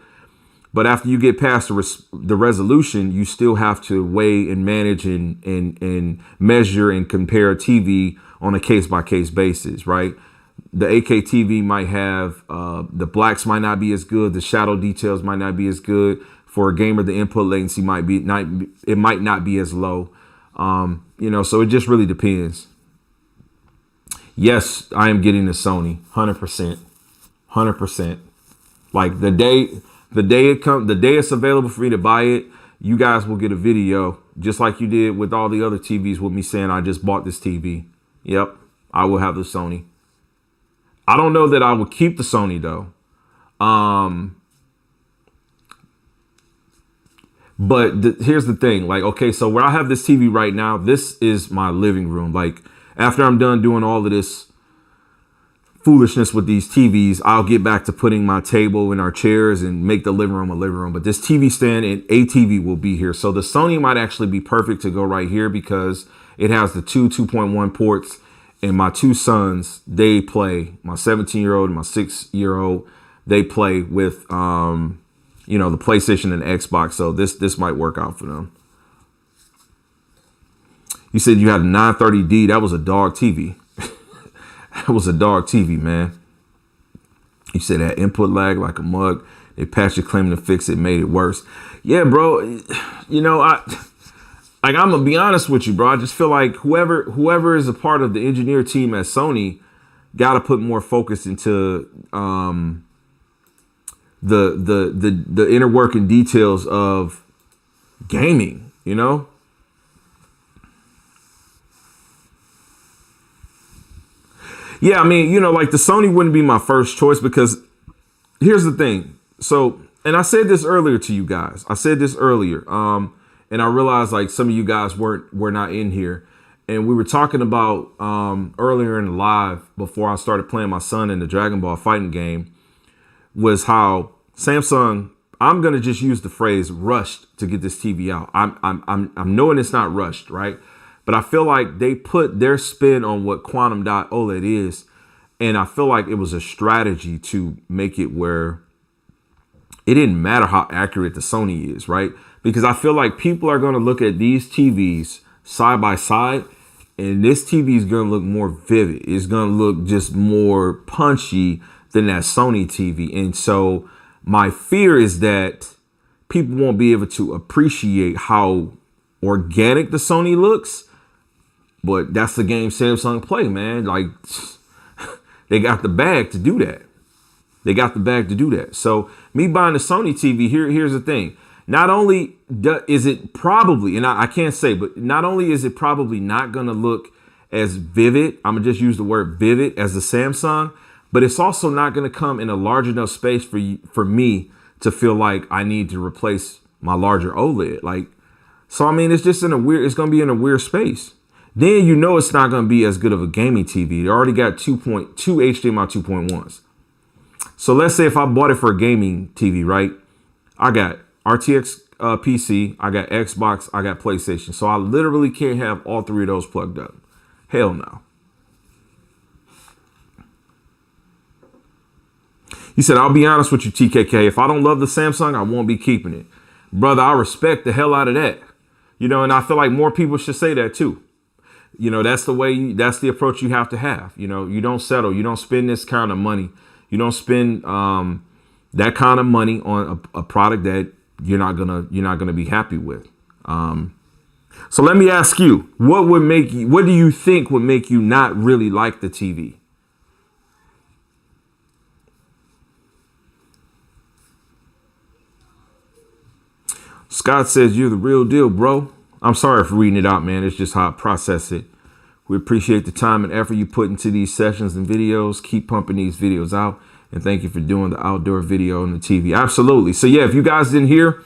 But after you get past the resolution, you still have to weigh and manage and measure and compare a TV on a case-by-case basis, right? The 8K TV might have, the blacks might not be as good. The shadow details might not be as good. For a gamer, the input latency might not be as low. You know, so it just really depends. Yes, I am getting the Sony, 100%, 100%. Like the day it's available for me to buy it, you guys will get a video just like you did with all the other TVs with me saying I just bought this TV. Yep, I will have the Sony. I don't know that I would keep the Sony though. But here's the thing, like, okay, so where I have this TV right now, this is my living room. Like after I'm done doing all of this foolishness with these TVs, I'll get back to putting my table and our chairs and make the living room a living room. But this TV stand and a TV will be here. So the Sony might actually be perfect to go right here because it has the two 2.1 ports and my two sons, they play, my 17-year-old and my 6-year-old. they play with, you know, the PlayStation and Xbox. So this might work out for them. You said you had a 930D. That was a dog TV. That was a dog TV, man. You said that input lag like a mug. They patched it, claiming to fix it, made it worse. Yeah, bro. You know, I'm gonna be honest with you, bro. I just feel like whoever is a part of the engineer team at Sony got to put more focus into the inner working details of gaming. You know. Yeah, I mean, you know, like the Sony wouldn't be my first choice because here's the thing. So, and I said this earlier to you guys. I said this earlier. And I realized like some of you guys were not in here. And we were talking about earlier in the live before I started playing my son in the Dragon Ball fighting game was how Samsung, I'm gonna just use the phrase rushed to get this TV out. I'm knowing it's not rushed, right? But I feel like they put their spin on what quantum dot OLED is. And I feel like it was a strategy to make it where it didn't matter how accurate the Sony is, right? Because I feel like people are going to look at these TVs side by side, and this TV is going to look more vivid. It's going to look just more punchy than that Sony TV. And so my fear is that people won't be able to appreciate how organic the Sony looks. But that's the game Samsung play, man. Like, they got the bag to do that. They got the bag to do that. So me buying the Sony TV, here's the thing. Not only is it probably, and I can't say, but not only is it probably not going to look as vivid, I'm going to just use the word vivid, as the Samsung, but it's also not going to come in a large enough space for me to feel like I need to replace my larger OLED. Like, so, I mean, it's just it's going to be in a weird space. Then you know it's not going to be as good of a gaming TV. They already got 2.2 HDMI 2.1s. So let's say if I bought it for a gaming TV, right? I got RTX PC, I got Xbox, I got PlayStation. So I literally can't have all three of those plugged up. Hell no. He said, I'll be honest with you, TKK. If I don't love the Samsung, I won't be keeping it. Brother, I respect the hell out of that. You know, and I feel like more people should say that too. You know, that's the way, that's the approach you have to have. You know, you don't settle. You don't spend this kind of money. You don't spend that kind of money on a product that you're not gonna be happy with. So let me ask you, what do you think would make you not really like the TV? Scott says, you're the real deal, bro. I'm sorry for reading it out, man. It's just how I process it. We appreciate the time and effort you put into these sessions and videos. Keep pumping these videos out. And thank you for doing the outdoor video on the TV. Absolutely. So yeah, if you guys didn't hear,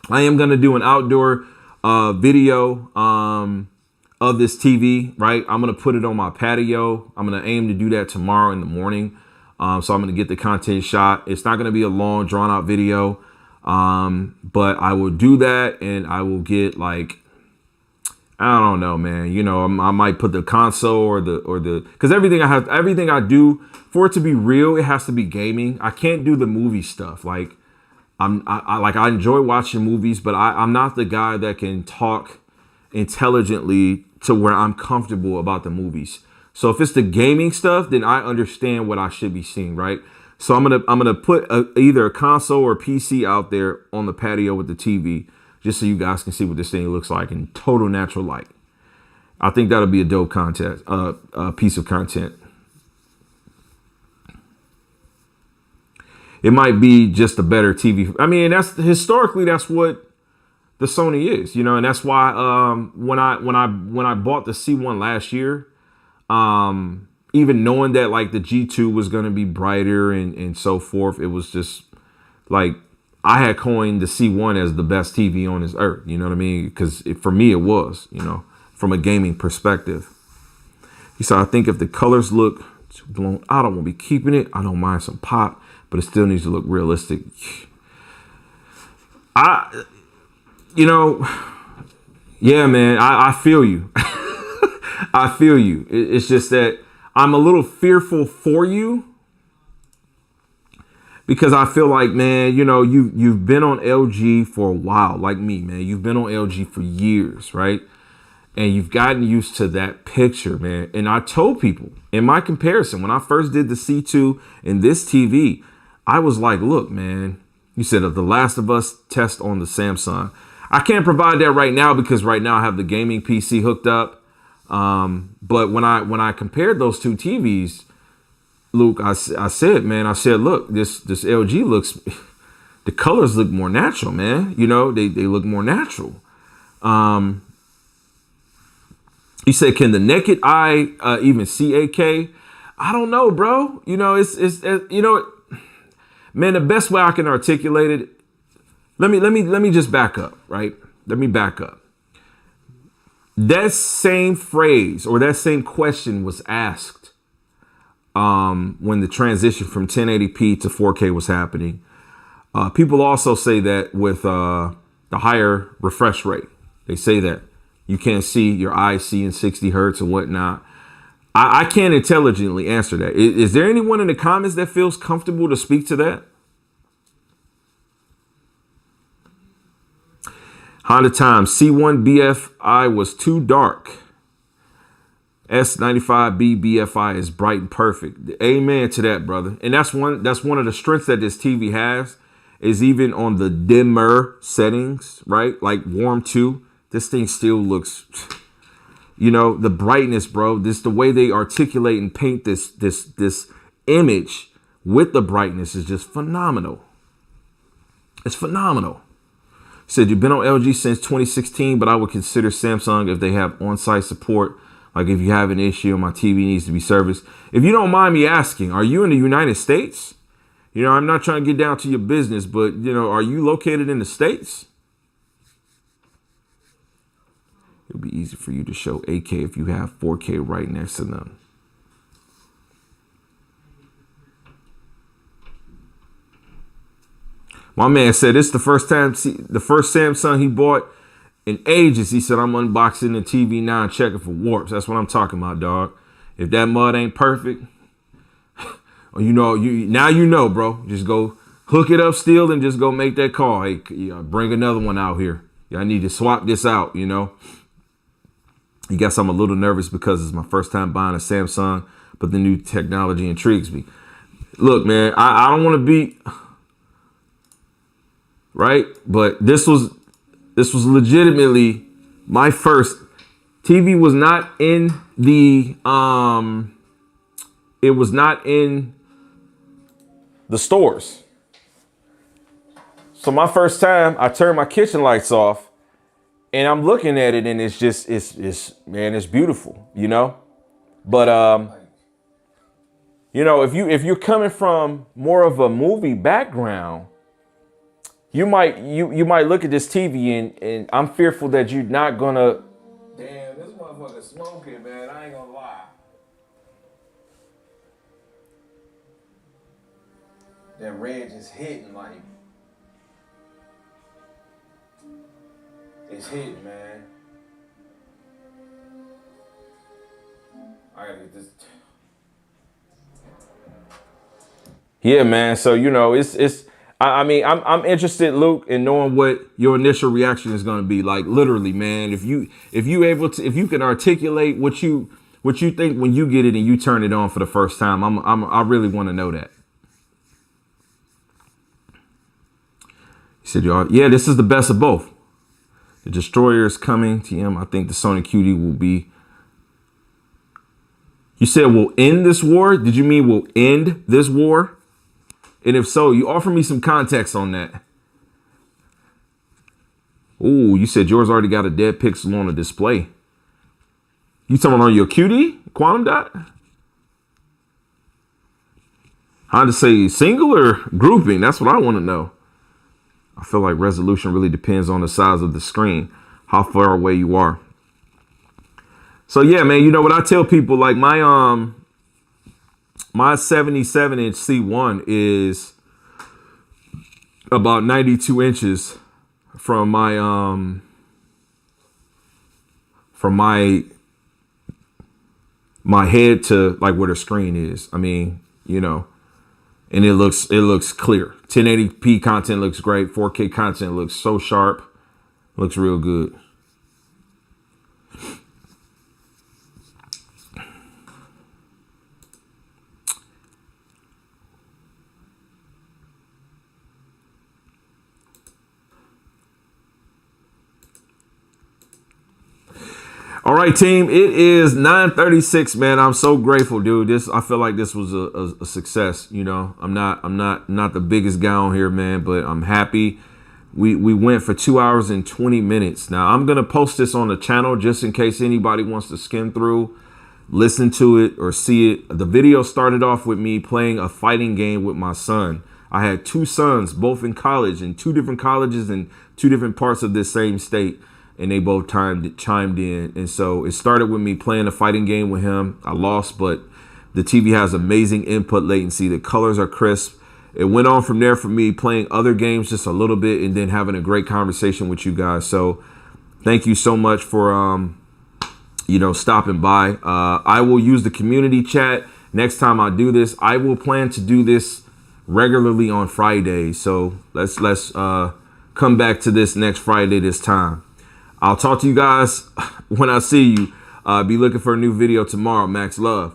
I am going to do an outdoor video of this TV, right? I'm going to put it on my patio. I'm going to aim to do that tomorrow in the morning. So I'm going to get the content shot. It's not going to be a long drawn out video. But I will do that, and I will get like, I don't know, man. You know, I might put the console or the, because everything I do for it to be real, it has to be gaming. I can't do the movie stuff. Like I enjoy watching movies, but I'm not the guy that can talk intelligently to where I'm comfortable about the movies. So if it's the gaming stuff, then I understand what I should be seeing, right? So I'm gonna put either a console or PC out there on the patio with the TV, just so you guys can see what this thing looks like in total natural light. I think that'll be a dope piece of content. It might be just a better TV. I mean, that's what the Sony is, you know, and that's why when I bought the C1 last year, even knowing that like the G2 was going to be brighter and so forth, it was just like I had coined the C1 as the best TV on this earth. You know what I mean? Because for me, it was, you know, from a gaming perspective. He said, I think if the colors look too blown out, I won't be keeping it. I don't mind some pop, but it still needs to look realistic. You know, yeah, man, I feel you. I feel you. It's just that I'm a little fearful for you because I feel like, man, you know, you've been on LG for a while, like me, man. You've been on LG for years, right? And you've gotten used to that picture, man. And I told people in my comparison, when I first did the C2 in this TV, I was like, look, man, you said of The Last of Us test on the Samsung. I can't provide that right now because right now I have the gaming PC hooked up. But when I compared those two TVs, Luke, I said, look, this LG looks, the colors look more natural, man. You know, they look more natural. He said, can the naked eye even see 8K? I don't know, bro. You know, it's you know, man, the best way I can articulate it. Let me just back up, right? Let me back up. That same phrase or that same question was asked when the transition from 1080p to 4K was happening. People also say that with the higher refresh rate, they say that you can't see your eyes seeing 60 hertz and whatnot. I can't intelligently answer that. Is there anyone in the comments that feels comfortable to speak to that? Honda Time, C1 BFI was too dark. S95B BFI is bright and perfect. Amen to that, brother. And that's one of the strengths that this TV has, is even on the dimmer settings, right? Like warm 2, this thing still looks, you know, the brightness, bro. This, the way they articulate and paint this image with the brightness is just phenomenal. It's phenomenal. Said you've been on LG since 2016, but I would consider Samsung if they have on-site support. Like if you have an issue and my TV needs to be serviced. If you don't mind me asking, are you in the United States? You know, I'm not trying to get down to your business, but you know, are you located in the States? It'll be easy for you to show 8K if you have 4K right next to them. My man said it's the first Samsung he bought in ages. He said, I'm unboxing the TV now and checking for warps. That's what I'm talking about, dog. If that mud ain't perfect, or you know, bro. Just go hook it up still and just go make that call. Hey, bring another one out here. I need to swap this out, you know. I guess I'm a little nervous because it's my first time buying a Samsung, but the new technology intrigues me. Look, man, I don't want to be right, but this was legitimately my first TV. Was not in the it was not in the stores. So my first time, I turned my kitchen lights off and I'm looking at it and it's just, man, it's beautiful, you know? But, you know, if you're coming from more of a movie background, you might look at this TV and I'm fearful that you're not gonna. Damn, this motherfucker smoking, man. I ain't gonna lie. That red just hitting like. It's hitting, man. I gotta get this. Yeah, man. So you know, I mean, I'm interested, Luke, in knowing what your initial reaction is going to be. Like, literally, man. If you can articulate what you think when you get it and you turn it on for the first time, I really want to know that. He said, y'all, yeah, this is the best of both. The Destroyer is coming. TM, I think the Sony QD will be. You said we'll end this war? Did you mean we'll end this war? And if so, you offer me some context on that. Ooh, you said yours already got a dead pixel on the display. You talking on your QD? Quantum dot? How'd to say single or grouping? That's what I want to know. I feel like resolution really depends on the size of the screen, how far away you are. So yeah, man, you know what I tell people, like my 77-inch C1 is about 92 inches from my my head to like where the screen is. I mean, you know, and it looks clear. 1080p content looks great. 4K content looks so sharp. Looks real good. All right, team, it is 9:36, man. I'm so grateful, dude. I feel like this was a success. You know, I'm not the biggest guy on here, man, but I'm happy. We went for 2 hours and 20 minutes. Now I'm going to post this on the channel just in case anybody wants to skim through, listen to it or see it. The video started off with me playing a fighting game with my son. I had two sons, both in college, in two different colleges in two different parts of this same state. And they both chimed in. And so it started with me playing a fighting game with him. I lost, but the TV has amazing input latency. The colors are crisp. It went on from there for me playing other games just a little bit and then having a great conversation with you guys. So thank you so much for, stopping by. I will use the community chat next time I do this. I will plan to do this regularly on Fridays. So let's come back to this next Friday this time. I'll talk to you guys when I see you. Be looking for a new video tomorrow. Max love.